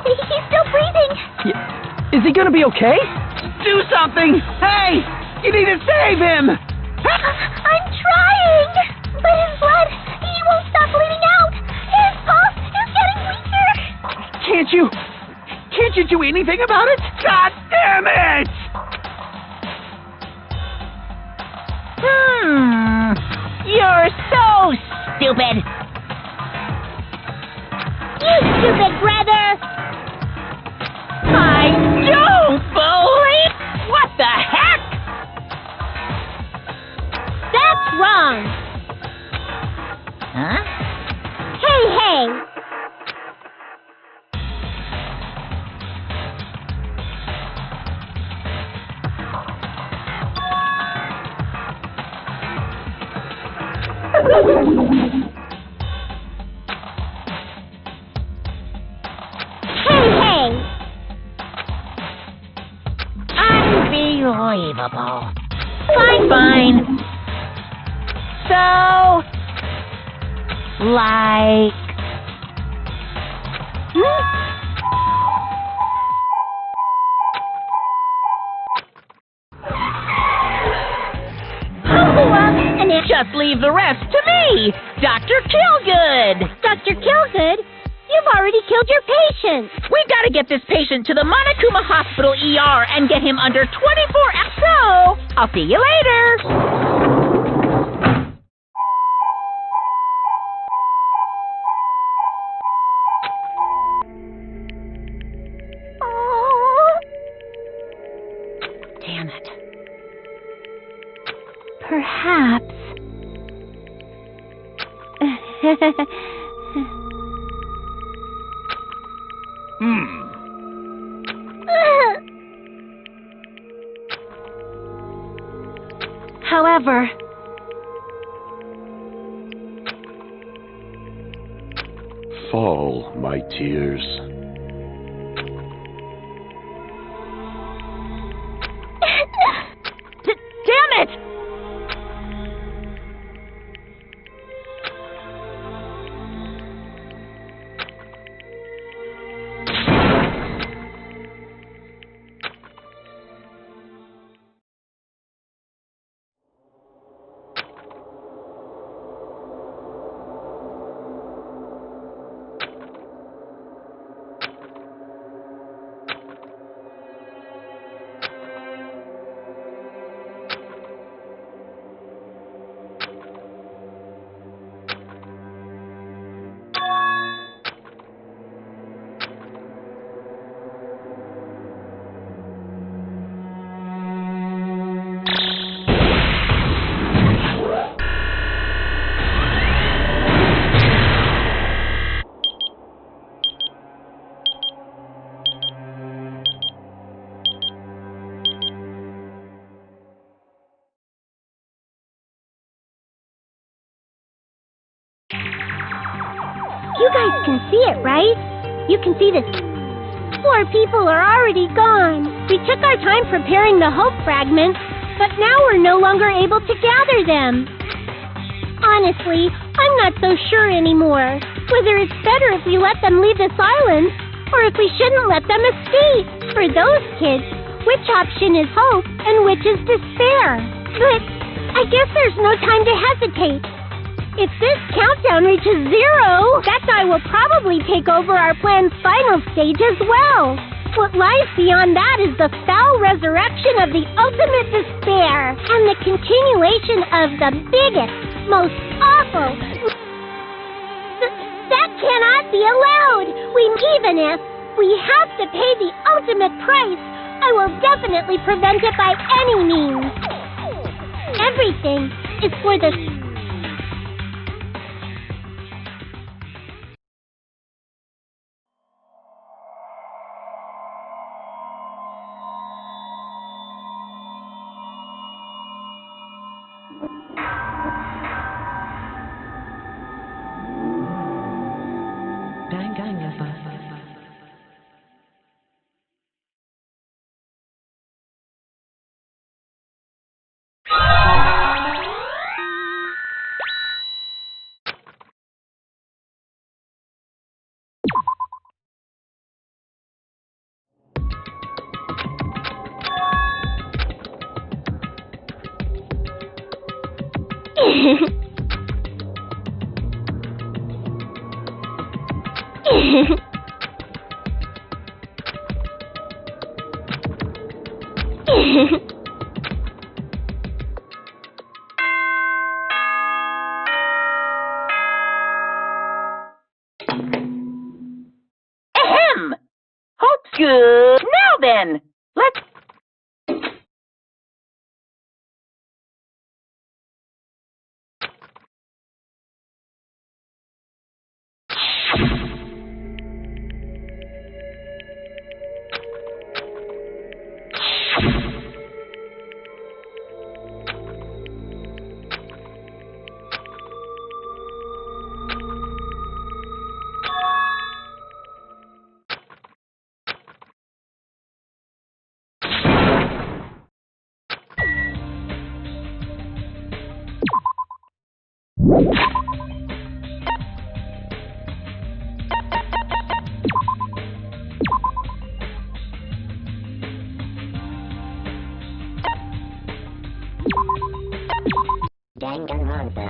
He's still breathing. Is he gonna be okay? Do something! Hey! You need to save him! I'm trying, but his blood, he won't stop bleeding out. His pulse is getting weaker. Can't you do anything about it? God damn it! You're so stupid! You stupid brother! I don't believe... What the heck? That's wrong. Huh? Hey! Hey! I'm Unbelievable. Fine. So, like... And it... Just leave the rest to me, Dr. Killgood. Dr. Killgood, you've already killed your patient. We've got to get this patient to the Monokuma Hospital ER and get him under 24 hours. So, I'll see you later. Damn it. Perhaps. However, Fall, my tears. Damn it! you guys can see it, right? You can see this. 4 people are already gone. We took our time preparing the hope fragments, but now we're no longer able to gather them. Honestly, I'm not so sure anymore whether it's better if we let them leave this island or if we shouldn't let them escape. For those kids, which option is hope and which is despair? But I guess there's no time to hesitate. If this countdown reaches 0, that die will probably take over our plan's final stage as well. What lies beyond that is the foul resurrection of the ultimate despair and the continuation of the biggest, most awful... That cannot be allowed! Even if we have to pay the ultimate price, I will definitely prevent it by any means. Everything is for the... Ahem! Hope's good. Now then, let's... Danganronpa.